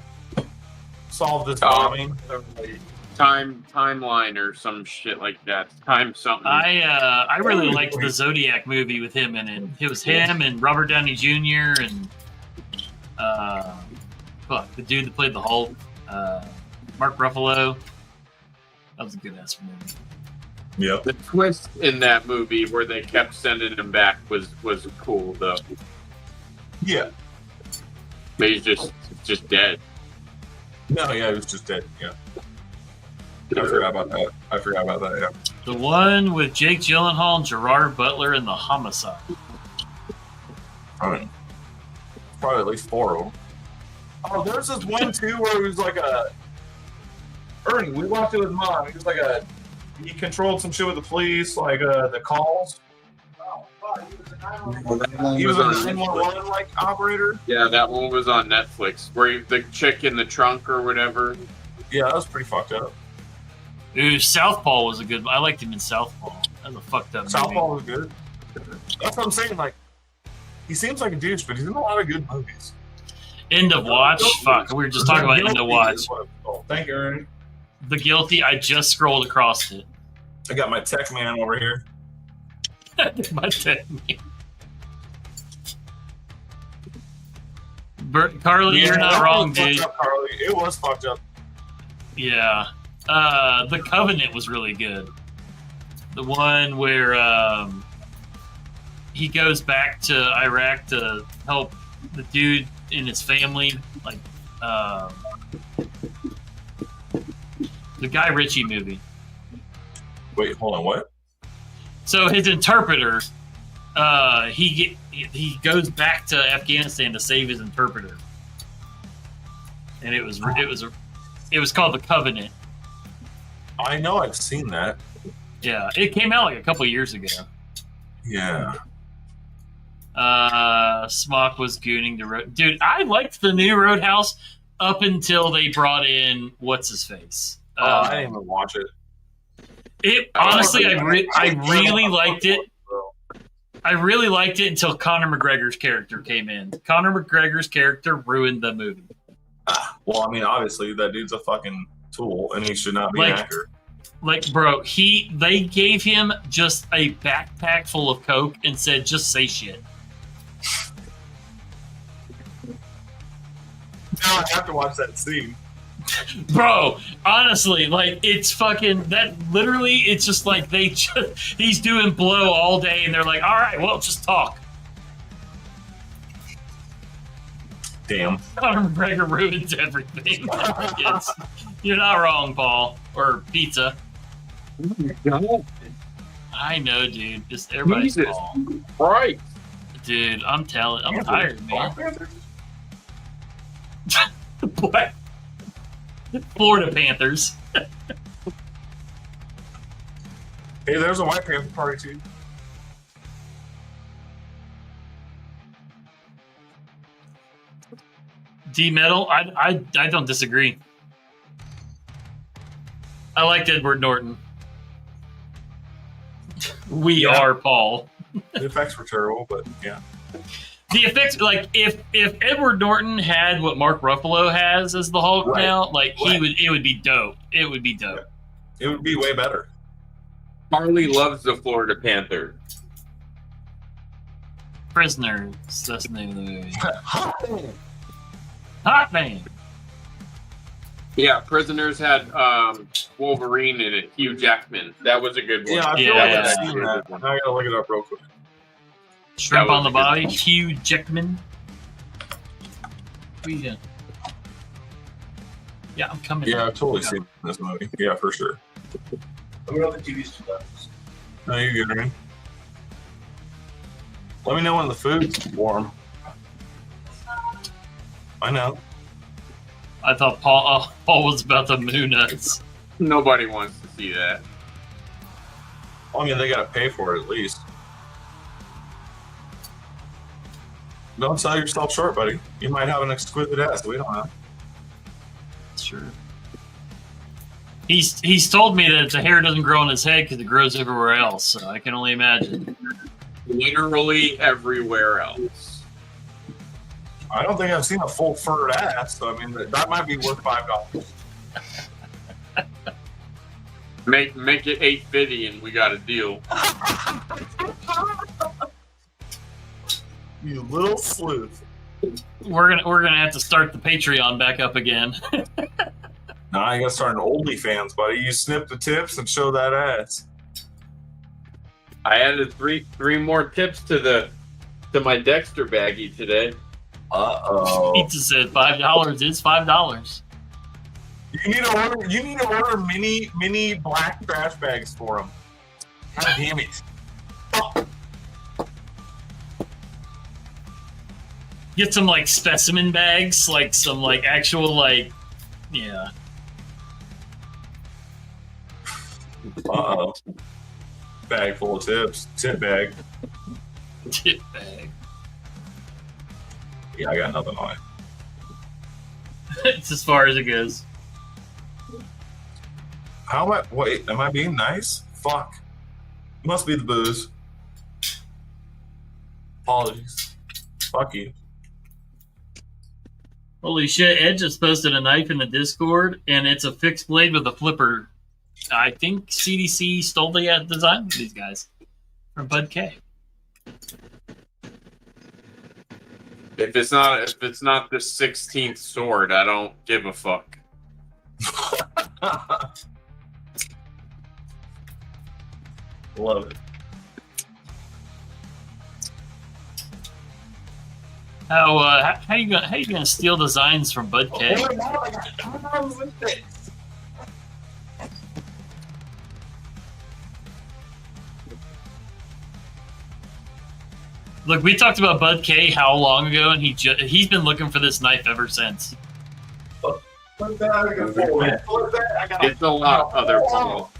solve this bombing. Timeline or some shit like that. Time something. I really liked the Zodiac movie with him in it. It was him and Robert Downey Jr. and the dude that played the Hulk, Mark Ruffalo. That was a good ass movie. Yep. The twist in that movie where they kept sending him back was cool though. Yeah. But he's just dead. No, yeah, it was just dead. Yeah. I forgot about that. Yeah. The one with Jake Gyllenhaal and Gerard Butler in The Homicide. Probably at least 4 of them. Oh, there's this one too where he was like a Ernie. We watched it with Mom. He was like he controlled some shit with the police, like the calls. He was a 911 like operator. Yeah, that one was on Netflix. Where the chick in the trunk or whatever. Yeah, that was pretty fucked up. Ooh, Southpaw was a good. I liked him in Southpaw. That was a fucked up movie. Southpaw was good. That's what I'm saying. Like, he seems like a douche, but he's in a lot of good movies. End of Watch. Fuck, we were just talking about End of Watch. Thank you, Ernie. The Guilty. I just scrolled across it. I got my tech man over here. My technique. Carly, you're not that wrong, was fucked dude. up, Carly. It was fucked up. Yeah. The Covenant was really good. The one where he goes back to Iraq to help the dude and his family, like the Guy Ritchie movie. Wait, hold on, what? So his interpreter, he goes back to Afghanistan to save his interpreter, and it was called The Covenant. I know I've seen that. Yeah, it came out like a couple years ago. Yeah. Smock was gooning the road. Dude, I liked the new Roadhouse up until they brought in what's his face. I didn't even watch it. It honestly, I really liked it. I really liked it until Conor McGregor's character came in. Conor McGregor's character ruined the movie. Well, I mean, obviously that dude's a fucking tool, and he should not be an actor. Like, bro, they gave him just a backpack full of coke and said, "Just say shit." Now I have to watch that scene. Bro, honestly, like, it's fucking that. Literally, it's just like he's doing blow all day, and they're like, "All right, well, just talk." Damn. Conor McGregor ruins everything. Yes. You're not wrong, Paul. Or Pizza. I know, dude. Just everybody's Jesus Paul. Right. Dude, I'm tired, man. Panther? Black Florida Panthers. Hey, there's a White Panther party too. D Metal, I don't disagree. I liked Edward Norton. We are Paul. The effects were terrible, but yeah. The effects, like if Edward Norton had what Mark Ruffalo has as the Hulk now, like it would be dope. It would be dope. It would be way better. Harley loves the Florida Panther. Prisoners, that's the name of the movie. Hot Hot Man. Yeah, Prisoners had Wolverine in it, Hugh Jackman. That was a good one. Yeah, I feel Yeah, like yeah, I've seen that. Now I gotta look it up real quick. Shrimp That on the was a good Body, one. Hugh Jackman. What are you doing? Yeah, I'm coming. Yeah, I've totally seen this movie. Yeah, for sure. Let me know if the TV's too loud. No, you're good, right? Let me know when the food's warm. I know. I thought Paul was about to moo nuts. Nobody wants to see that. I mean, they gotta pay for it at least. Don't sell yourself short, buddy. You might have an exquisite ass. We don't know. Sure. He's told me that the hair doesn't grow on his head because it grows everywhere else. So I can only imagine. Literally everywhere else. I don't think I've seen a full furred ass. So I mean, that might be worth $5. Make it $8.50 and we got a deal. You little sleuth. We're gonna have to start the Patreon back up again. Nah, you gotta start an OnlyFans, buddy. You snip the tips and show that ass. I added three more tips to my Dexter baggie today. Pizza said $5 is $5. You need to order mini black trash bags for them. God damn it. Get some like specimen bags, like some like actual like, yeah. Uh-oh. Bag full of tips. Tip bag. Tip bag. Yeah, I got nothing on it. It's as far as it goes. How am I? Wait, am I being nice? Fuck. Must be the booze. Apologies. Fuck you. Holy shit, Ed just posted a knife in the Discord, and it's a fixed blade with a flipper. I think CDC stole the design of these guys from Bud K. If it's not the 16th sword, I don't give a fuck. Love it. How you gonna steal designs from Bud K? Look, we talked about Bud K how long ago, and he's been looking for this knife ever since. It's a lot of other people.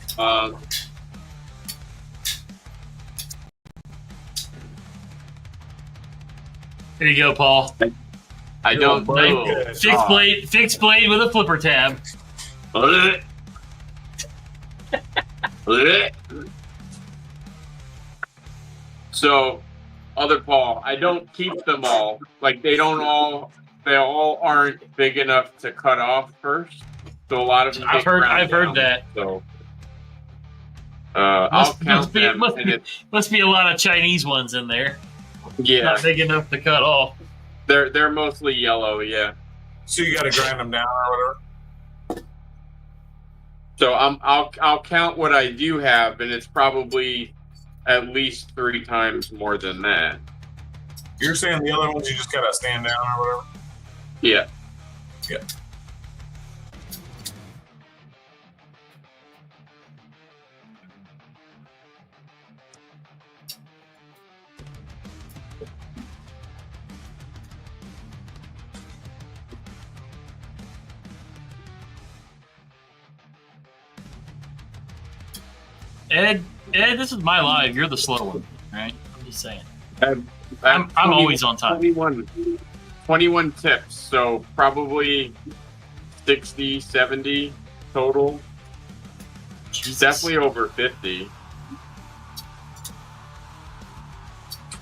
Here you go, Paul. I don't know. Fixed blade with a flipper tab. So, other Paul, I don't keep them all. Like they all aren't big enough to cut off first. So a lot of them. I've heard that. So, I'll count them. Must be a lot of Chinese ones in there. Yeah, not big enough to cut off. They're mostly yellow. Yeah. So you got to grind them down or whatever. So I'll count what I do have, and it's probably at least 3 times more than that. You're saying the other ones you just gotta stand down or whatever? Yeah. Yeah. Ed, this is my live. You're the slow one, right? I'm just saying. I'm 20, always on time. 21 tips, so probably 60, 70 total. Jesus. Definitely over 50.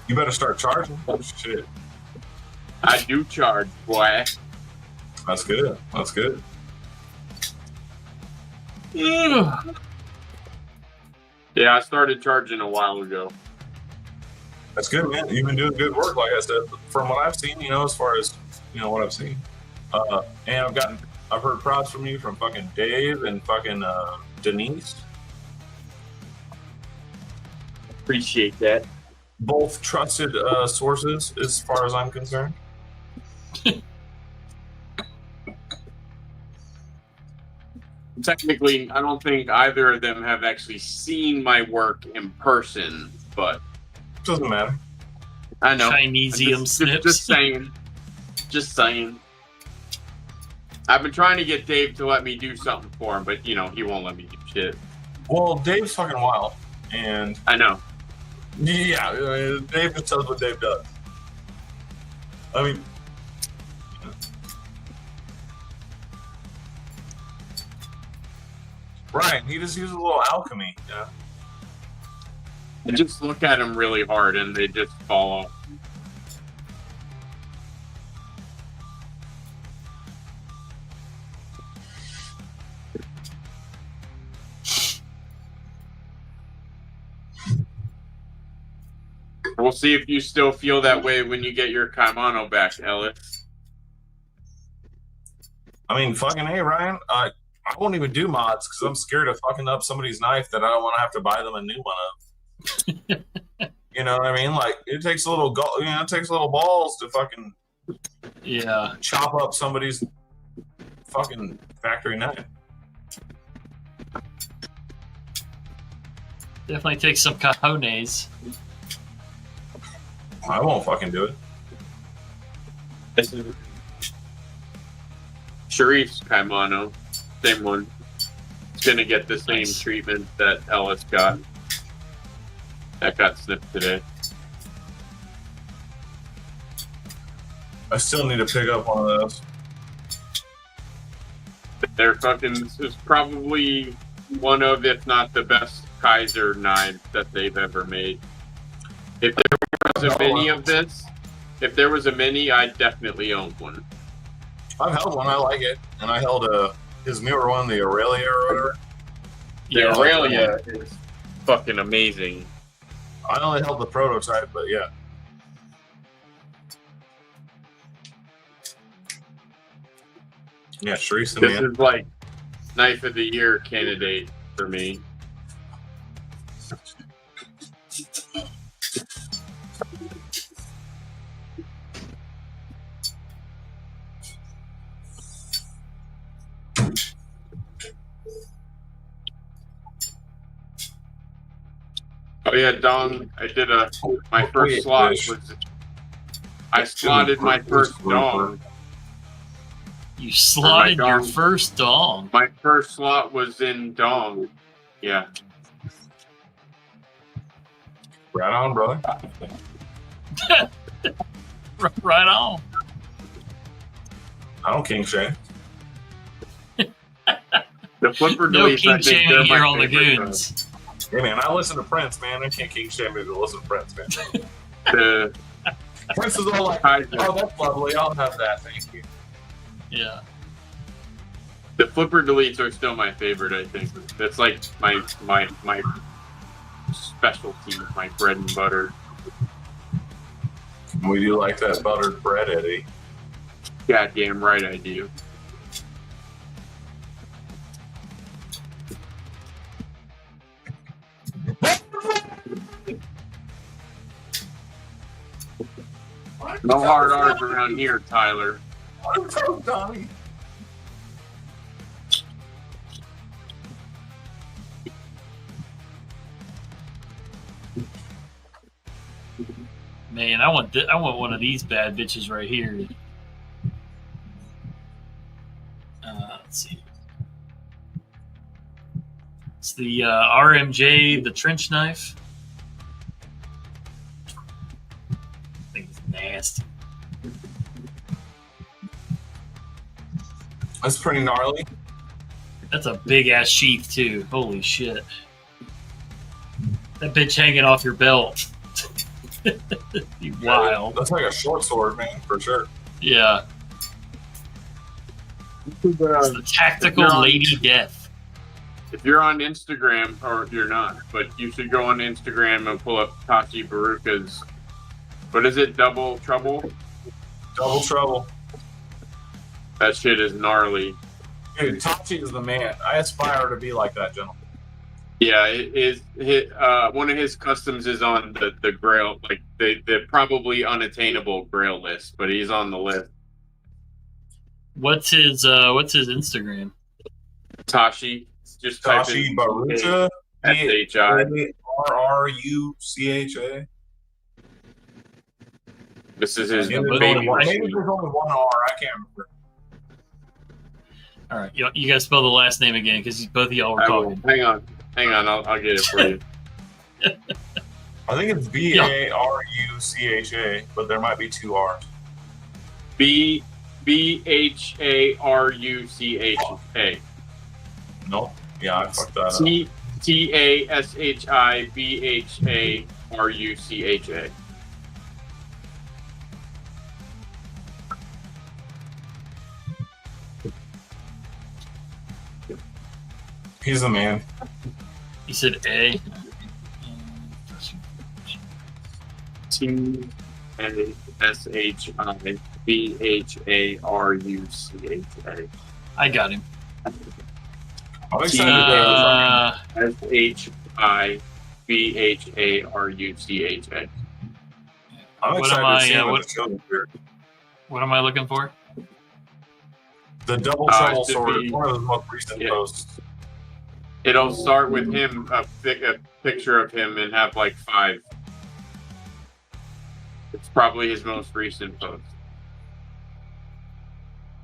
You better start charging. Oh, shit. I do charge, boy. That's good. That's good. Ugh. Yeah, I started charging a while ago. That's good, man. You've been doing good work, like I said, from what I've seen, as far as, what I've seen. And I've heard props from you from fucking Dave and fucking Denise. Appreciate that. Both trusted sources as far as I'm concerned. technically, I don't think either of them have actually seen my work in person, but Doesn't matter. I know. Chinesium snips. Just saying. Just saying. I've been trying to get Dave to let me do something for him, but, you know, he won't let me do shit. Well, Dave's fucking wild. And, I know. yeah, Dave just does what Dave does. I mean, Ryan, he just uses a little alchemy, you know? I just look at them really hard and they just fall off. We'll see if you still feel that way when you get your kimono back, Ellis. I mean, fucking hey, Ryan, I won't even do mods because I'm scared of fucking up somebody's knife that I don't want to have to buy them a new one of. You know what I mean? Like, it takes a little, it takes little balls to fucking chop up somebody's fucking factory knife. Definitely takes some cojones. I won't fucking do it. This is Sharif's kimono. Same one. It's gonna get the same treatment that Ellis got. That got snipped today. I still need to pick up one of those. They're fucking. This is probably one of, if not the best Kaiser knives that they've ever made. If there was a mini of this, if there was a mini, I'd definitely own one. I've held one. I like it, and I held his newer one, the Aurelia or whatever. The Aurelia is fucking amazing. I only held the prototype, but yeah. Yeah, Sharice, This is like knife of the year candidate for me. Oh yeah, Dong. I did my first slot was. I slotted my first Dong. You slotted your first Dong. My first slot was in Dong. Yeah. Right on, brother. Right on. I don't king shame. The flipper No deletes, king shaming here on the Goons. Hey man, I listen to Prince, man. I can't king shame me to listen to Prince, man. Prince is all like, oh, that's lovely. I'll have that. Thank you. Yeah. The flipper deletes are still my favorite, I think. That's like my specialty, my bread and butter. We do like that buttered bread, Eddie. Goddamn right I do. No hard R's around here, Tyler. I'm so Donnie. Man, I want one of these bad bitches right here. Let's see. It's the RMJ, the trench knife. I think it's nasty. That's pretty gnarly. That's a big ass sheath too. Holy shit! That bitch hanging off your belt. You wild. That's like a short sword, man, for sure. Yeah. It's the tactical Lady Death. If you're on Instagram, or you're not, but you should go on Instagram and pull up Tachi Baruka's. What is it? Double Trouble? Double Trouble. That shit is gnarly. Dude, Tachi is the man. I aspire to be like that gentleman. Yeah, one of his customs is on the Grail, like the probably unattainable Grail list, but he's on the list. What's his Instagram? Tashi. Just type Tashi in Barucha. SHI. RRUCHA. This is his Maybe baby. there's only one R. I can't remember. All right, you guys spell the last name again because both of y'all were talking. Hang on. I'll get it for you. I think it's BARUCHA, but there might be two R's. BHARUCHA. Nope. Yeah, I fucked that up. TASHIBHARUCHA. He's the man. You said A. TASHIBHARUCHA. I got him. I'm excited SHIBHARUCHA. I'm What excited am to see I, him what- with the Goon Gear. What am I looking for? The double trouble it should sword be- is one of the most recent yeah. posts. It'll start with him, a picture of him, and have like 5. It's probably his most recent post.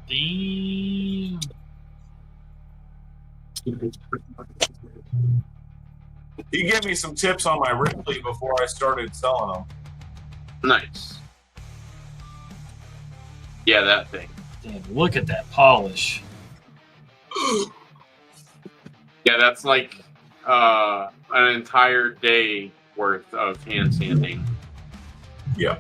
Damn. He gave me some tips on my Ripley before I started selling them. Nice. Yeah, that thing. Damn, look at that polish. Yeah, that's like an entire day worth of hand sanding. Yeah.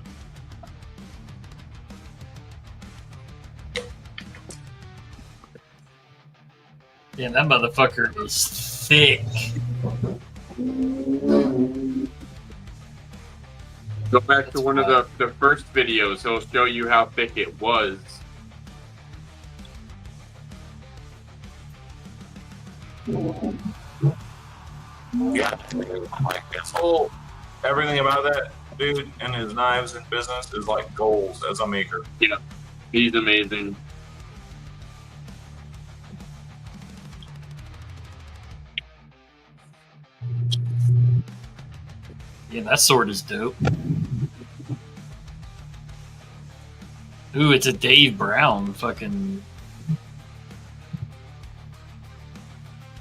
Damn, that motherfucker is thick. Go back to one of the first videos. He'll show you how thick it was. Yeah. Like his whole everything about that dude and his knives and business is like goals as a maker. Yeah, he's amazing. Yeah, that sword is dope. Ooh, it's a Dave Brown fucking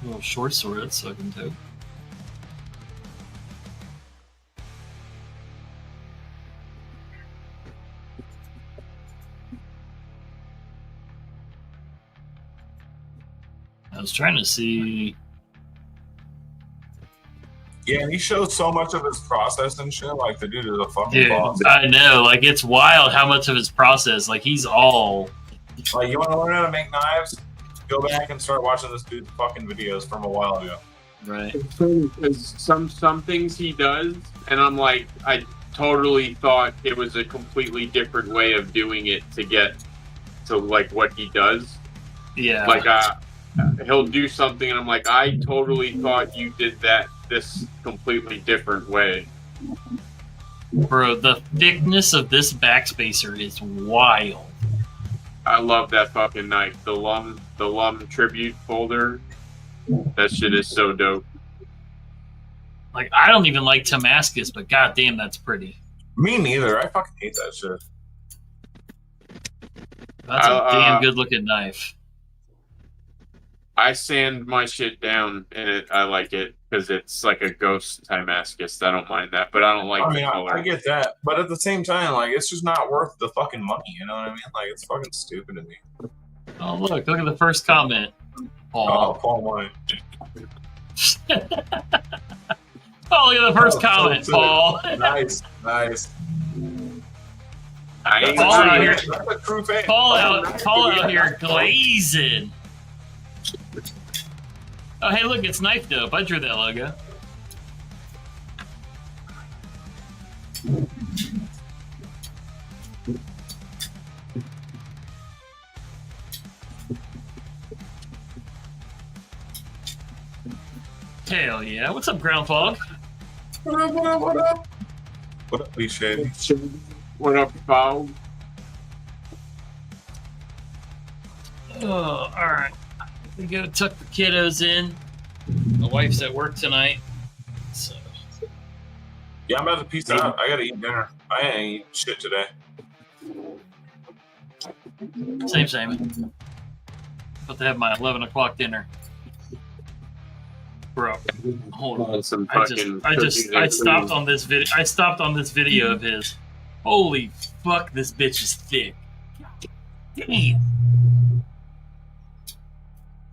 little short sword. That's fucking dope. I was trying to see. Yeah, and he shows so much of his process and shit. Like the dude is a fucking Dude, boss. I know. Like, it's wild how much of his process. Like, he's all. Like you want to learn how to make knives? Go back and start watching this dude's fucking videos from a while ago. Right. Some things he does, and I'm like, I totally thought it was a completely different way of doing it to get to like what he does. Yeah. Like he'll do something, and I'm like, I totally thought you did that this completely different way. Bro, the thickness of this backspacer is wild. I love that fucking knife. The Lum tribute folder. That shit is so dope. Like, I don't even like Damascus, but goddamn, that's pretty. Me neither. I fucking hate that shit. That's a damn good looking knife. I sand my shit down, and I like it because it's like a ghost Damascus. I don't mind that, but I don't like the color. I get that, but at the same time, like it's just not worth the fucking money. You know what I mean? Like it's fucking stupid to me. Oh, look at the first comment. Oh, Paul. Paul White. Oh, look at the first comment, so Paul. Nice. I Paul out here. That's a true fan. Paul out here glazing. Oh, hey, look, it's Knife Dope. I drew that logo. Hell yeah. What's up, Groundhog? What up? What up, B-Shady? What up, Paul? Oh, alright. We go tuck the kiddos in. My wife's at work tonight, so. Yeah, I'm about to peace out. I gotta eat dinner. I ain't eating shit today. Same. About to have my 11 o'clock dinner. Bro, hold on. I stopped on this video. I stopped on this video of his. Holy fuck, this bitch is thick. Damn.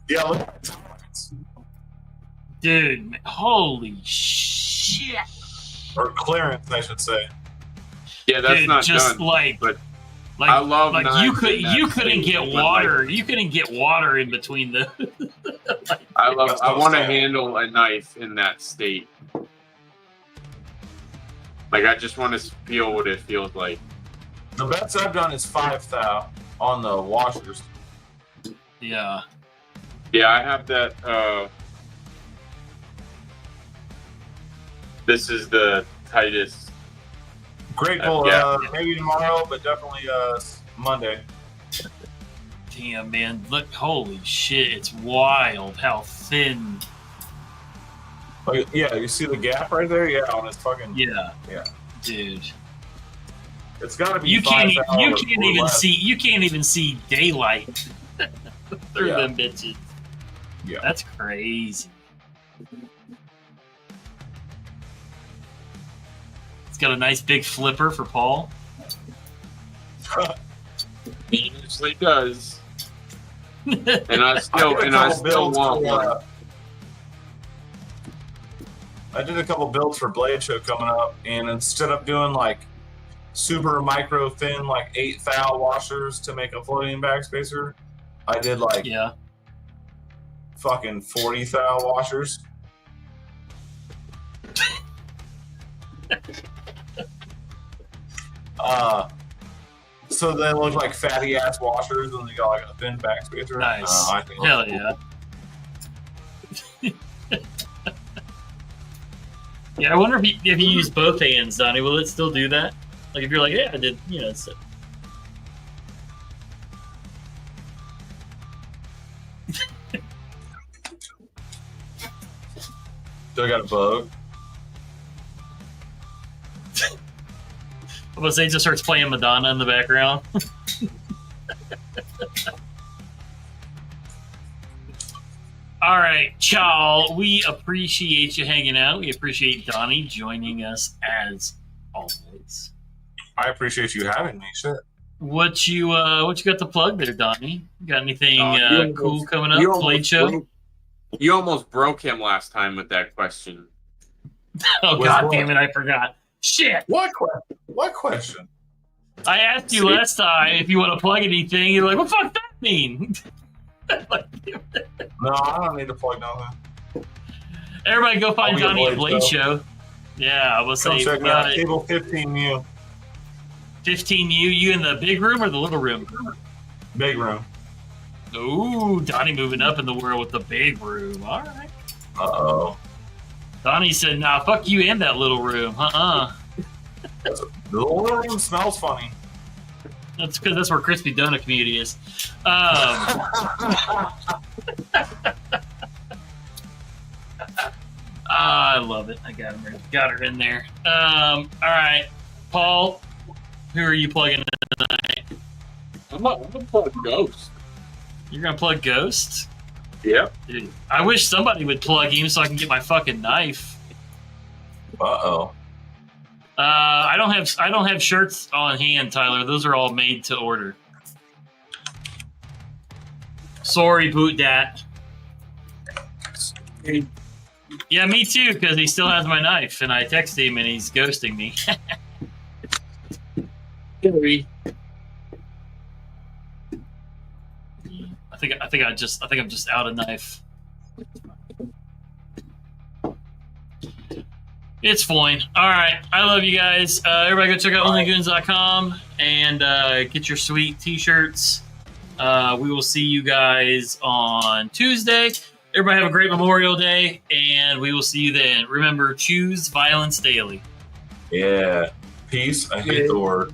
Yeah, look. Dude, holy shit. Or clearance, I should say. Yeah, that's Dude, not just done. like, but like, I love like knives in that you couldn't thing, get but, water. like, You couldn't get water in between the. I want to saying. handle a knife in that state. Like, I just want to feel what it feels like. The best I've done is 5 thou on the washers. Yeah. Yeah, I have that. This is the tightest. Grateful, yeah. Maybe tomorrow, but definitely Monday. Damn, man. Look, holy shit. It's wild how thin. Like, yeah, you see the gap right there? Yeah, on his fucking. Yeah. Yeah. Dude. It's got to be. You can't. 5 thou You or can't even less. see. You can't even see daylight through Yeah. them bitches. Yeah. That's crazy. It's got a nice big flipper for Paul. He usually does. And I I still did a couple builds want for, one. I did a couple builds for Blade Show coming up, and instead of doing like super micro thin, like 8 thou washers to make a floating backspacer, I did like Yeah. fucking 40 thou washers. So they look like fatty ass washers, and they got like a thin backspacer. Nice. I think it Hell looks yeah. Yeah, I wonder if you use both hands, Donnie, will it still do that? Like if you're like, yeah, I did, you know. So. Still got a bug. I was saying, just starts playing Madonna in the background. All right, Chow, we appreciate you hanging out. We appreciate Donnie joining us as always. I appreciate you having me. Shit. What you got to plug there, Donnie? Got anything You cool almost- coming up? you almost Blade show? broke- You almost broke him last time with that question. Oh With god what? damn it, I forgot. Shit. What question? What question? I asked you See? last time if you want to plug anything. You're like, what the fuck that mean? Like, No, I don't need to plug nothing. everybody go find I'll be a Donnie at Blade Blade Show. Yeah, I will Come say check me out. Table 15U. 15 you in the big room or the little room? Big room. Ooh, Donnie moving up in the world with the big room. All right. Uh-oh. Donnie said, nah, fuck you in that little room. The little room smells funny. That's because that's where Crispy Donut Community is. I love it. I got her in there. All right, Paul, who are you plugging in tonight? I'm gonna plug Ghost. You're gonna plug Ghost? Yep. Dude, I wish somebody would plug him so I can get my fucking knife. Uh-oh. I don't have shirts on hand, Tyler. Those are all made to order. Sorry, boot dat. Yeah, me too, because he still has my knife, and I text him and he's ghosting me. Sorry. I think I'm just out of knife. It's fine. All right. I love you guys. Everybody go check out onlygoons.com and get your sweet t-shirts. We will see you guys on Tuesday. Everybody have a great Memorial Day, and we will see you then. Remember, choose violence daily. Yeah. Peace. I hate the word.